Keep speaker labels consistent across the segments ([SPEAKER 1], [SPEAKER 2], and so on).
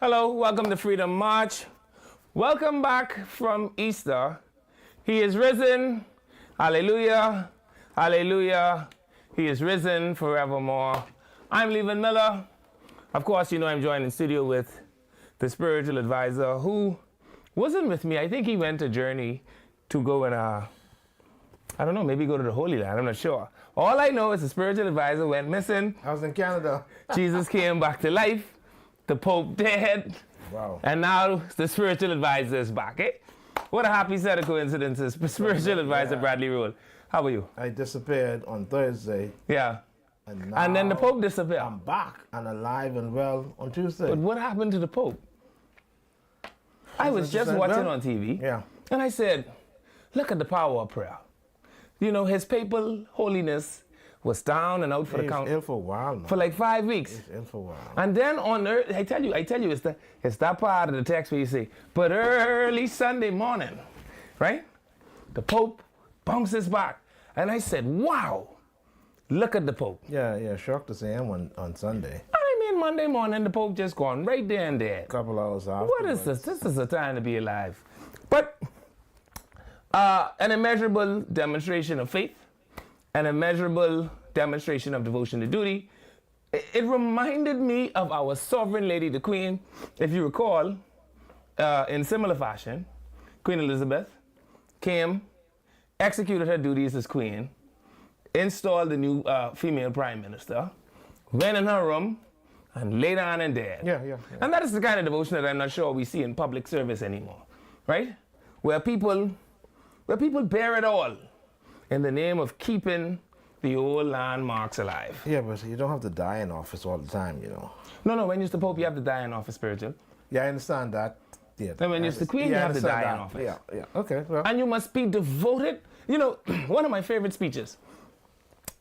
[SPEAKER 1] Hello, welcome to Freedom March. Welcome back from Easter. He is risen. Hallelujah. Hallelujah. He is risen forevermore. I'm Levan Miller. Of course, you know I'm joined in studio with the spiritual advisor who wasn't with me. I think he went a journey to go and, I don't know, maybe go to the Holy Land. I'm not sure. All I know is the spiritual advisor went missing.
[SPEAKER 2] I was in Canada.
[SPEAKER 1] Jesus came back to life. The Pope dead.
[SPEAKER 2] Wow.
[SPEAKER 1] And now the spiritual advisor is back, eh? What a happy set of coincidences. Spiritual advisor Bradley Rule. How are you?
[SPEAKER 2] I disappeared on Thursday.
[SPEAKER 1] Yeah.
[SPEAKER 2] And
[SPEAKER 1] then the Pope disappeared.
[SPEAKER 2] I'm back and alive and well on Tuesday.
[SPEAKER 1] But what happened to the Pope? I was just watching on TV.
[SPEAKER 2] Yeah.
[SPEAKER 1] And I said, look at the power of prayer. You know, His Papal Holiness was down and out for the count.
[SPEAKER 2] He's ill for a while now.
[SPEAKER 1] For like 5 weeks.
[SPEAKER 2] He's ill for a while.
[SPEAKER 1] And then on earth, I tell you, it's that part of the text where you say, but early Sunday morning, right? The Pope bounces back. And I said, wow, look at the Pope.
[SPEAKER 2] Yeah, shocked to see him on Sunday.
[SPEAKER 1] I mean, Monday morning, the Pope just gone right there and there.
[SPEAKER 2] A couple hours after.
[SPEAKER 1] What is this? This is a time to be alive. But an immeasurable demonstration of faith, an immeasurable demonstration of devotion to duty. It reminded me of our sovereign lady, the Queen. If you recall, in similar fashion, Queen Elizabeth came, executed her duties as Queen, installed the new female Prime Minister, went in her room, and lay down and dead.
[SPEAKER 2] Yeah.
[SPEAKER 1] And that is the kind of devotion that I'm not sure we see in public service anymore, right? Where people bear it all in the name of keeping the old landmarks alive.
[SPEAKER 2] Yeah, but you don't have to die in office all the time, you know.
[SPEAKER 1] No, when you're the Pope, you have to die in office, spiritual.
[SPEAKER 2] Yeah, I understand that. Yeah.
[SPEAKER 1] And when you're the Queen, you have to die in office.
[SPEAKER 2] Yeah. Okay, well.
[SPEAKER 1] And you must be devoted. You know, one of my favorite speeches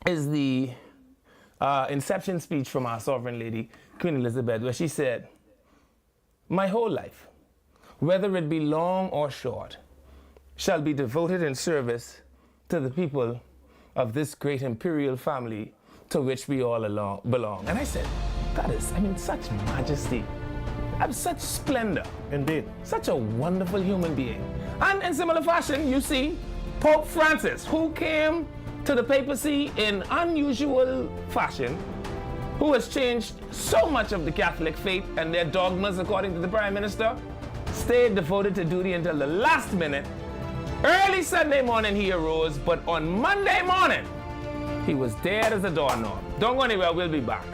[SPEAKER 1] is the inception speech from our sovereign lady, Queen Elizabeth, where she said, my whole life, whether it be long or short, shall be devoted in service to the people of this great imperial family to which we all belong. And I said, that is, such majesty, such splendor.
[SPEAKER 2] Indeed.
[SPEAKER 1] Such a wonderful human being. And in similar fashion, you see Pope Francis, who came to the papacy in unusual fashion, who has changed so much of the Catholic faith and their dogmas, according to the Prime Minister, stayed devoted to duty until the last minute. Early Sunday morning he arose, but on Monday morning, he was dead as a doorknob. Don't go anywhere, we'll be back.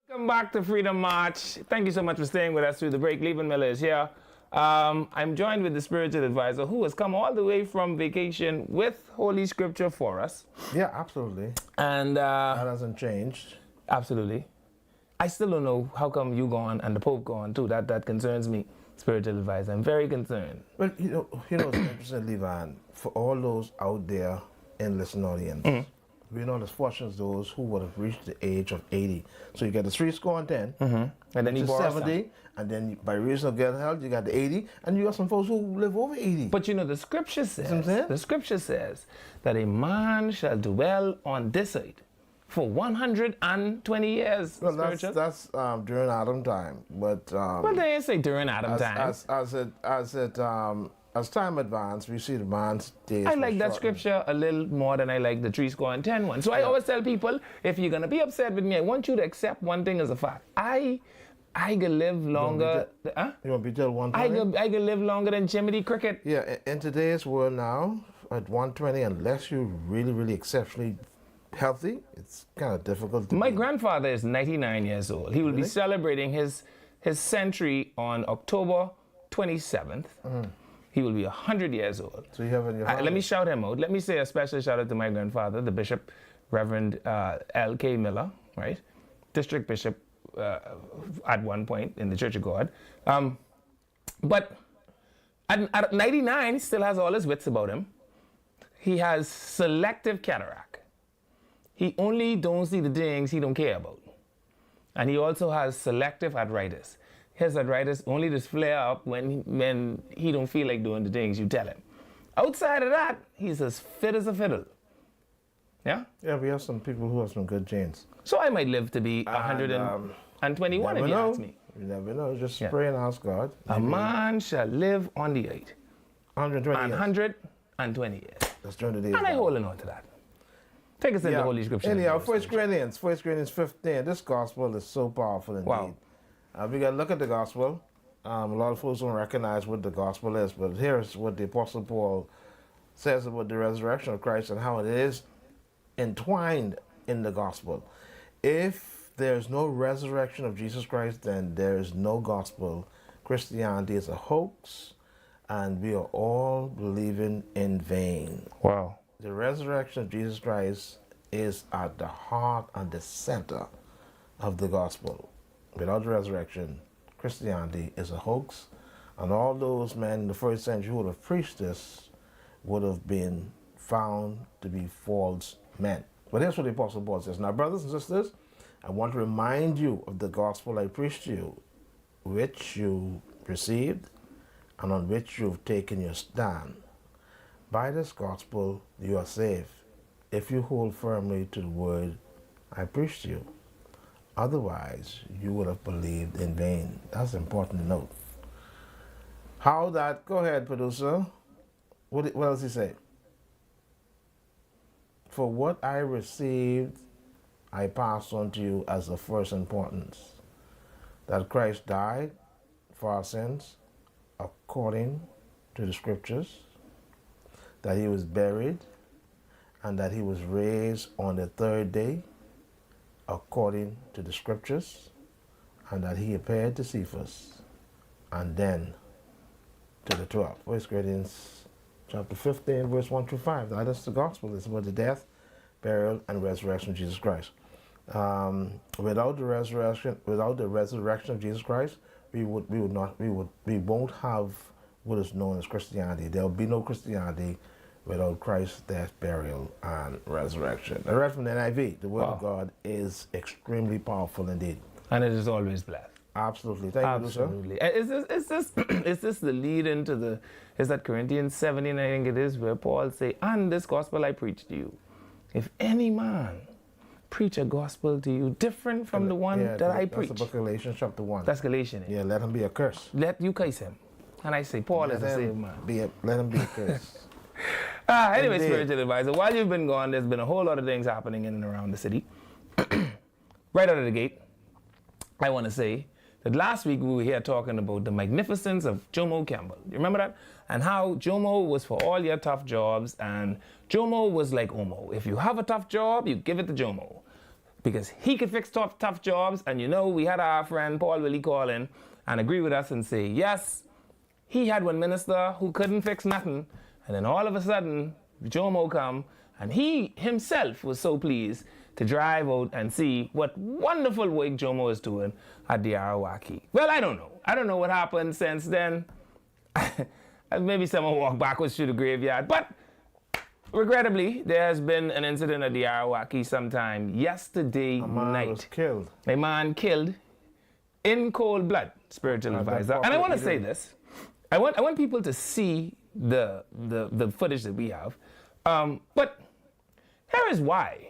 [SPEAKER 1] Welcome back to Freedom March. Thank you so much for staying with us through the break. Leland Miller is here. I'm joined with the spiritual advisor who has come all the way from vacation with Holy Scripture for us.
[SPEAKER 2] Yeah, absolutely.
[SPEAKER 1] And
[SPEAKER 2] That hasn't changed.
[SPEAKER 1] absolutely. I still don't know how come you gone and the Pope gone too. That concerns me, spiritual advisor. I'm very concerned.
[SPEAKER 2] Well, it's interesting, Levan, for all those out there in listening audience, we're not as fortunate as those who would have reached the age of 80. So you get the 3-10,
[SPEAKER 1] And then he
[SPEAKER 2] which is
[SPEAKER 1] borrows
[SPEAKER 2] 70, and then by reason of good health, you got the 80, and you got some folks who live over 80.
[SPEAKER 1] But you know, the scripture
[SPEAKER 2] what I'm saying?
[SPEAKER 1] says that a man shall dwell on this earth for 120 years.
[SPEAKER 2] Well,
[SPEAKER 1] spiritual.
[SPEAKER 2] that's during Adam time, but
[SPEAKER 1] Well, they ain't say during Adam time.
[SPEAKER 2] as time advances, we see the man's days.
[SPEAKER 1] I
[SPEAKER 2] were
[SPEAKER 1] like that
[SPEAKER 2] shortened.
[SPEAKER 1] scripture a little more than I like the 3-10 one. So I always tell people, if you're gonna be upset with me, I want you to accept one thing as a fact. I can live longer. Huh?
[SPEAKER 2] You want to be till
[SPEAKER 1] I
[SPEAKER 2] 120?
[SPEAKER 1] can live longer than Jiminy Cricket.
[SPEAKER 2] Yeah, in today's world now, at 120, unless you're really, really exceptionally healthy, it's kind of difficult to
[SPEAKER 1] My
[SPEAKER 2] be.
[SPEAKER 1] grandfather is 99 years old. He will be celebrating his century on October 27th. He will be 100 years old.
[SPEAKER 2] So you have in your
[SPEAKER 1] Let me shout him out. Let me say a special shout out to my grandfather, the Bishop, Reverend L.K. Miller, right? District Bishop at one point in the Church of God. But at 99, he still has all his wits about him. He has selective cataract. He only don't see the things he don't care about. And he also has selective arthritis. His arthritis only just flare up when he don't feel like doing the things you tell him. Outside of that, he's as fit as a fiddle. Yeah?
[SPEAKER 2] Yeah, we have some people who have some good genes.
[SPEAKER 1] So I might live to be 121 if you
[SPEAKER 2] know.
[SPEAKER 1] ask me.
[SPEAKER 2] You never know. Just pray and ask God.
[SPEAKER 1] A man shall live on the earth
[SPEAKER 2] 120 years.
[SPEAKER 1] 120 years.
[SPEAKER 2] That's during the day.
[SPEAKER 1] And I holding on to that. Take us into Holy Scripture.
[SPEAKER 2] Anyhow, 1 Corinthians 15. This gospel is so powerful indeed.
[SPEAKER 1] Wow.
[SPEAKER 2] We got to look at the gospel. A lot of folks don't recognize what the gospel is, but here's what the Apostle Paul says about the resurrection of Christ and how it is entwined in the gospel. If there's no resurrection of Jesus Christ, then there is no gospel. Christianity is a hoax, and we are all believing in vain.
[SPEAKER 1] Wow.
[SPEAKER 2] The resurrection of Jesus Christ is at the heart and the center of the gospel. Without the resurrection, Christianity is a hoax, and all those men in the first century who would have preached this would have been found to be false men. But here's what the Apostle Paul says. Now, brothers and sisters, I want to remind you of the gospel I preached to you, which you received and on which you've taken your stand. By this gospel you are saved, if you hold firmly to the word I preached to you. Otherwise, you would have believed in vain. That's important to note. How that? Go ahead, producer. What else he say? For what I received, I pass on to you as of first importance, that Christ died for our sins according to the Scriptures, that he was buried, and that he was raised on the third day according to the Scriptures, and that he appeared to Cephas, and then to the 12. 1 Corinthians chapter 15, verse 1 through 5. That is the gospel. It's about the death, burial, and resurrection of Jesus Christ. Without the resurrection of Jesus Christ, we won't have what is known as Christianity. There will be no Christianity without Christ's death, burial, and resurrection. I read from the NIV. The Word of God is extremely powerful indeed.
[SPEAKER 1] And it is always blessed.
[SPEAKER 2] Absolutely. Thank you, sir.
[SPEAKER 1] Absolutely. Is this the lead into the, is that Corinthians 17, I think it is, where Paul say, and this gospel I preach to you. If any man preach a gospel to you different from the one that I preach.
[SPEAKER 2] That's the book of Galatians chapter 1.
[SPEAKER 1] That's Galatians.
[SPEAKER 2] Yeah, let him be a curse.
[SPEAKER 1] Let you curse him. And I say, Paul is a saved man.
[SPEAKER 2] Let him be a curse.
[SPEAKER 1] Anyway,
[SPEAKER 2] Indeed.
[SPEAKER 1] spiritual advisor, while you've been gone, there's been a whole lot of things happening in and around the city. Right out of the gate, I want to say that last week we were here talking about the magnificence of Jomo Campbell. You remember that? And how Jomo was for all your tough jobs, and Jomo was like Omo. If you have a tough job, you give it to Jomo. because he could fix tough jobs. And you know, we had our friend Paul Willie call in and agree with us and say, yes, he had one minister who couldn't fix nothing. And then all of a sudden, Jomo come, and he himself was so pleased to drive out and see what wonderful work Jomo is doing at the Arawaki. Well, I don't know. I don't know what happened since then. Maybe someone walked backwards through the graveyard. But regrettably, there has been an incident at the Arawaki sometime yesterday night.
[SPEAKER 2] A man was killed.
[SPEAKER 1] A man killed in cold blood, spiritual advisor. And I want to say this. I want people to see the footage that we have. But here is why.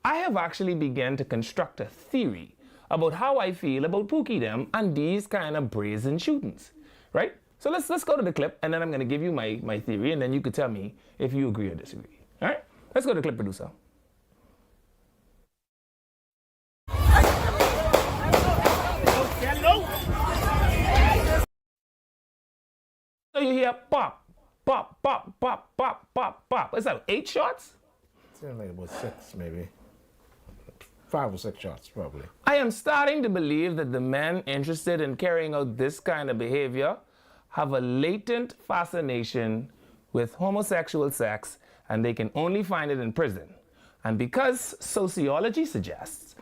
[SPEAKER 1] I have actually begun to construct a theory about how I feel about Pookie them and these kind of brazen shootings, right? So let's go to the clip, and then I'm going to give you my theory, and then you could tell me if you agree or disagree. All right? Let's go to the clip, producer. So you hear pop, pop, pop, pop, pop, pop, pop. Is that 8 shots?
[SPEAKER 2] Sounds like about 6, maybe. 5 or 6 shots, probably.
[SPEAKER 1] I am starting to believe that the men interested in carrying out this kind of behavior have a latent fascination with homosexual sex, and they can only find it in prison. And because sociology suggests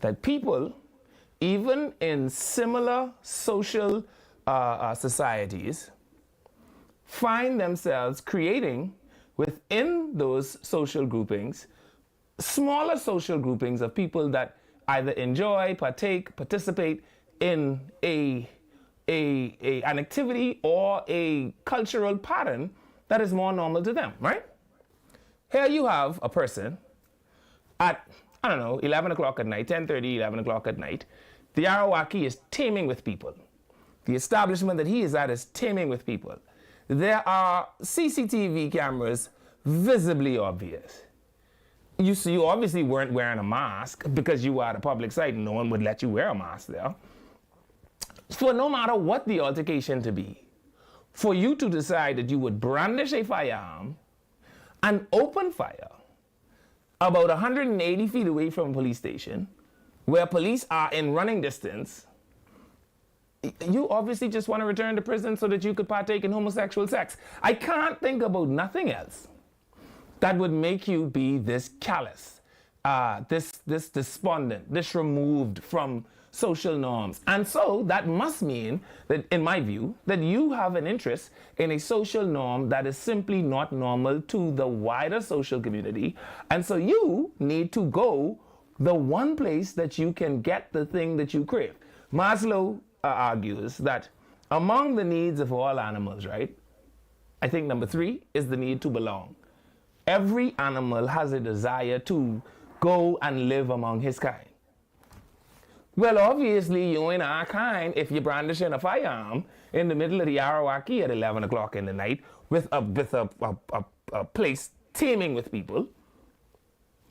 [SPEAKER 1] that people, even in similar social societies, find themselves creating within those social groupings smaller social groupings of people that either enjoy, partake, participate in an activity or a cultural pattern that is more normal to them, right? Here you have a person at, 11 o'clock at night, 10:30, 11 o'clock at night. The Arawaki is teeming with people. The establishment that he is at is teeming with people. There are CCTV cameras visibly obvious. You obviously weren't wearing a mask because you were at a public site and no one would let you wear a mask there. So no matter what the altercation to be, for you to decide that you would brandish a firearm and open fire about 180 feet away from a police station where police are in running distance, you obviously just want to return to prison so that you could partake in homosexual sex. I can't think about nothing else that would make you be this callous, this despondent, this removed from social norms. And so that must mean that, in my view, that you have an interest in a social norm that is simply not normal to the wider social community. And so you need to go the one place that you can get the thing that you crave. Maslow argues that among the needs of all animals, right, I think number 3 is the need to belong. Every animal has a desire to go and live among his kind. Well, obviously, you ain't our kind if you're brandishing a firearm in the middle of the Arawaki at 11 o'clock in the night with a place teeming with people.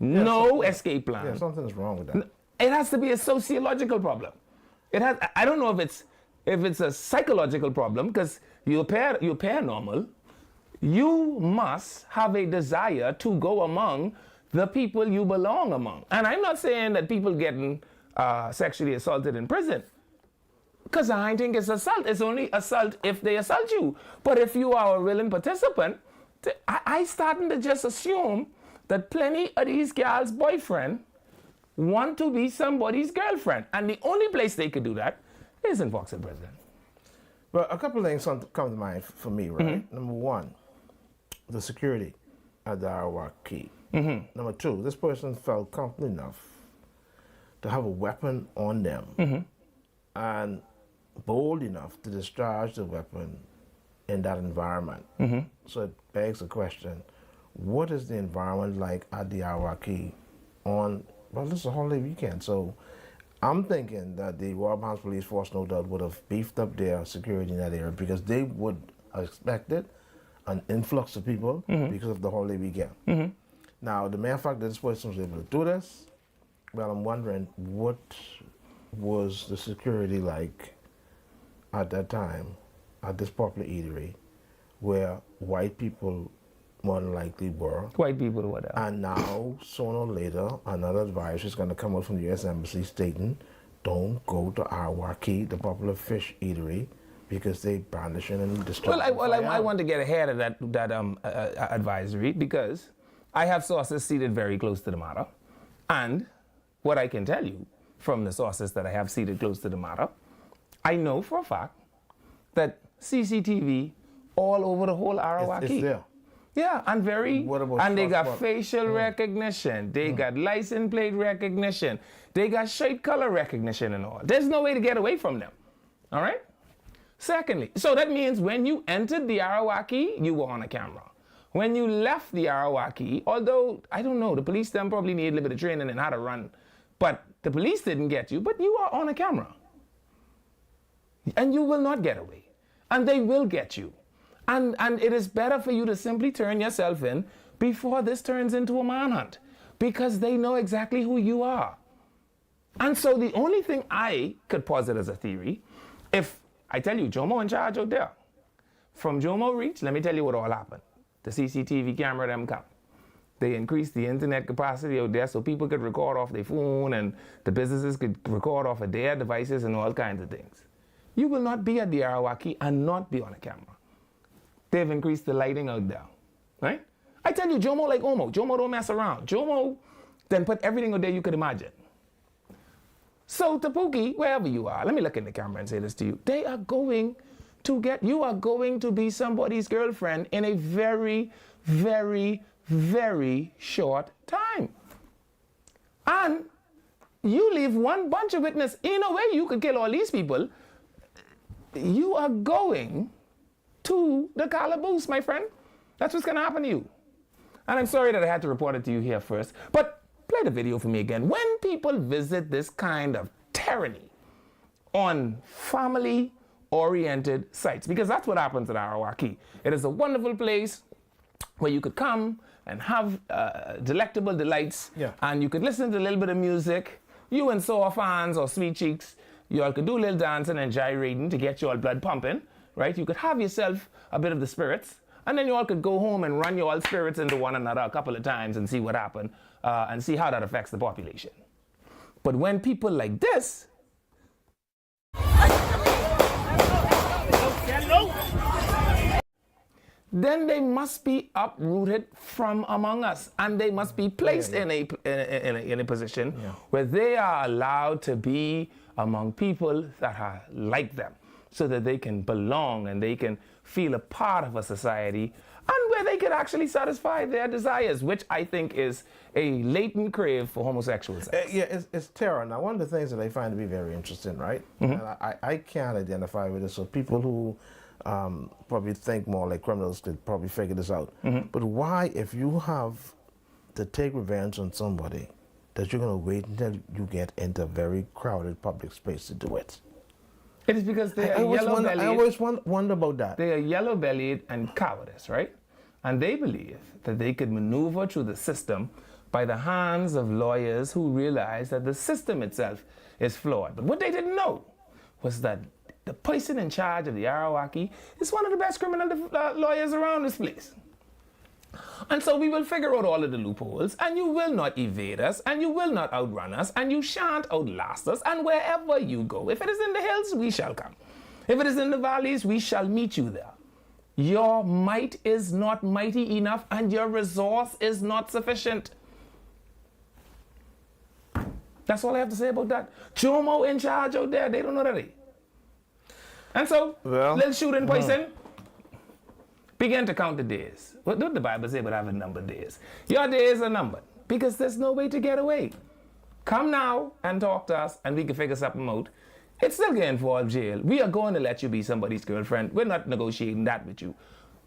[SPEAKER 1] Yeah, no escape plan.
[SPEAKER 2] Yeah, something's wrong with that.
[SPEAKER 1] It has to be a sociological problem. I don't know if it's a psychological problem, because you appear normal. You must have a desire to go among the people you belong among. And I'm not saying that people getting sexually assaulted in prison, because I think it's assault. It's only assault if they assault you. But if you are a willing participant, I starting to just assume that plenty of these gals' boyfriend want to be somebody's girlfriend. And the only place they could do that is in Vauxhall Prison.
[SPEAKER 2] Well, a couple of things come to mind for me, right? Mm-hmm. Number 1, the security at the Arawaki. Mm-hmm. Number 2, this person felt confident enough to have a weapon on them, mm-hmm, and bold enough to discharge the weapon in that environment. Mm-hmm. So it begs the question, what is the environment like at the Arawaki on, well, this is a holiday weekend, so I'm thinking that the Royal Bahamas Police Force, no doubt, would have beefed up their security in that area, because they would have expected an influx of people, mm-hmm, because of the holiday weekend. Mm-hmm. Now, the mere fact that this person was able to do this, well, I'm wondering, what was the security like at that time at this popular eatery where white people more than likely were.
[SPEAKER 1] White people or whatever.
[SPEAKER 2] And now, sooner or later, another advice is going to come out from the U.S. Embassy stating, don't go to Arawaki, the popular fish eatery, because they brandishing and destroying.
[SPEAKER 1] I want to get ahead of that advisory because I have sources seated very close to the matter. And what I can tell you from the sources that I have seated close to the matter, I know for a fact that CCTV all over the whole Arawaki.
[SPEAKER 2] It's there.
[SPEAKER 1] Yeah, and they got facial recognition, they got license plate recognition, they got shade color recognition and all. There's no way to get away from them. All right? Secondly, so that means when you entered the Arawaki, you were on a camera. When you left the Arawaki, although, I don't know, the police then probably need a little bit of training in how to run, but the police didn't get you, but you are on a camera. And you will not get away. And they will get you. And it is better for you to simply turn yourself in before this turns into a manhunt, because they know exactly who you are. And so the only thing I could posit as a theory, if I tell you Jomo in charge out there, from Jomo reach, let me tell you what all happened. The CCTV camera them come. They increased the internet capacity out there so people could record off their phone and the businesses could record off of their devices and all kinds of things. You will not be at the Arawaki and not be on a camera. They've increased the lighting out there, right? I tell you, Jomo like Omo. Jomo don't mess around. Jomo then put everything out there you could imagine. So Tapuki, wherever you are, let me look in the camera and say this to you. They are going to get, you are going to be somebody's girlfriend in a very, very, very short time. And you leave one bunch of witnesses, in a way you could kill all these people. You are going to the calaboose, my friend. That's what's gonna happen to you. And I'm sorry that I had to report it to you here first, but play the video for me again. When people visit this kind of tyranny on family-oriented sites, because that's what happens at Arawaki. It is a wonderful place where you could come and have delectable delights, and you could listen to a little bit of music. You and sore fans or sweet cheeks, you all could do a little dancing and gyrating to get your blood pumping, right? You could have yourself a bit of the spirits, and then you all could go home and run your all spirits into one another a couple of times and see what happened, and see how that affects the population. But when people like this, then they must be uprooted from among us, and they must be placed in a position where they are allowed to be among people that are like them, so that they can belong and they can feel a part of a society, and where they can actually satisfy their desires, which I think is a latent crave for homosexual sex.
[SPEAKER 2] It's terror. Now, one of the things that I find to be very interesting, right? And I can't identify with this, so people who probably think more like criminals could probably figure this out. But why, if you have to take revenge on somebody, that you're going to wait until you get into a very crowded public space to do it?
[SPEAKER 1] It is because they are yellow-bellied.
[SPEAKER 2] I always wonder about that.
[SPEAKER 1] They are yellow-bellied and cowardice, right? And they believe that they could maneuver through the system by the hands of lawyers who realize that the system itself is flawed. But what they didn't know was that the person in charge of the Arawaki is one of the best criminal lawyers around this place. And so we will figure out all of the loopholes, and you will not evade us, and you will not outrun us, and you shan't outlast us, and wherever you go, if it is in the hills, we shall come. If it is in the valleys, we shall meet you there. Your might is not mighty enough, and your resource is not sufficient. That's all I have to say about that. Jomo in charge out there, they don't know that. And so, let's shoot in poison. Begin to count the days. What did the Bible say about having numbered days? Your days are numbered because there's no way to get away. Come now and talk to us and we can figure something out. It's still going to involve jail. We are going to let you be somebody's girlfriend. We're not negotiating that with you.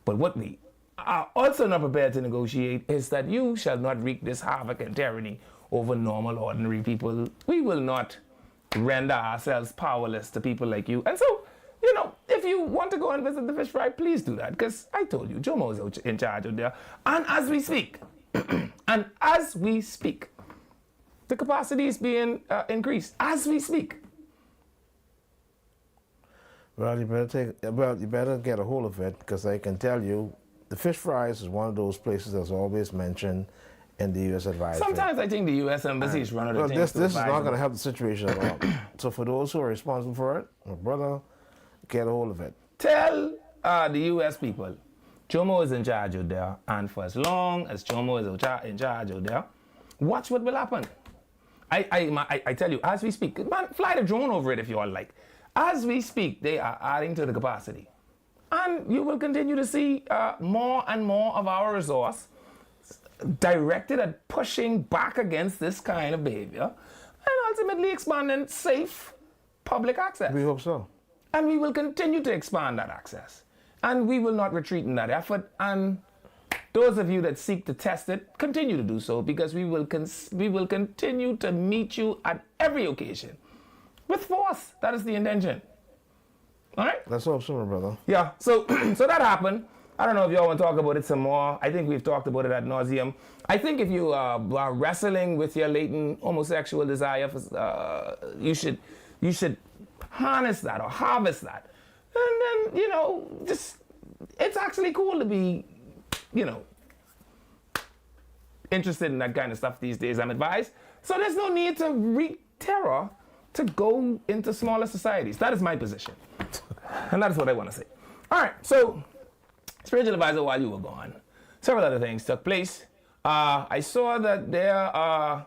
[SPEAKER 1] But what we are also not prepared to negotiate is that you shall not wreak this havoc and tyranny over normal, ordinary people. We will not render ourselves powerless to people like you. And so, you know, if you want to go and visit the fish fry, please do that, because I told you, Jomo is in charge out there. And as we speak, the capacity is being increased as we speak.
[SPEAKER 2] Well, you better get a hold of it, because I can tell you, the fish fries is one of those places that's always mentioned in the U.S. advisory.
[SPEAKER 1] Sometimes I think the U.S. Embassy is one of the things.
[SPEAKER 2] This is not going to help the situation at all. So for those who are responsible for it, my brother, get a hold of it.
[SPEAKER 1] Tell the U.S. people, Jomo is in charge out there, and for as long as Jomo is in charge out there, watch what will happen. I tell you, as we speak, man, fly the drone over it if you all like. As we speak, they are adding to the capacity. And you will continue to see more and more of our resource directed at pushing back against this kind of behavior and ultimately expanding safe public access.
[SPEAKER 2] We hope so.
[SPEAKER 1] And we will continue to expand that access. And we will not retreat in that effort. And those of you that seek to test it, continue to do so, because we will continue to meet you at every occasion with force. That is the intention. All right?
[SPEAKER 2] Let's hope so, my brother.
[SPEAKER 1] Yeah, so so that happened. I don't know if y'all want to talk about it some more. I think we've talked about it ad nauseum. I think if you are wrestling with your latent homosexual desire, you should harness that or harvest that. And then, just, it's actually cool to be, interested in that kind of stuff these days, I'm advised. So there's no need to wreak terror to go into smaller societies. That is my position. And that is what I want to say. All right, so spiritual advisor, while you were gone, several other things took place. I saw that there are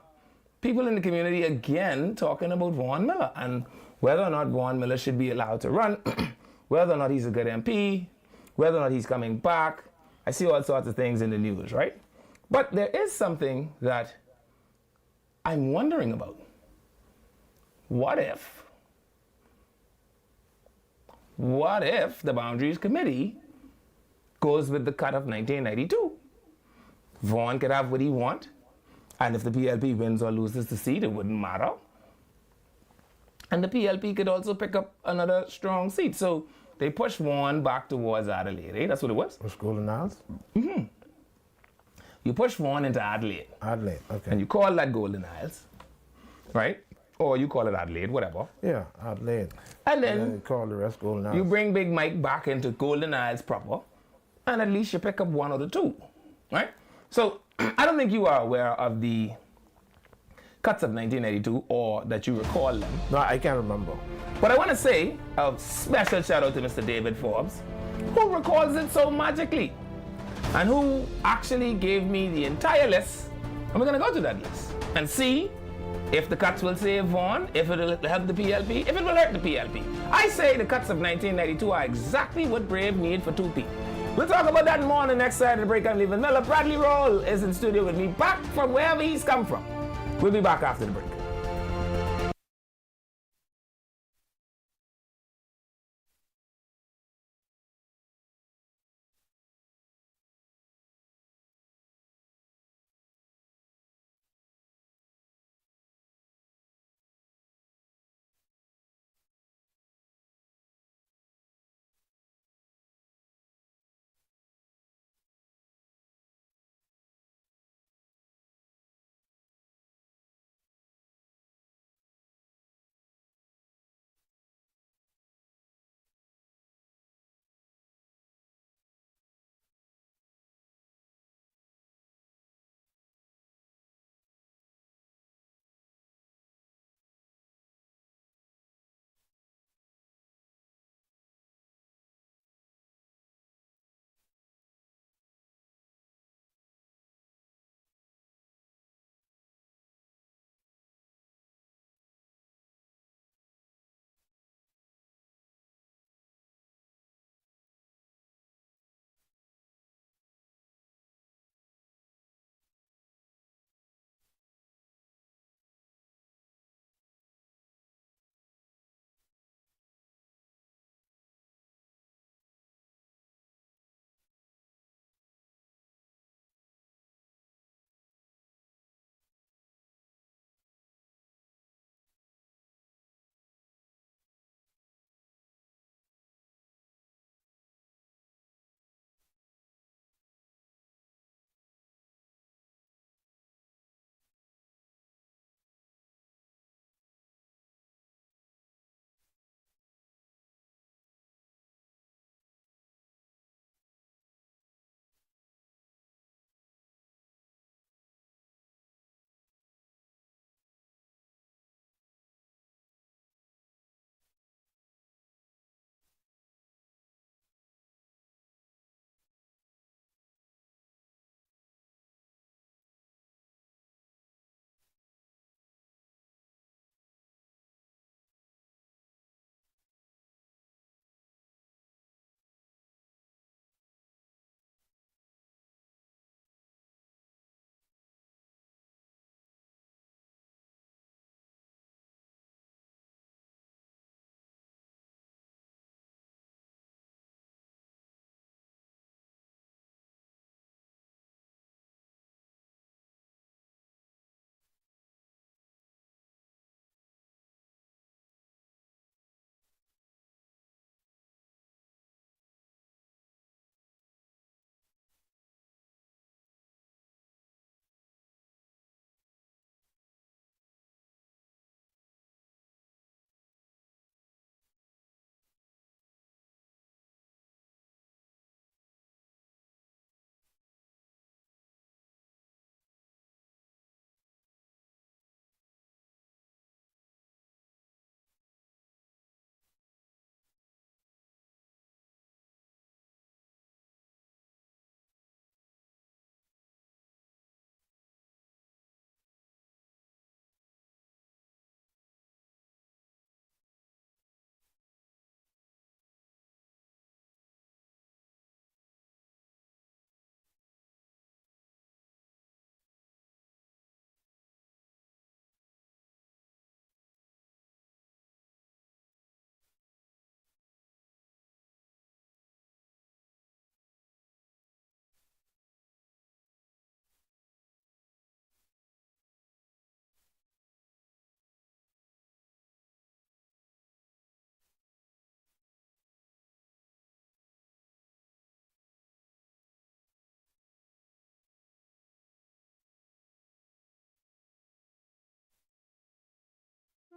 [SPEAKER 1] people in the community again talking about Vaughn Miller and whether or not Vaughn Miller should be allowed to run, whether or not he's a good MP, whether or not he's coming back. I see all sorts of things in the news, right? But there is something that I'm wondering about. What if the Boundaries Committee goes with the cut of 1992? Vaughn could have what he wants, and if the PLP wins or loses the seat, it wouldn't matter. And the PLP could also pick up another strong seat. So they pushed Vaughn back towards Adelaide, right? That's what it was.
[SPEAKER 2] What's Golden Isles?
[SPEAKER 1] Mm-hmm. You push Vaughn into Adelaide.
[SPEAKER 2] Adelaide, okay.
[SPEAKER 1] And you call that Golden Isles, right? Or you call it Adelaide, whatever.
[SPEAKER 2] Yeah, Adelaide.
[SPEAKER 1] And then
[SPEAKER 2] you call the rest Golden Isles.
[SPEAKER 1] You bring Big Mike back into Golden Isles proper, and at least you pick up one or the two, right? So I don't think you are aware of the cuts of 1992 or that you recall them.
[SPEAKER 2] No, I can't remember.
[SPEAKER 1] But I want to say a special shout out to Mr. David Forbes, who recalls it so magically and who actually gave me the entire list. And we're going to go to that list and see if the cuts will save Vaughn, if it will help the PLP, if it will hurt the PLP. I say the cuts of 1992 are exactly what Brave need for 2P. We'll talk about that more on the next side of the break. I'm leaving Miller. Bradley Roll is in studio with me, back from wherever he's come from. We'll be back after the break.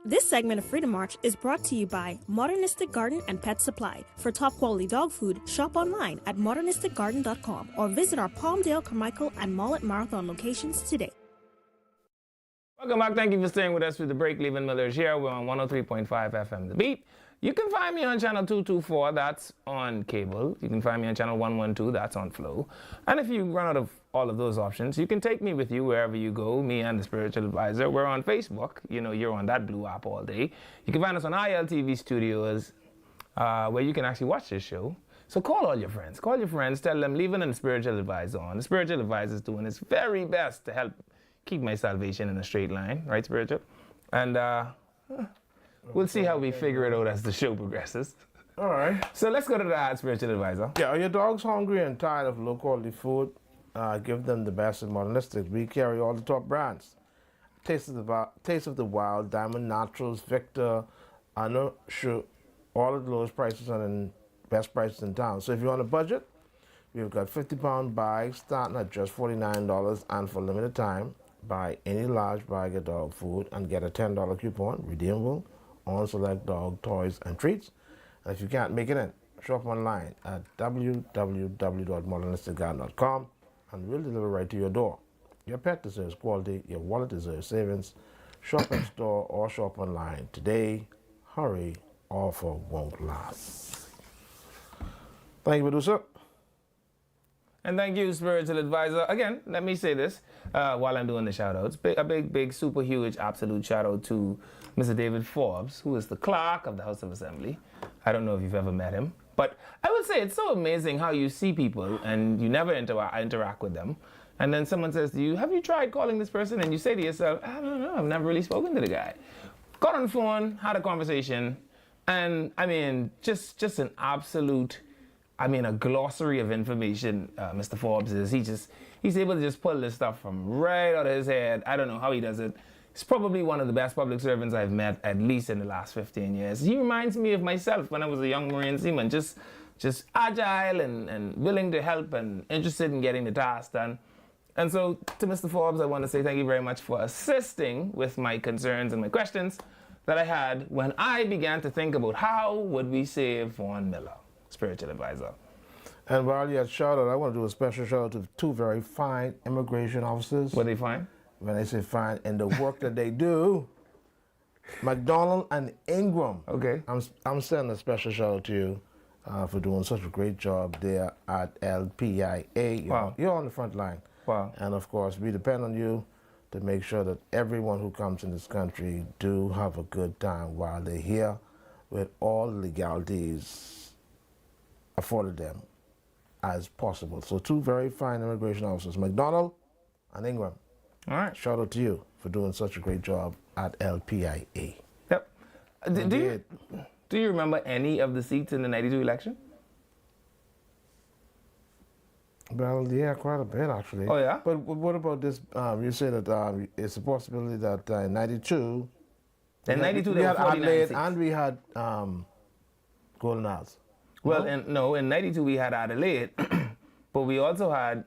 [SPEAKER 3] This segment of Freedom March is brought to you by Modernistic Garden and Pet Supply. For top quality dog food, shop online at modernisticgarden.com or visit our Palmdale, Carmichael, and Mullet Marathon locations today.
[SPEAKER 1] Welcome back. Thank you for staying with us through the break. Leaving Millers here. We're on 103.5 FM The Beat. You can find me on channel 224, that's on cable. You can find me on channel 112, that's on Flow. And if you run out of all of those options, you can take me with you wherever you go, me and the Spiritual Advisor. We're on Facebook. You know, you're on that blue app all day. You can find us on ILTV Studios, where you can actually watch this show. So call all your friends. Call your friends. Tell them, Leaving and the Spiritual Advisor on. The Spiritual Advisor is doing his very best to help keep my salvation in a straight line. Right, Spiritual? And we'll see how we figure it out as the show progresses.
[SPEAKER 2] All right.
[SPEAKER 1] So let's go to the Spiritual Advisor.
[SPEAKER 2] Yeah, are your dogs hungry and tired of low-quality food? Give them the best in Modernistic. We carry all the top brands. Taste of the Wild, Diamond Naturals, Victor, Anna, Sure, all of the lowest prices and best prices in town. So if you're on a budget, we've got 50-pound bags starting at just $49, and for a limited time, buy any large bag of dog food and get a $10 coupon, redeemable on select dog toys and treats. And if you can't make it in, shop online at www.modernisticgarden.com and we'll deliver right to your door. Your pet deserves quality, your wallet deserves savings. Shop in store or shop online today. Hurry, offer won't last. Thank you, producer.
[SPEAKER 1] And thank you, Spiritual Advisor. Again, let me say this while I'm doing the shout-outs. A big, super huge, absolute shout-out to Mr. David Forbes, who is the clerk of the House of Assembly. I don't know if you've ever met him, but I would say it's so amazing how you see people and you never interact with them. And then someone says to you, have you tried calling this person? And you say to yourself, I don't know, I've never really spoken to the guy. Got on the phone, had a conversation, and I mean, just an absolute, I mean, a glossary of information, Mr. Forbes is. He's able to just pull this stuff from right out of his head. I don't know how he does it. He's probably one of the best public servants I've met, at least in the last 15 years. He reminds me of myself when I was a young Marine seaman, just agile and willing to help and interested in getting the task done. And so to Mr. Forbes, I want to say thank you very much for assisting with my concerns and my questions that I had when I began to think about how would we save Vaughn Miller, Spiritual Advisor.
[SPEAKER 2] And while you're at shout-out, I want to do a special shout-out to two very fine immigration officers.
[SPEAKER 1] Were they fine?
[SPEAKER 2] When I say fine, in the work that they do, McDonald and Ingram.
[SPEAKER 1] Okay.
[SPEAKER 2] I'm sending a special shout-out to you for doing such a great job there at LPIA.
[SPEAKER 1] Wow.
[SPEAKER 2] You're on the front line.
[SPEAKER 1] Wow.
[SPEAKER 2] And of course, we depend on you to make sure that everyone who comes in this country do have a good time while they're here, with all legalities afforded them as possible. So two very fine immigration officers, McDonald and Ingram.
[SPEAKER 1] All right.
[SPEAKER 2] Shout out to you for doing such a great job at LPIA.
[SPEAKER 1] Yep. Do you remember any of the seats in the 92 election?
[SPEAKER 2] Well, yeah, quite a bit actually.
[SPEAKER 1] Oh, yeah?
[SPEAKER 2] But what about this? You say that it's a possibility that in 92...
[SPEAKER 1] In 92
[SPEAKER 2] we
[SPEAKER 1] there
[SPEAKER 2] had
[SPEAKER 1] were 49
[SPEAKER 2] Adelaide
[SPEAKER 1] seats.
[SPEAKER 2] and we had Golden Hours.
[SPEAKER 1] Well, in 92 we had Adelaide, but we also had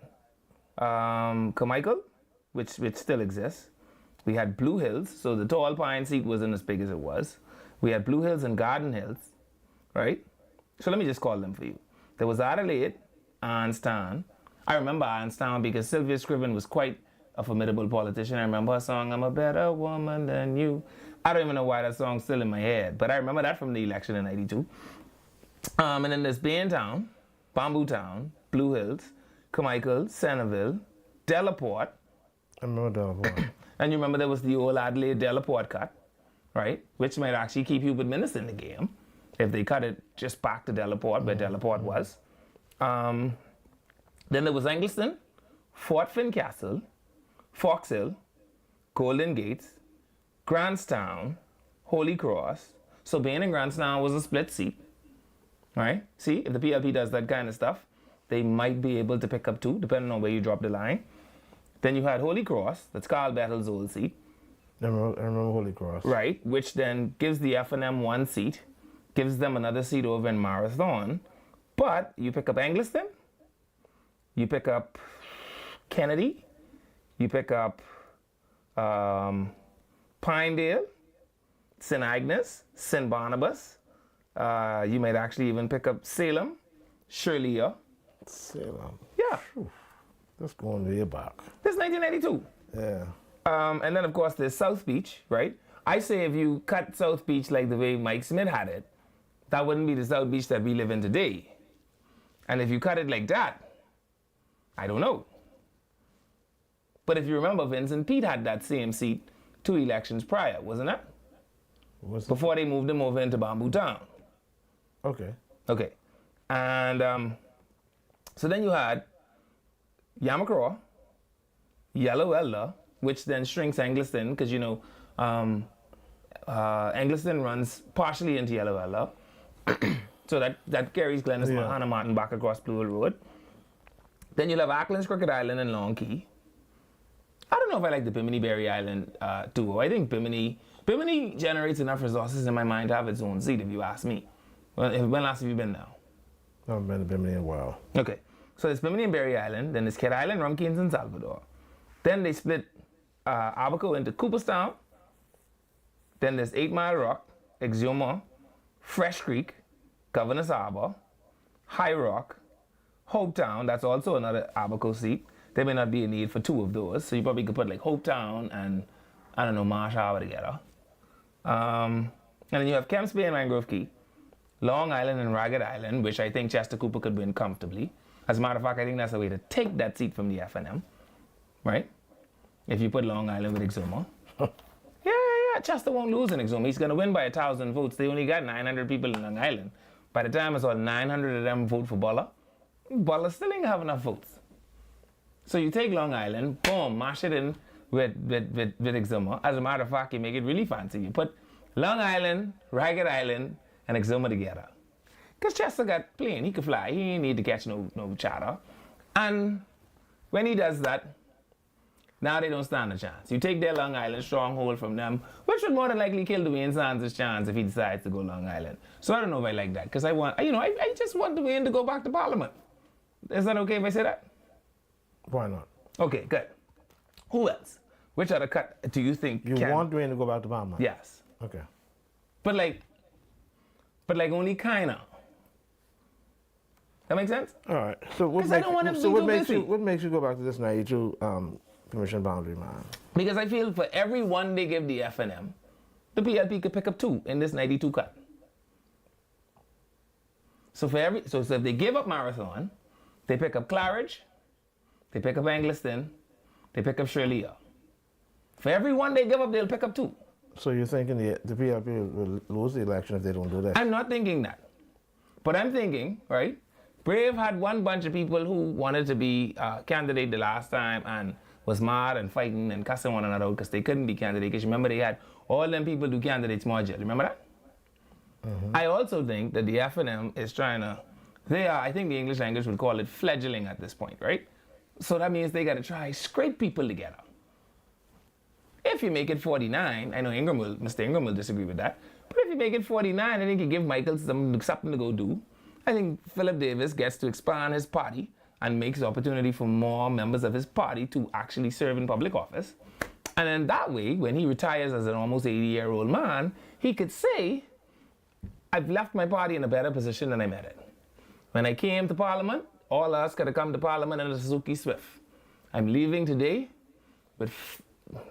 [SPEAKER 1] Carmichael, which still exists. We had Blue Hills, so the Tall Pine seat wasn't as big as it was. We had Blue Hills and Garden Hills, right? So let me just call them for you. There was Adelaide, Arnstown. I remember Arnstown because Sylvia Scriven was quite a formidable politician. I remember her song, I'm a better woman than you. I don't even know why that song's still in my head, but I remember that from the election in 92. And then there's Baintown, Bamboo Town, Blue Hills, Carmichael, Centerville, Delaporte.
[SPEAKER 2] I remember Delaporte.
[SPEAKER 1] And you remember there was the old Adelaide Delaporte cut, right? Which might actually keep Hubert Minnis in the game if they cut it just back to Delaporte, where Delaporte was. Then there was Eggleston, Fort Fincastle, Fox Hill, Golden Gates, Grantstown, Holy Cross. So Bain and Grantstown was a split seat, right? See, if the PLP does that kind of stuff, they might be able to pick up two, depending on where you drop the line. Then you had Holy Cross, that's Carl Battle's old seat.
[SPEAKER 2] I remember Holy Cross.
[SPEAKER 1] Right, which then gives the F&M one seat, gives them another seat over in Marathon. But you pick up Eggleston, you pick up Kennedy, you pick up Pinedale, St. Agnes, St. Barnabas. You might actually even pick up Salem, Shirley.
[SPEAKER 2] Salem.
[SPEAKER 1] Yeah,
[SPEAKER 2] That's going way back.
[SPEAKER 1] this is 1992.
[SPEAKER 2] Yeah.
[SPEAKER 1] And then, of course, there's South Beach, right? I say if you cut South Beach like the way Mike Smith had it, that wouldn't be the South Beach that we live in today. And if you cut it like that, I don't know. But if you remember, Vincent Pete had that same seat 2 elections prior, wasn't it?
[SPEAKER 2] Was it?
[SPEAKER 1] Before they moved him over into Bamboo Town.
[SPEAKER 2] Okay.
[SPEAKER 1] Okay. And so then you had Yamacraw, Yellow Elder, which then shrinks Engliston, because, you know, Engliston runs partially into Yellow Elder. So that carries Glennis Hannah Martin back across Blue Hill Road. Then you'll have Ackland's Crooked Island and Long Key. I don't know if I like the Bimini Berry Island duo. I think Bimini generates enough resources in my mind to have its own seat, if you ask me. When last have you been now?
[SPEAKER 2] I haven't been to Bimini in a while.
[SPEAKER 1] Okay. So there's Bimini and Berry Island, then there's Kid Island, Rum Cairns, and Salvador. Then they split Abaco into Cooperstown. Then there's 8 Mile Rock, Exuma, Fresh Creek, Governor's Harbor, High Rock, Hopetown, that's also another Abaco seat. There may not be a need for 2 of those, so you probably could put like Hopetown and, I don't know, Marsh Harbor together. And then you have Kemps Bay and Mangrove Key, Long Island and Ragged Island, which I think Chester Cooper could win comfortably. As a matter of fact, I think that's a way to take that seat from the FNM, right? If you put Long Island with Exuma. Yeah, Chester won't lose in Exuma. He's going to win by 1,000 votes. They only got 900 people in Long Island. By the time it's all 900 of them vote for Buller, Buller still ain't have enough votes. So you take Long Island, boom, mash it in with Exuma. As a matter of fact, you make it really fancy. You put Long Island, Ragged Island, and Exuma together. Because Chester got plane, he could fly. He didn't need to catch no charter. And when he does that, now they don't stand a chance. You take their Long Island stronghold from them, which would more than likely kill Dwayne Sands' chance if he decides to go Long Island. So I don't know if I like that, because I just want Dwayne to go back to Parliament. Is that okay if I say that?
[SPEAKER 2] Why not?
[SPEAKER 1] Okay, good. Who else? Which other cut do you think
[SPEAKER 2] You want Dwayne to go back to Parliament?
[SPEAKER 1] Yes.
[SPEAKER 2] Okay.
[SPEAKER 1] But like only kinda. That make sense?
[SPEAKER 2] All right. So what
[SPEAKER 1] 'Cause I don't want him to be too busy.
[SPEAKER 2] what makes you go back to this 92 permission boundary line?
[SPEAKER 1] Because I feel for every one they give the FNM, the PLP could pick up 2 in this 92 cut. So if they give up Marathon, they pick up Claridge, they pick up Engliston, they pick up Shirley. For every one they give up, they'll pick up 2.
[SPEAKER 2] So you're thinking the PLP will lose the election if they don't do that?
[SPEAKER 1] I'm not thinking that. But I'm thinking, right? Brave had one bunch of people who wanted to be candidate the last time and was mad and fighting and cussing one another because they couldn't be candidate. Because remember, they had all them people do candidates module. Remember that? Mm-hmm. I also think that the FNM is trying to, I think the English language would call it fledgling at this point, right? So that means they got to try scrape people together. If you make it 49, I know Mr. Ingram will disagree with that, but if you make it 49, I think you give Michael something to go do. I think Philip Davis gets to expand his party and makes opportunity for more members of his party to actually serve in public office. And then that way, when he retires as an almost 80-year-old man, he could say, I've left my party in a better position than I met it. When I came to Parliament, all of us could have come to Parliament under Suzuki Swift. I'm leaving today with,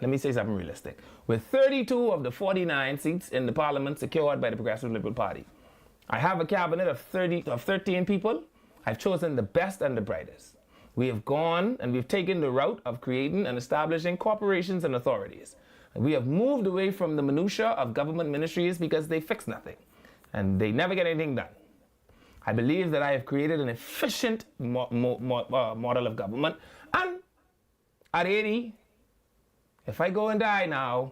[SPEAKER 1] let me say something realistic, with 32 of the 49 seats in the Parliament secured by the Progressive Liberal Party. I have a cabinet of 13 people. I've chosen the best and the brightest. We have gone and we've taken the route of creating and establishing corporations and authorities. And we have moved away from the minutiae of government ministries because they fix nothing and they never get anything done. I believe that I have created an efficient model of government, and at 80, if I go and die now,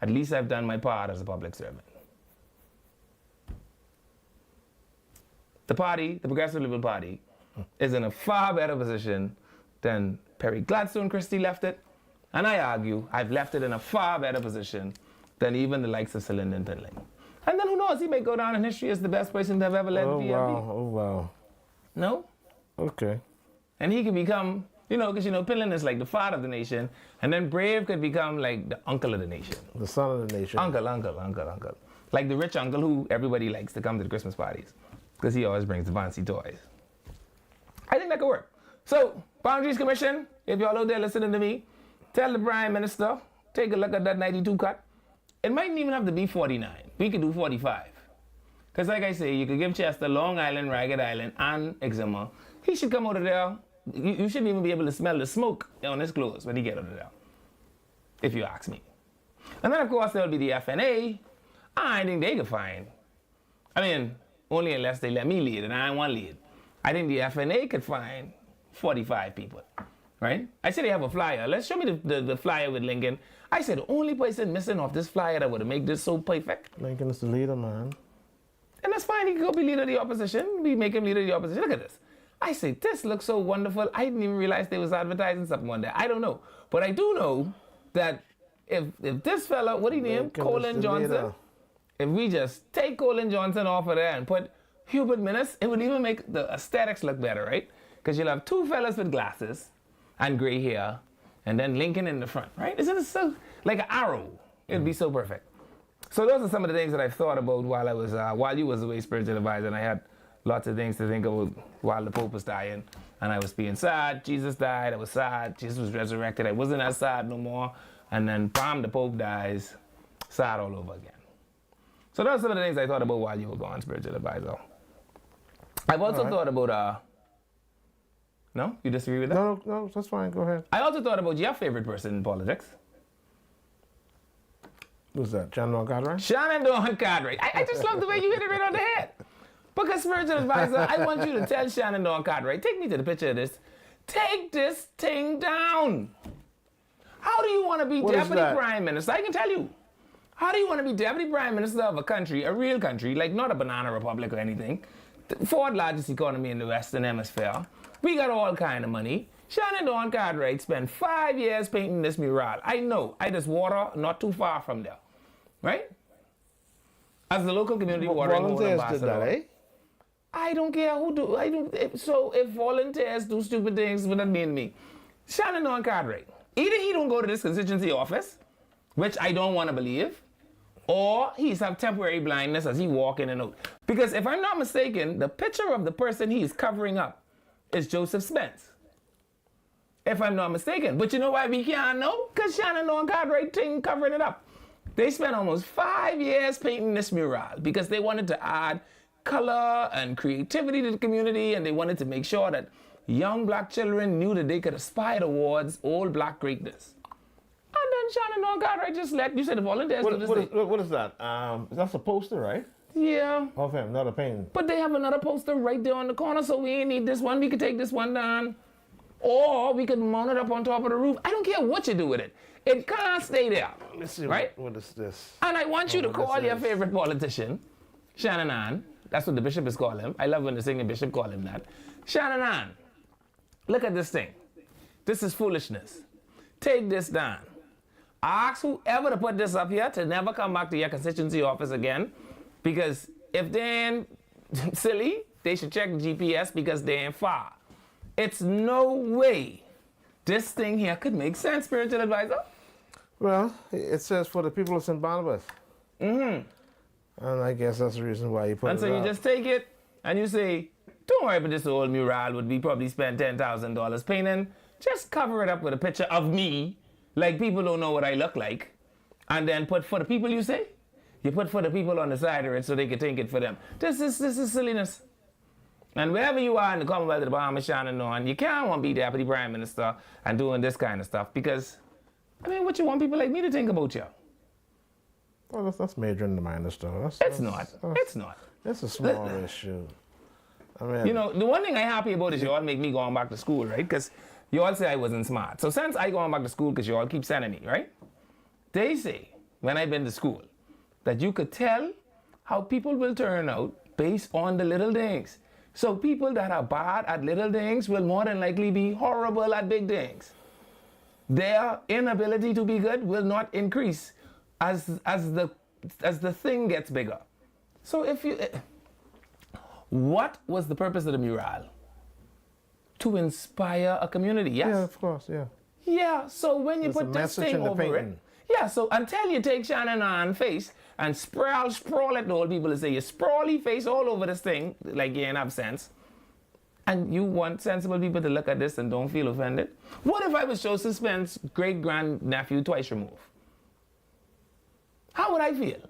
[SPEAKER 1] at least I've done my part as a public servant. The party, the Progressive Liberal Party, is in a far better position than Perry Gladstone Christie left it, and I argue I've left it in a far better position than even the likes of Sir Lyndon Tinling. And then who knows, he may go down in history as the best person to have ever led PLP.
[SPEAKER 2] Oh, wow.
[SPEAKER 1] No?
[SPEAKER 2] Okay.
[SPEAKER 1] And he can become Because Pillin is like the father of the nation, and then Brave could become like the uncle of the nation.
[SPEAKER 2] The son of the nation.
[SPEAKER 1] Uncle. Like the rich uncle who everybody likes to come to the Christmas parties, because he always brings the fancy toys. I think that could work. So, Boundaries Commission, if y'all out there listening to me, tell the Prime Minister, take a look at that 92 cut. It mightn't even have to be 49. We could do 45. Because like I say, you could give Chester Long Island, Ragged Island, and eczema. He should come out of there. You shouldn't even be able to smell the smoke on his clothes when he get out of there, if you ask me. And then, of course, there will be the FNA. I think they could find. Only unless they let me lead, and I don't want to lead. I think the FNA could find 45 people, right? I said they have a flyer. Let's show me the flyer with Lincoln. I said the only person missing off this flyer that would have made this so perfect.
[SPEAKER 2] Lincoln is the leader, man.
[SPEAKER 1] And that's fine. He can go be leader of the opposition. We make him leader of the opposition. Look at this. I say, this looks so wonderful. I didn't even realize they was advertising something on there. I don't know. But I do know that if this fella, what do you name? Colin Johnson. Leader. If we just take Colin Johnson off of there and put Hubert Minnis, it would even make the aesthetics look better, right? Because you'll have two fellas with glasses and gray hair, and then Lincoln in the front, right? Isn't it so like an arrow? It'd be so perfect. So those are some of the things that I've thought about while you was away, spiritual advisor, and I had lots of things to think about while the Pope was dying, and I was being sad. Jesus died. I was sad. Jesus was resurrected. I wasn't as sad no more. And then, bam, the Pope dies. Sad all over again. So those are some of the things I thought about while you were gone, spiritual advisor. I've also thought about, no? You disagree with that?
[SPEAKER 2] No, that's fine. Go ahead.
[SPEAKER 1] I also thought about your favorite person in politics.
[SPEAKER 2] Who's that? Shannon Dawn Cartwright?
[SPEAKER 1] Shannon Dawn Cartwright. I just love the way you hit it right on the head. Because, spiritual advisor, I want you to tell Shannon Dawn Cartwright, take me to the picture of this. Take this thing down. How do you want to be deputy prime minister? I can tell you. How do you want to be deputy prime minister of a country, a real country, like not a banana republic or anything, the fourth largest economy in the Western Hemisphere? We got all kind of money. Shannon Dawn Cartwright spent 5 years painting this mural. I know. I just water not too far from there. Right? As the local community watering hole ambassador.
[SPEAKER 2] Did that, eh?
[SPEAKER 1] I don't care who do. If volunteers do stupid things, what that mean to me? Shannon Dawn Cartwright. Either he don't go to this constituency office, which I don't want to believe, or he's have temporary blindness as he walk in and out. Because if I'm not mistaken, the picture of the person he's covering up is Joseph Spence. If I'm not mistaken. But you know why we can't know? Because Shannon Dawn Cartwright thing covering it up. They spent almost 5 years painting this mural because they wanted to add color and creativity to the community, and they wanted to make sure that young black children knew that they could aspire towards old black greatness. And then Shannon Dawn Cartwright just let, you said the volunteers do this thing.
[SPEAKER 2] What is that? That's a poster, right?
[SPEAKER 1] Yeah.
[SPEAKER 2] Of him, not a painting.
[SPEAKER 1] But they have another poster right there on the corner, so we ain't need this one. We could take this one down. Or we could mount it up on top of the roof. I don't care what you do with it. It can't stay there.
[SPEAKER 2] Let's see,
[SPEAKER 1] right?
[SPEAKER 2] What is this?
[SPEAKER 1] And I want you to call your favorite politician, Shannon Ann. That's what the bishop is calling him. I love when the singing bishop call him that. Shannon Ann, look at this thing. This is foolishness. Take this down. Ask whoever to put this up here to never come back to your constituency office again, because if they ain't silly, they should check GPS because they ain't far. It's no way this thing here could make sense, spiritual advisor.
[SPEAKER 2] Well, it says for the people of St. Barnabas. Mm-hmm. And I guess that's the reason why you put it
[SPEAKER 1] And so you just take it and you say, don't worry about this old mural would be probably spend $10,000 painting. Just cover it up with a picture of me, like people don't know what I look like. And then put for the people, you say? You put for the people on the side of it so they can take it for them. This is silliness. And wherever you are in the Commonwealth of the Bahamas, Shannon Dawn, you can't want to be deputy prime minister and doing this kind of stuff because, what you want people like me to think about you?
[SPEAKER 2] Well, that's major in the minor stuff.
[SPEAKER 1] It's not.
[SPEAKER 2] It's a small issue.
[SPEAKER 1] The one thing I'm happy about is you all make me going back to school, right? Because you all say I wasn't smart. So since I going back to school, because you all keep sending me, right? They say, when I've been to school, that you could tell how people will turn out based on the little things. So people that are bad at little things will more than likely be horrible at big things. Their inability to be good will not increase as the thing gets bigger. So what was the purpose of the mural? to inspire a community. Yes.
[SPEAKER 2] Yeah, of course, yeah.
[SPEAKER 1] Yeah, so when you
[SPEAKER 2] There's a
[SPEAKER 1] put this
[SPEAKER 2] message
[SPEAKER 1] thing
[SPEAKER 2] in the
[SPEAKER 1] over
[SPEAKER 2] painting.
[SPEAKER 1] it, yeah, so until you take Shannon on face and sprawl it to old people to say you sprawly face all over this thing, like you ain't have sense, and you want sensible people to look at this and don't feel offended. What if I was Joseph Spence's great-grandnephew twice removed? How would I feel?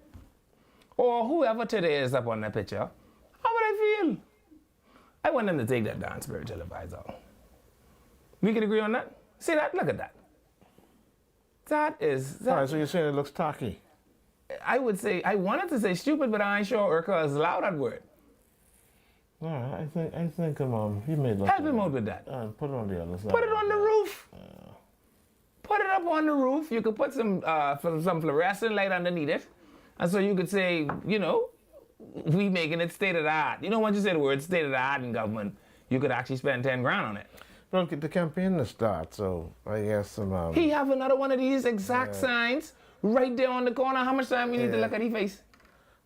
[SPEAKER 1] Or whoever today is up on that picture, how would I feel? I want them to take that down, spiritual advisor. We can agree on that? See that? Look at that. That is...
[SPEAKER 2] All right, so you're saying it looks tacky.
[SPEAKER 1] I would say, I wanted to say stupid, but I ain't sure Urkel is allowed that word.
[SPEAKER 2] All right, I think you made look.
[SPEAKER 1] Help him out with that.
[SPEAKER 2] Put it on the other side.
[SPEAKER 1] Put it on the roof. Put it up on the roof. You could put some fluorescent light underneath it. And so you could say, you know, we making it state of the art. You know, once you say the word state of the art in government, you could actually spend 10 grand on it.
[SPEAKER 2] Well, the campaign to start, so I guess
[SPEAKER 1] He have another one of these exact signs right there on the corner. How much time we need to look at his face?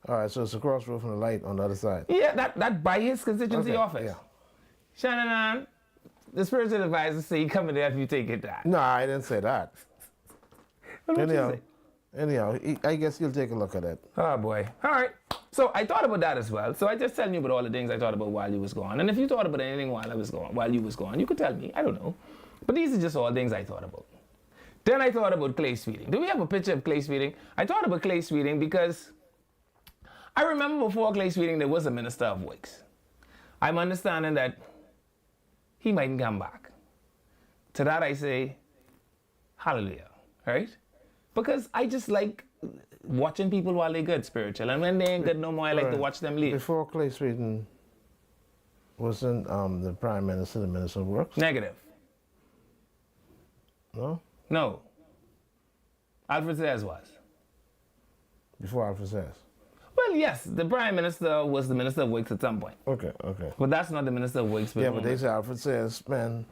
[SPEAKER 2] All right, so it's a cross roof and a light on the other side.
[SPEAKER 1] Yeah, that by his constituency office.
[SPEAKER 2] Yeah.
[SPEAKER 1] Shannon, the spiritual advisor say he coming there if you take it down.
[SPEAKER 2] No, I didn't say that.
[SPEAKER 1] What did you say?
[SPEAKER 2] Anyhow, I guess you'll take a look at it.
[SPEAKER 1] Oh boy. All right. So I thought about that as well. So I just telling you about all the things I thought about while you was gone. And if you thought about anything while you was gone, you could tell me. I don't know. But these are just all things I thought about. Then I thought about clay sweeting. Do we have a picture of clay sweeting? I thought about clay sweeting because I remember before clay sweeting there was a minister of works. I'm understanding that he mightn't come back. To that I say, hallelujah, right? Because I just like watching people while they're good spiritual. And when they ain't good no more, I like to watch them leave.
[SPEAKER 2] Before Clay Sweden wasn't the Prime Minister, the Minister of Works?
[SPEAKER 1] Negative.
[SPEAKER 2] No?
[SPEAKER 1] No. Alfred Sayers was.
[SPEAKER 2] Before Alfred Sayers?
[SPEAKER 1] Well, yes, the Prime Minister was the Minister of Works at some point.
[SPEAKER 2] Okay.
[SPEAKER 1] But that's not the Minister of Works.
[SPEAKER 2] Yeah, but they say Alfred Sayers spent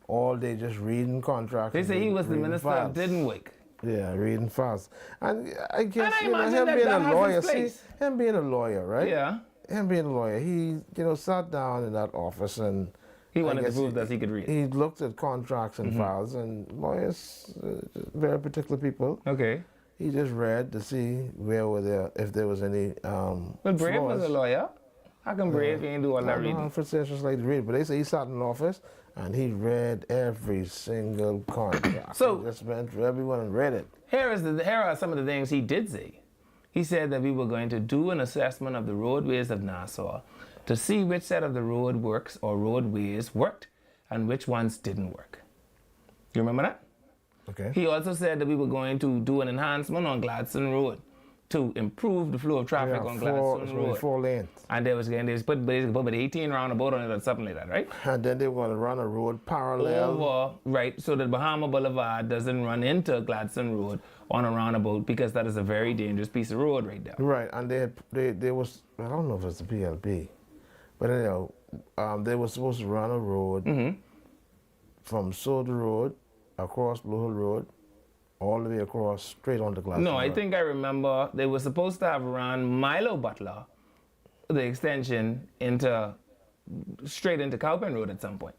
[SPEAKER 2] all day just reading contracts.
[SPEAKER 1] They say he was the Minister of didn't work.
[SPEAKER 2] Yeah, reading fast. And I guess
[SPEAKER 1] And I imagine
[SPEAKER 2] him
[SPEAKER 1] that
[SPEAKER 2] being
[SPEAKER 1] that
[SPEAKER 2] a
[SPEAKER 1] has
[SPEAKER 2] lawyer,
[SPEAKER 1] its place.
[SPEAKER 2] him being a lawyer, right?
[SPEAKER 1] Yeah.
[SPEAKER 2] Him being a lawyer, he sat down in that office and
[SPEAKER 1] He wanted
[SPEAKER 2] I
[SPEAKER 1] to
[SPEAKER 2] guess
[SPEAKER 1] prove that he could read.
[SPEAKER 2] He looked at contracts and files, and lawyers, very particular people.
[SPEAKER 1] Okay.
[SPEAKER 2] He just read to see if there was any
[SPEAKER 1] Well, Brave
[SPEAKER 2] flaws.
[SPEAKER 1] was a lawyer. How come Brave ain't do all that reading?
[SPEAKER 2] Alfred Sayers just like to read, but they say he sat in the office and he read every single contract.
[SPEAKER 1] So-
[SPEAKER 2] he just went through everyone and read it.
[SPEAKER 1] Here are some of the things he did say. He said that we were going to do an assessment of the roadways of Nassau to see which set of the road works or roadways worked and which ones didn't work. You remember that?
[SPEAKER 2] Okay.
[SPEAKER 1] He also said that we were going to do an enhancement on Gladstone Road to improve the flow of traffic on Gladstone Road.
[SPEAKER 2] 4 lanes.
[SPEAKER 1] And they put 18 roundabout on it or something like that, right?
[SPEAKER 2] And then they were going to run a road parallel.
[SPEAKER 1] Over, right, so that Bahama Boulevard doesn't run into Gladstone Road on a roundabout because that is a very dangerous piece of road right there.
[SPEAKER 2] Right, and they was, I don't know if it's the PLB, but anyhow, they were supposed to run a road from Soda Road across Blue Hill Road all the way across straight onto Gladstone
[SPEAKER 1] No, I
[SPEAKER 2] Road.
[SPEAKER 1] think I remember they were supposed to have run Milo Butler, the extension, straight into Cowpen Road at some point.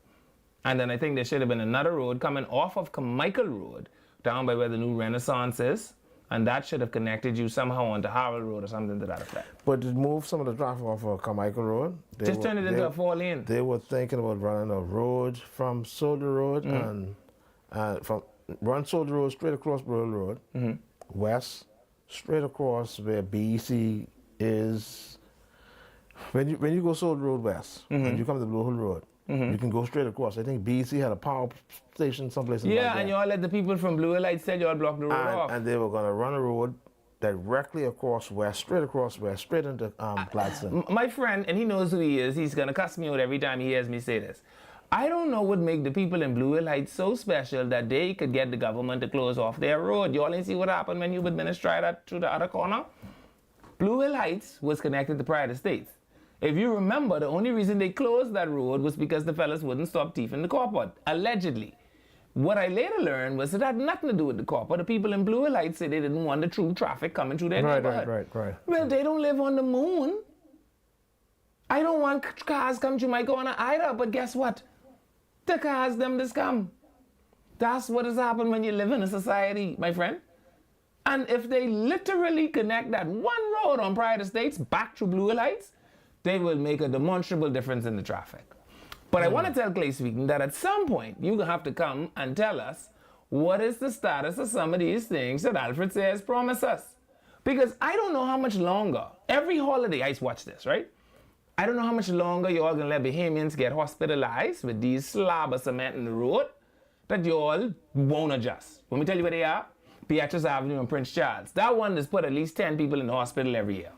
[SPEAKER 1] And then I think there should have been another road coming off of Carmichael Road, down by where the new Renaissance is, and that should have connected you somehow onto Harold Road or something to that effect.
[SPEAKER 2] But to move some of the traffic off of Carmichael Road,
[SPEAKER 1] Just turn it into a 4-lane.
[SPEAKER 2] They were thinking about running a road from Soda Road and run Soda Road straight across Blue Hill Road, west, straight across where BEC is. When you go Soda Road west and you come to Blue Hill Road, you can go straight across. I think BEC had a power station someplace.
[SPEAKER 1] Yeah, and you all let the people from Blue Hill Lights said you all blocked the road off.
[SPEAKER 2] And they were going to run a road directly across west, straight into Gladstone.
[SPEAKER 1] My friend, and he knows who he is, he's going to cuss me out every time he hears me say this. I don't know what make the people in Blue Hill Heights so special that they could get the government to close off their road. You all ain't see what happened when you administered that to the other corner? Blue Hill Heights was connected to Pride Estates. If you remember, the only reason they closed that road was because the fellas wouldn't stop thieving the copper, allegedly. What I later learned was it had nothing to do with the copper. The people in Blue Hill Heights said they didn't want the true traffic coming through their neighborhood.
[SPEAKER 2] Right.
[SPEAKER 1] Well, they don't live on the moon. I don't want cars coming through my corner either, but guess what? to cause them to come. That's what has happened when you live in a society, my friend. And if they literally connect that one road on Pride Estates back through Blue Hill Heights, they will make a demonstrable difference in the traffic. But I want to tell Clay Sweeten that at some point, you have to come and tell us what is the status of some of these things that Alfred says promise us. Because I don't know how much longer, every holiday, I watch this, right? I don't know how much longer you all gonna let Bahamians get hospitalized with these slab of cement in the road that you all won't adjust. Let me tell you where they are. Beatrice Avenue and Prince Charles. That one has put at least 10 people in the hospital every year.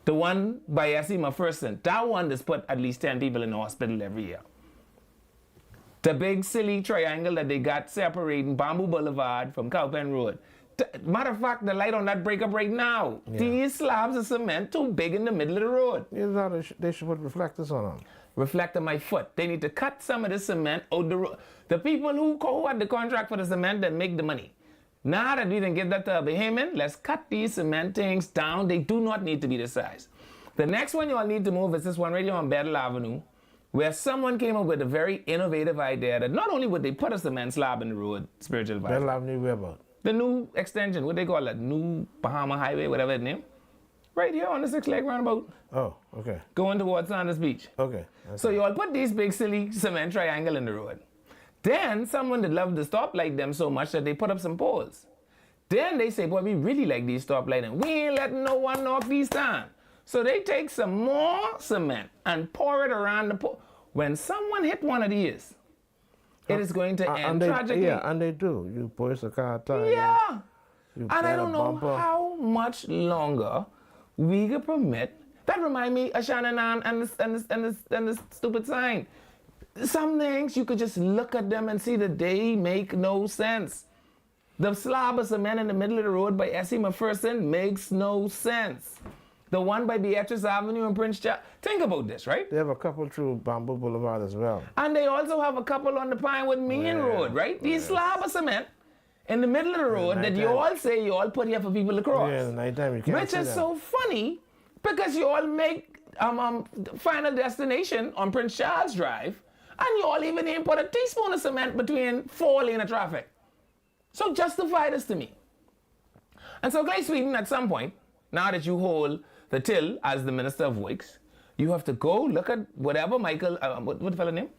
[SPEAKER 1] The one by Essie McPherson, that one has put at least 10 people in the hospital every year. The big silly triangle that they got separating Bamboo Boulevard from Cowpen Road. Matter of fact, the light on that break up right now. Yeah. These slabs of cement too big in the middle of the road.
[SPEAKER 2] You know, they should put reflectors on them.
[SPEAKER 1] Reflect on my foot. They need to cut some of the cement out the road. The people who had the contract for the cement that make the money. Now that we didn't get that to a Bahamian, let's cut these cement things down. They do not need to be this size. The next one you all need to move is this one right here on Battle Avenue, where someone came up with a very innovative idea that not only would they put a cement slab in the road, spiritual advisor.
[SPEAKER 2] Battle Avenue, where about?
[SPEAKER 1] The new extension, what they call it, New Bahama Highway, whatever its name. Right here on the 6-leg roundabout.
[SPEAKER 2] Oh, okay.
[SPEAKER 1] Going towards Sanders Beach.
[SPEAKER 2] Okay.
[SPEAKER 1] So you all put these big silly cement triangle in the road. Then someone that loved the stoplight them so much that they put up some poles. Then they say, boy, we really like these stoplights and we ain't letting no one knock these down. So they take some more cement and pour it around the pole. When someone hit one of these, it is going to end tragically.
[SPEAKER 2] Yeah, and they do. You push a car tire.
[SPEAKER 1] Yeah. And I don't know how much longer we could permit. That remind me of Shannon and the stupid sign. Some things you could just look at them and see that they make no sense. The slab of cement in the middle of the road by Essie McPherson makes no sense. The one by Beatrice Avenue and Prince Charles. Think about this, right?
[SPEAKER 2] They have a couple through Bamboo Boulevard as well.
[SPEAKER 1] And they also have a couple on the Pinewood Main Road, right? These slab of cement in the middle of the road that you all say you all put here for people to cross.
[SPEAKER 2] Yeah, in the nighttime you can't
[SPEAKER 1] Which
[SPEAKER 2] see
[SPEAKER 1] is
[SPEAKER 2] them.
[SPEAKER 1] so funny because you all make Final Destination on Prince Charles Drive and you all even ain't put a teaspoon of cement between 4 lanes of traffic. So justify this to me. And so Clay Sweeten, at some point, now that you hold the till as the Minister of Works, you have to go look at whatever Michael, what the fella name?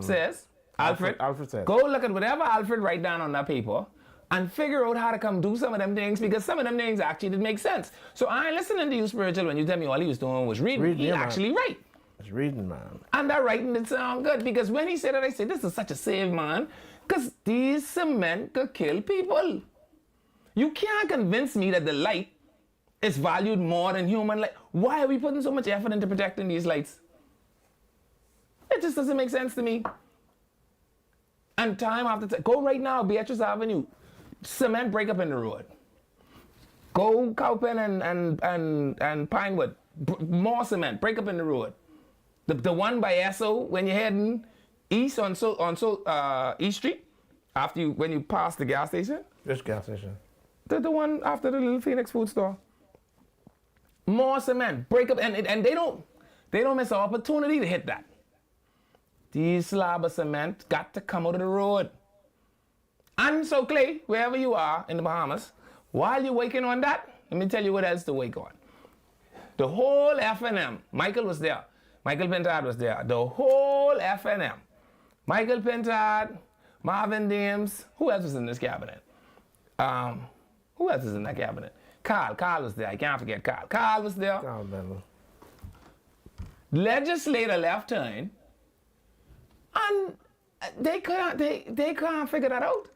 [SPEAKER 1] Says. Alfred says. Go look at whatever Alfred write down on that paper and figure out how to come do some of them things because some of them things actually did make sense. So I ain't listening to you, spiritual, when you tell me all he was doing was reading. He actually write.
[SPEAKER 2] It's reading, man.
[SPEAKER 1] And that writing did sound good because when he said it, I said, this is such a save, man, because these cement could kill people. You can't convince me that the light is valued more than human life. Why are we putting so much effort into protecting these lights? It just doesn't make sense to me. And time after time, go right now, Beatrice Avenue, cement break up in the road. Go Cowpen and Pinewood, more cement, break up in the road. The one by Esso, when you're heading east on East Street, when you pass the gas station.
[SPEAKER 2] Which gas station?
[SPEAKER 1] The one after the Little Phoenix food store. More cement, break up, and they don't miss an opportunity to hit that. These slab of cement got to come out of the road. And so, Clay, wherever you are in the Bahamas, while you're working on that, let me tell you what else to work on. The whole FNM, Michael was there. Michael Pintard was there. The whole FNM. Michael Pintard, Marvin Dames, who else was in this cabinet? Who else is in that cabinet? Carl was there. I can't forget Carl. Carl was there.
[SPEAKER 2] Carl Bell.
[SPEAKER 1] Legislator left turn, and they can't figure that out.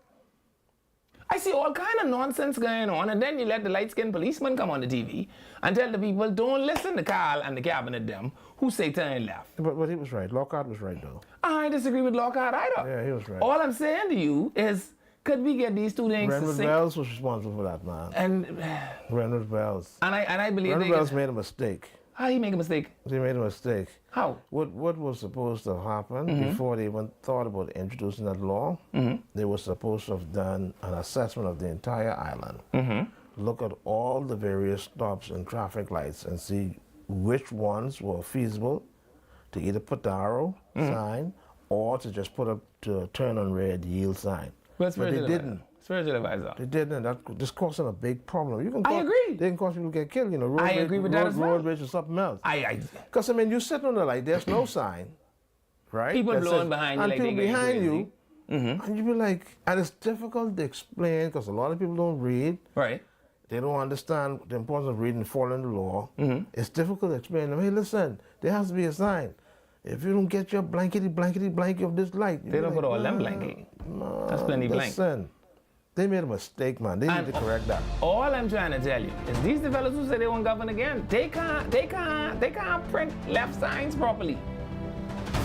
[SPEAKER 1] I see all kind of nonsense going on, and then you let the light-skinned policeman come on the TV and tell the people, don't listen to Carl and the cabinet them who say turn left.
[SPEAKER 2] But he was right. Lockhart was right, though.
[SPEAKER 1] I disagree with Lockhart either.
[SPEAKER 2] Yeah, he was right.
[SPEAKER 1] All I'm saying to you is, could we get these two things
[SPEAKER 2] Renwood
[SPEAKER 1] to sync?
[SPEAKER 2] Bells was responsible for that, man.
[SPEAKER 1] And
[SPEAKER 2] Renwood Bells.
[SPEAKER 1] And I believe
[SPEAKER 2] Renwood Bells made a mistake.
[SPEAKER 1] How he make a mistake?
[SPEAKER 2] He made a mistake.
[SPEAKER 1] How?
[SPEAKER 2] What was supposed to happen before they even thought about introducing that law? They were supposed to have done an assessment of the entire island. Look at all the various stops and traffic lights and see which ones were feasible to either put the arrow sign or to just put up to turn on red yield sign.
[SPEAKER 1] But
[SPEAKER 2] they didn't.
[SPEAKER 1] Spiritual advisor.
[SPEAKER 2] They didn't. That's causing a big problem. You can
[SPEAKER 1] I agree.
[SPEAKER 2] They can cause people to get killed. You know,
[SPEAKER 1] I agree with that as well.
[SPEAKER 2] Road rage or something else.
[SPEAKER 1] Because
[SPEAKER 2] I mean, you sit on the light. There's no sign, right?
[SPEAKER 1] people
[SPEAKER 2] that
[SPEAKER 1] blowing
[SPEAKER 2] says-
[SPEAKER 1] behind you
[SPEAKER 2] and
[SPEAKER 1] like
[SPEAKER 2] people
[SPEAKER 1] they going
[SPEAKER 2] behind
[SPEAKER 1] crazy.
[SPEAKER 2] you, and you be like, and it's difficult to explain because a lot of people don't read.
[SPEAKER 1] Right.
[SPEAKER 2] They don't understand the importance of reading and following the law. It's difficult to explain to them. Hey, listen, there has to be a sign. If you don't get your blankety blanket of this light,
[SPEAKER 1] They don't put all them blanket. That's plenty blank.
[SPEAKER 2] Listen, they made a mistake, man. They need to correct that.
[SPEAKER 1] All I'm trying to tell you is these developers who say they won't govern again, they can't print left signs properly.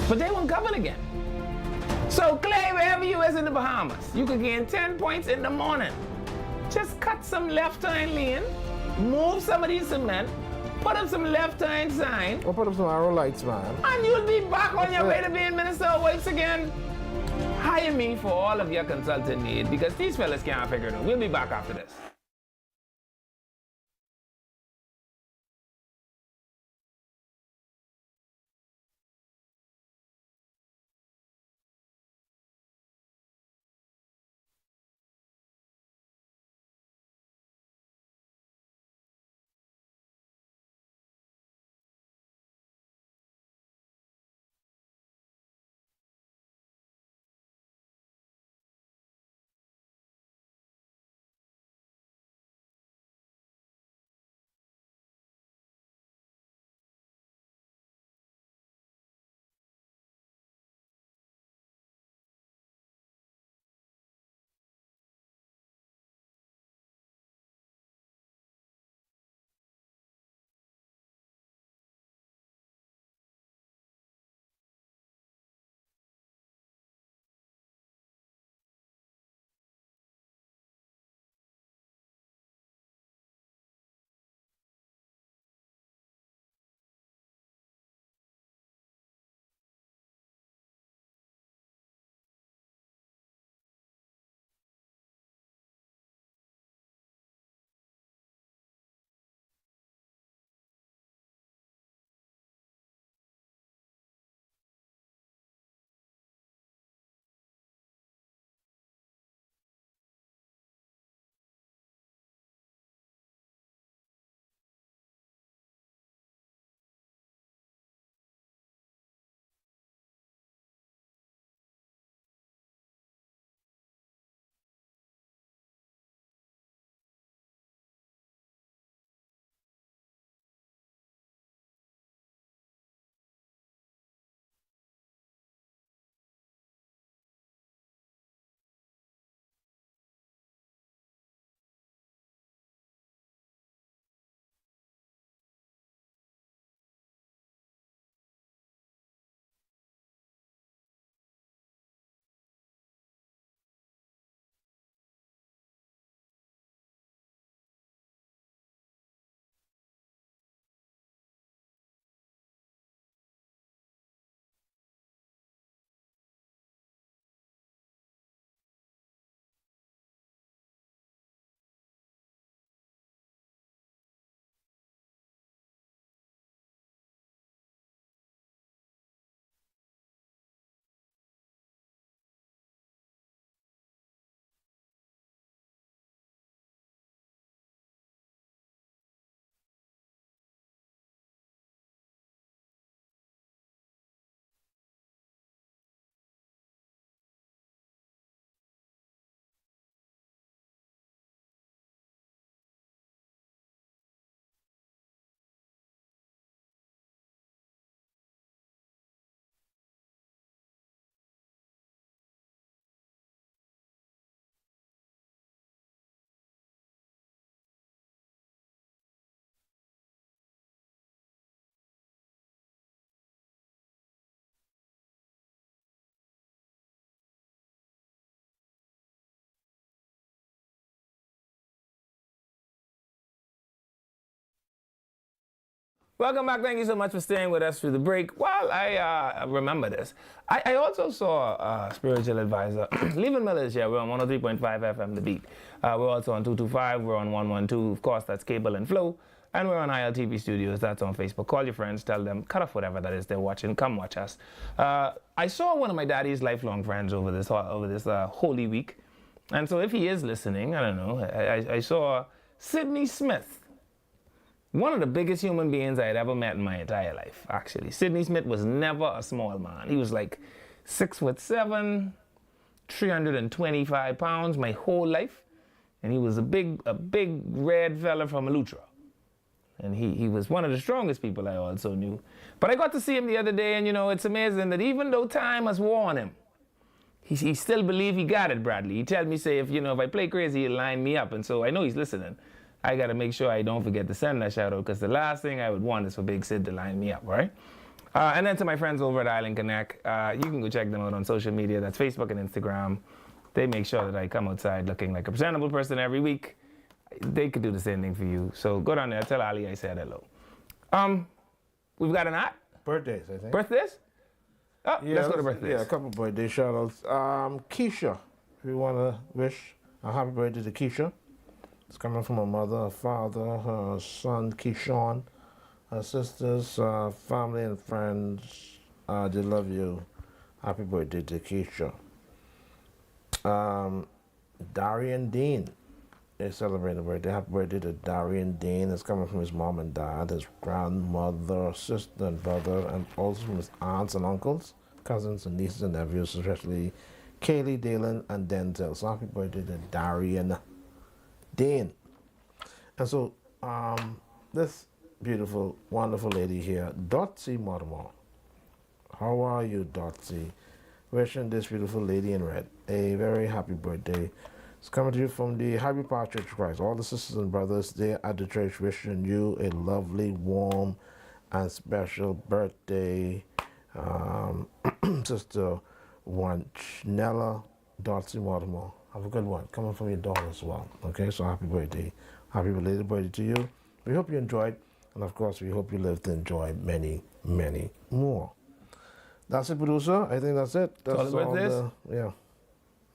[SPEAKER 1] But they won't govern again. So Clay, wherever you is in the Bahamas, you could gain 10 points in the morning. Just cut some left-hand lane, move some of these cement, put up some left-hand sign,
[SPEAKER 2] Or put up some arrow lights, man.
[SPEAKER 1] and you'll be back on your
[SPEAKER 2] That's
[SPEAKER 1] way
[SPEAKER 2] it.
[SPEAKER 1] to being Minister of Works again. Hire me for all of your consulting needs because these fellas can't figure it out. We'll be back after this. Welcome back. Thank you so much for staying with us through the break. Well, I remember this. I also saw spiritual advisor. Leaving Miller is here. We're on 103.5 FM, The Beat. We're also on 225. We're on 112. Of course, that's Cable and Flow. And we're on ILTV Studios. That's on Facebook. Call your friends. Tell them, cut off whatever that is they're watching. Come watch us. I saw one of my daddy's lifelong friends over this Holy Week. And so if he is listening, I don't know, I saw Sidney Smith. One of the biggest human beings I had ever met in my entire life, actually. Sidney Smith was never a small man. He was like 6'7", 325 pounds my whole life. And he was a big red fella from Eleuthera. And he was one of the strongest people I also knew. But I got to see him the other day, and you know, it's amazing that even though time has worn him, he still believe he got it, Bradley. He tell me, say, if I play crazy, he'll line me up. And so I know he's listening. I got to make sure I don't forget to send that shout out, because the last thing I would want is for Big Sid to line me up, right? And then to my friends over at Island Connect, you can go check them out on social media. That's Facebook and Instagram. They make sure that I come outside looking like a presentable person every week. They could do the same thing for you. So go down there, tell Ali I said hello. We've got an app.
[SPEAKER 2] Birthdays, I think.
[SPEAKER 1] Birthdays? Oh,
[SPEAKER 2] Yeah,
[SPEAKER 1] let's go to birthdays.
[SPEAKER 2] Yeah, a couple birthday shout outs. Keisha, if you want to wish a happy birthday to Keisha. It's coming from her mother, her father, her son, Keyshawn, her sisters, family and friends. They love you. Happy birthday to Keisha. Darian Dean is celebrating a birthday. Happy birthday to Darian Dean. It's coming from his mom and dad, his grandmother, sister and brother, and also from his aunts and uncles, cousins and nieces and nephews, especially Kaylee, Dalen, and Denzel. So happy birthday to Darian Dean. And so this beautiful, wonderful lady here, Dotsie Mortimer. How are you, Dotsie? Wishing this beautiful lady in red a very happy birthday. It's coming to you from the Happy Path Church of Christ. All the sisters and brothers there at the church wishing you a lovely, warm, and special birthday. Sister Wanchnella Dotsie Mortimer. Have a good one. Coming from your daughter as well. Okay, so happy birthday. Happy belated birthday to you. We hope you enjoyed. And of course, we hope you live to enjoy many, many more. That's it, producer. I think that's it. That's
[SPEAKER 1] all the birthdays?
[SPEAKER 2] Yeah.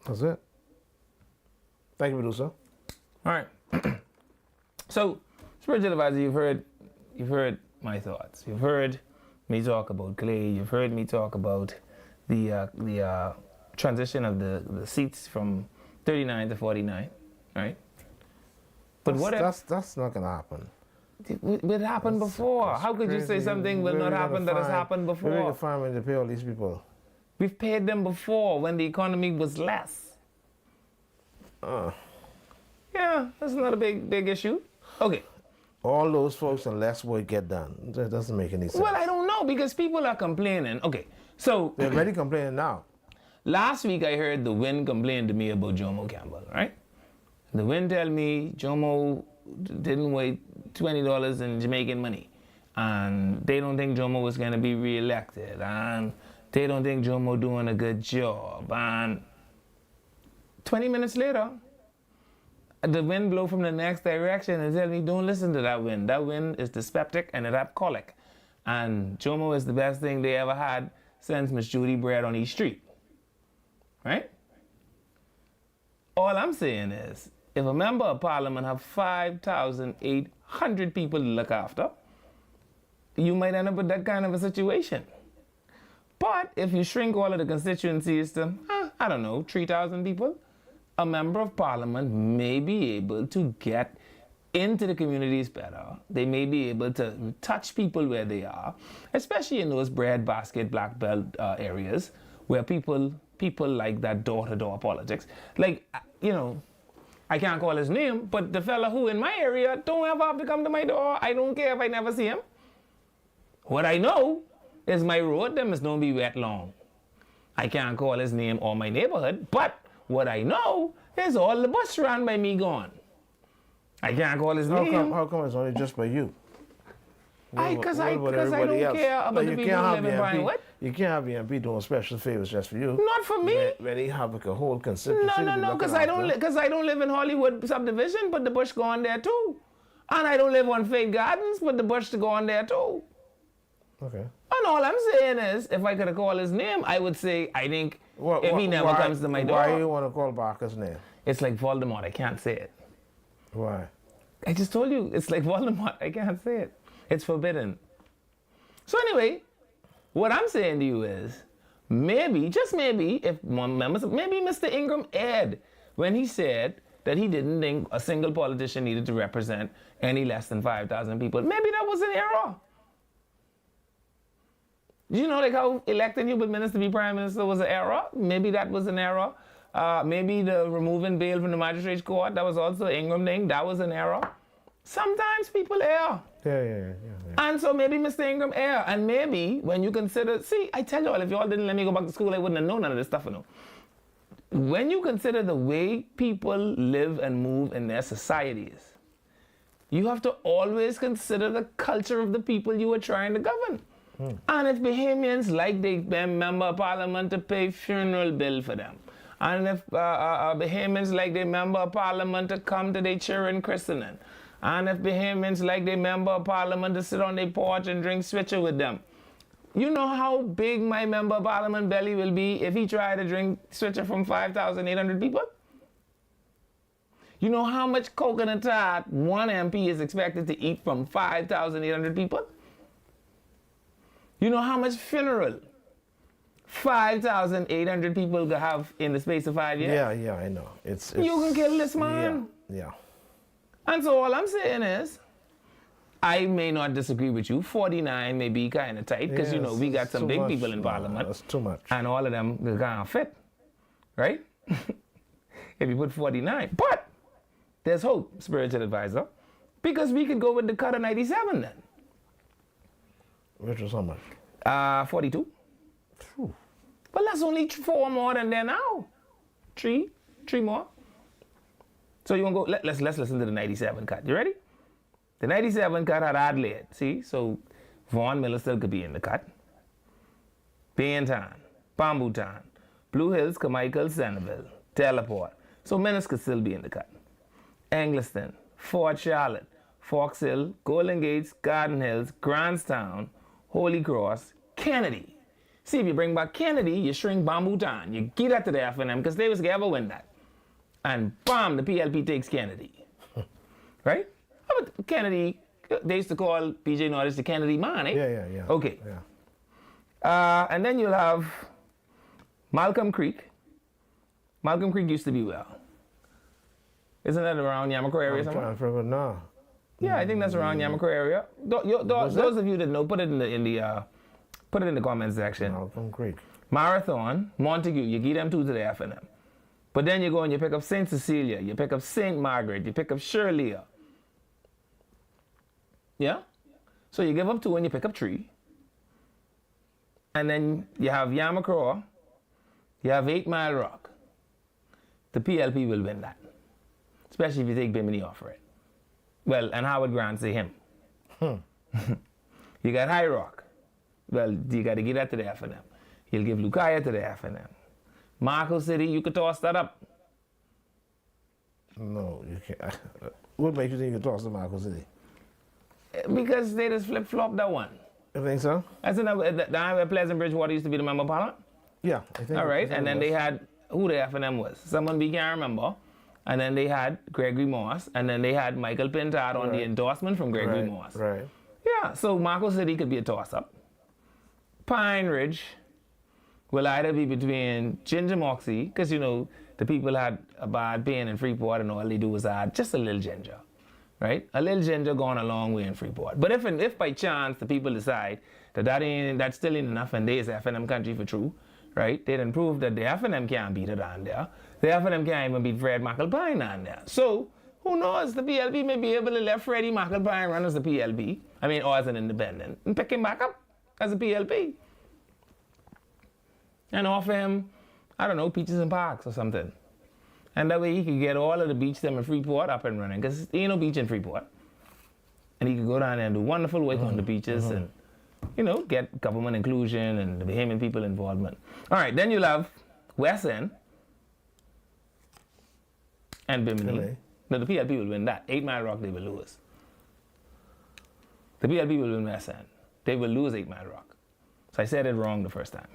[SPEAKER 2] That's it. Thank you, producer.
[SPEAKER 1] All right. So, spiritual advisor, you've heard my thoughts. You've heard me talk about Clay. You've heard me talk about the transition of the seats from 39 to 49, right? But
[SPEAKER 2] that's not gonna happen.
[SPEAKER 1] It happened before. How could you say something will not happen that has happened before?
[SPEAKER 2] We're going to find when to pay all these people.
[SPEAKER 1] We've paid them before when the economy was less. Yeah, that's not a big issue. Okay.
[SPEAKER 2] All those folks and less work get done. That doesn't make any sense.
[SPEAKER 1] Well, I don't know, because people are complaining. Okay, so
[SPEAKER 2] they're already complaining now.
[SPEAKER 1] Last week I heard the Win complain to me about Jomo Campbell, right? The Win tell me Jomo didn't weigh $20 in Jamaican money, and they don't think Jomo was going to be re-elected, and they don't think Jomo doing a good job. And 20 minutes later, the wind blow from the next direction and tell me, don't listen to that wind. That wind is dyspeptic and it have colic. And Jomo is the best thing they ever had since Miss Judy bred on East Street. Right? All I'm saying is, if a member of parliament have 5,800 people to look after, you might end up with that kind of a situation. But if you shrink all of the constituencies to, I don't know, 3,000 people, a member of parliament may be able to get into the communities better. They may be able to touch people where they are, especially in those breadbasket, black belt areas where people like that door-to-door politics. Like, I can't call his name, but the fella who in my area don't ever have to come to my door. I don't care if I never see him. What I know is my road them is don't be wet long. I can't call his name or my neighborhood, but what I know is all the bus ran by me gone. I can't call his name.
[SPEAKER 2] How come it's only just by you?
[SPEAKER 1] Because I don't care about the people who live in Brianwood.
[SPEAKER 2] You can't have the MP doing special favors just for you.
[SPEAKER 1] Not for me.
[SPEAKER 2] When they have like a whole constituency.
[SPEAKER 1] No, because I don't live in Hollywood subdivision, but the bush gone there too. And I don't live on Faith Gardens, but the bush to go on there too.
[SPEAKER 2] Okay.
[SPEAKER 1] And all I'm saying is, if I could call his name, I would say, I think if he never comes to my door.
[SPEAKER 2] Why do you want to call Barker's name?
[SPEAKER 1] It's like Voldemort, I can't say it.
[SPEAKER 2] Why?
[SPEAKER 1] I just told you, it's like Voldemort, I can't say it. It's forbidden. So anyway, what I'm saying to you is, maybe, just maybe, if members, maybe Mr. Ingram erred when he said that he didn't think a single politician needed to represent any less than 5,000 people. Maybe that was an error. Do you know like how electing Hubert Minnis to be prime minister was an error? Maybe that was an error. Maybe the removing bail from the magistrates court, that was also an Ingram thing, that was an error. Sometimes people err.
[SPEAKER 2] Yeah.
[SPEAKER 1] And so maybe Mr. Ingram err. And maybe when you consider, see, I tell you all, if you all didn't let me go back to school, I wouldn't have known none of this stuff, you know. When you consider the way people live and move in their societies, you have to always consider the culture of the people you are trying to govern. And if Bahamians like their member of parliament to pay funeral bill for them, and if Bahamians like their member of parliament to come to their children christening, and if Bahamians like their member of parliament to sit on their porch and drink switcher with them, you know how big my member of parliament belly will be if he tried to drink switcher from 5,800 people? You know how much coconut tart one MP is expected to eat from 5,800 people? You know how much funeral 5,800 people could have in the space of 5 years?
[SPEAKER 2] Yeah, I know. It's
[SPEAKER 1] you can kill this man.
[SPEAKER 2] Yeah.
[SPEAKER 1] And so all I'm saying is, I may not disagree with you. 49 may be kind of tight because, you know, we got some big people in parliament.
[SPEAKER 2] That's too much.
[SPEAKER 1] And all of them kind of fit, right? If you put 49. But there's hope, spiritual advisor, because we could go with the cut of 97 then.
[SPEAKER 2] Which was how much?
[SPEAKER 1] 42.
[SPEAKER 2] Whew.
[SPEAKER 1] Well, that's only 4 more than there now. 3 more. So you want to go, let's listen to the 97 cut. You ready? The 97 cut had Adelaide, see? So Vaughan Miller still could be in the cut. Baintown, Bambootown, Blue Hills, Carmichael, Centerville, Teleport. So Minnis could still be in the cut. Engliston, Fort Charlotte, Fox Hill, Golden Gates, Garden Hills, Grantstown, Holy Cross, Kennedy. See, if you bring back Kennedy, you shrink Bambootown. You give that to the FNM because they was going to ever win that. And bam, the PLP takes Kennedy. Right? But Kennedy, they used to call PJ Norris the Kennedy man, eh?
[SPEAKER 2] Yeah.
[SPEAKER 1] Okay.
[SPEAKER 2] Yeah.
[SPEAKER 1] And then you'll have Malcolm Creek. Malcolm Creek used to be well. Isn't that around Yamacraw area somewhere?
[SPEAKER 2] No.
[SPEAKER 1] Yeah, I think that's around Yamacraw area. Those of you that know, put it in the comments section.
[SPEAKER 2] Malcolm Creek.
[SPEAKER 1] Marathon, Montague, you give them 2 to the FNM. But then you go and you pick up St. Cecilia, you pick up St. Margaret, you pick up Shirley. Yeah? So you give up 2 and you pick up 3. And then you have Yamacraw, you have 8 Mile Rock. The PLP will win that. Especially if you take Bimini off for it. Well, and Howard Grant say him. You got High Rock. Well, you got to give that to the FNM. You'll give Lucaya to the FNM. Marco City, you could toss that up.
[SPEAKER 2] No, you can't. What makes you think you can toss to Marco City?
[SPEAKER 1] Because they just flip-flop that one.
[SPEAKER 2] You think so?
[SPEAKER 1] That's another, the highway Pleasant Bridgewater used to be the member of parliament.
[SPEAKER 2] Yeah, I think.
[SPEAKER 1] All right, and then they had, who the FNM was? Someone we can't remember. And then they had Gregory Moss, and then they had Michael Pintard on the endorsement from Gregory Moss.
[SPEAKER 2] Right.
[SPEAKER 1] Yeah, so Marco City could be a toss-up. Pine Ridge will either be between Ginger Moxie, because, you know, the people had a bad pain in Freeport, and all they do is add just a little ginger, right? A little ginger going a long way in Freeport. But if by chance the people decide that that still ain't enough and there's FNM country for true, right? They done prove that the FNM can't beat it on there. The FNM can't even beat Fred McAlpine on there. So, who knows? The PLP may be able to let Freddie McAlpine run as the PLP, or as an independent, and pick him back up as a PLP. And offer him, I don't know, Peaches and Parks or something. And that way he could get all of the beach them in Freeport up and running, because there ain't no beach in Freeport. And he could go down there and do wonderful work on the beaches and, get government inclusion and the Bahamian people involvement. All right, then you'll have West End and Bimini.
[SPEAKER 2] Really?
[SPEAKER 1] No, the PLP will win that. 8 Mile Rock, they will lose. The PLP will win West End. They will lose 8 Mile Rock. So I said it wrong the first time.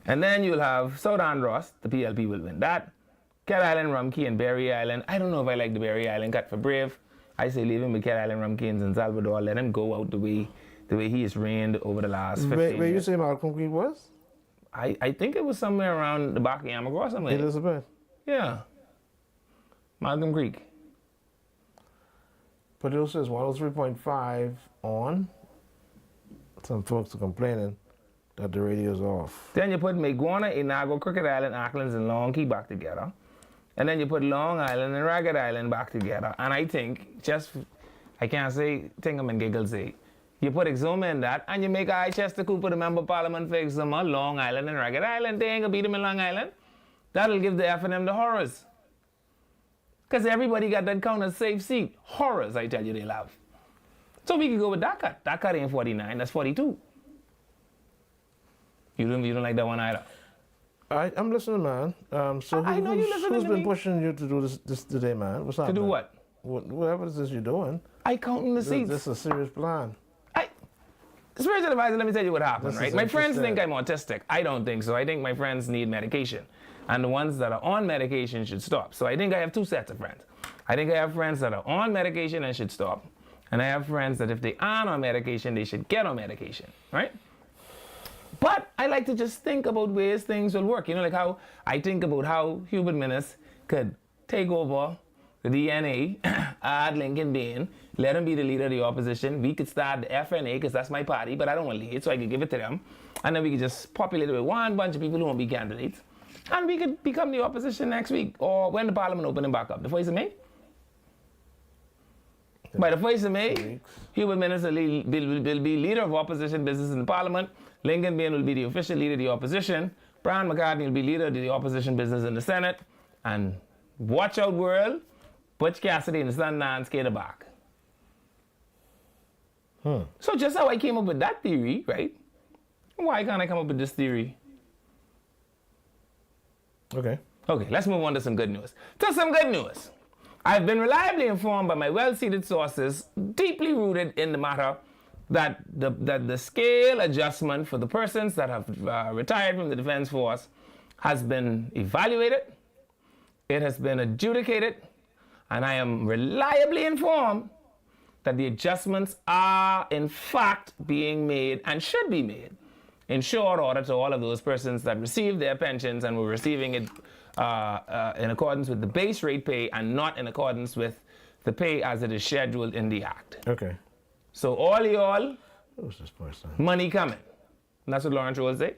[SPEAKER 1] And then you'll have South Andros, the PLP will win that. Cat Island, Rumkey, and Berry Island. I don't know if I like the Berry Island cut for Brave. I say leave him with Cat Island, Rumkey, and San Salvador. Let him go out the way he has reigned over the last 15 years.
[SPEAKER 2] Where you say Malcolm Creek was?
[SPEAKER 1] I think it was somewhere around the back of Yamagra or something.
[SPEAKER 2] Elizabeth.
[SPEAKER 1] Yeah. Malcolm Creek.
[SPEAKER 2] Producer is 103.5 on. Some folks are complaining that the radio's off.
[SPEAKER 1] Then you put Maguana, Inago, Crooked Island, Aucklands, and Long Key back together. And then you put Long Island and Ragged Island back together. And I think, I can't say Tingham and Giggle say, you put Exuma in that, and you make Chester Cooper the member of parliament for Exuma, Long Island, and Ragged Island. They ain't gonna beat him in Long Island. That'll give the F&M the horrors. Because everybody got that count as safe seat. Horrors, I tell you, they'll have. So we can go with that cut. That cut ain't 49, that's 42. You don't like that one either?
[SPEAKER 2] I'm listening, man. So
[SPEAKER 1] I know you're listening
[SPEAKER 2] who's
[SPEAKER 1] to
[SPEAKER 2] been
[SPEAKER 1] me.
[SPEAKER 2] pushing you to do this today, man? What's up,
[SPEAKER 1] To do
[SPEAKER 2] man?
[SPEAKER 1] what?
[SPEAKER 2] Whatever it is you're doing.
[SPEAKER 1] I counting the seats.
[SPEAKER 2] This is a serious plan.
[SPEAKER 1] Spiritual advisor, let me tell you what happened,
[SPEAKER 2] This
[SPEAKER 1] right?
[SPEAKER 2] is
[SPEAKER 1] My friends
[SPEAKER 2] interesting.
[SPEAKER 1] think I'm autistic. I don't think so. I think my friends need medication. And the ones that are on medication should stop. So I think I have 2 sets of friends. I think I have friends that are on medication and should stop. And I have friends that if they aren't on medication, they should get on medication, right? But I like to just think about ways things will work. You know, like how I think about how Hubert Minnis could take over the DNA, add Lincoln Bain, let him be the leader of the opposition. We could start the FNA, because that's my party, but I don't want to lead, so I could give it to them. And then we could just populate it with one bunch of people who won't be candidates. And we could become the opposition next week, or when the parliament opening back up, the 1st of May. By the 1st of May, Hubert Minnis will be leader of opposition business in the parliament. Lincoln Bain will be the official leader of the opposition. Brian McCartney will be leader of the opposition business in the Senate. And watch out, world, Butch Cassidy and the Sundance Kid are back. So just how I came up with that theory, right? Why can't I come up with this theory?
[SPEAKER 2] Okay.
[SPEAKER 1] Okay, let's move on to some good news. To some good news. I've been reliably informed by my well-seated sources, deeply rooted in the matter, that the scale adjustment for the persons that have retired from the Defense Force has been evaluated, it has been adjudicated, and I am reliably informed that the adjustments are in fact being made and should be made in short order to all of those persons that received their pensions and were receiving it in accordance with the base rate pay and not in accordance with the pay as it is scheduled in the Act.
[SPEAKER 2] Okay.
[SPEAKER 1] So all y'all,
[SPEAKER 2] Who's this person?
[SPEAKER 1] money coming. And that's what Lawrence Rose say.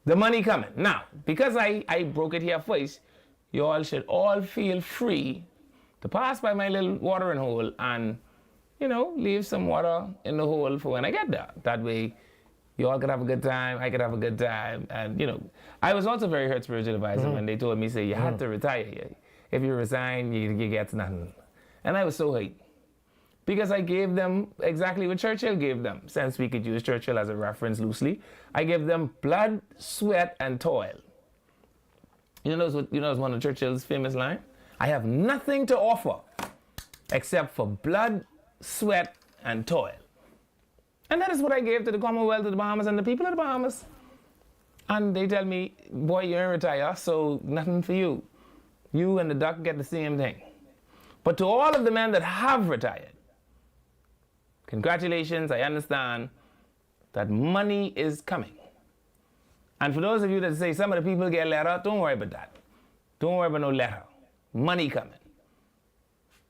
[SPEAKER 1] The money coming. Now, because I broke it here first, y'all should all feel free to pass by my little watering hole and, leave some water in the hole for when I get there. That way, you all could have a good time, I could have a good time. And, I was also very hurt, spiritual advisor, when they told me, say, you had to retire here. If you resign, you get nothing. And I was so hurt. Because I gave them exactly what Churchill gave them. Since we could use Churchill as a reference loosely, I gave them blood, sweat, and toil. You know one of Churchill's famous lines? I have nothing to offer except for blood, sweat, and toil. And that is what I gave to the Commonwealth of the Bahamas and the people of the Bahamas. And they tell me, boy, you ain't retire, so nothing for you. You and the duck get the same thing. But to all of the men that have retired, congratulations, I understand that money is coming. And for those of you that say some of the people get letter, don't worry about that. Don't worry about no letter. Money coming.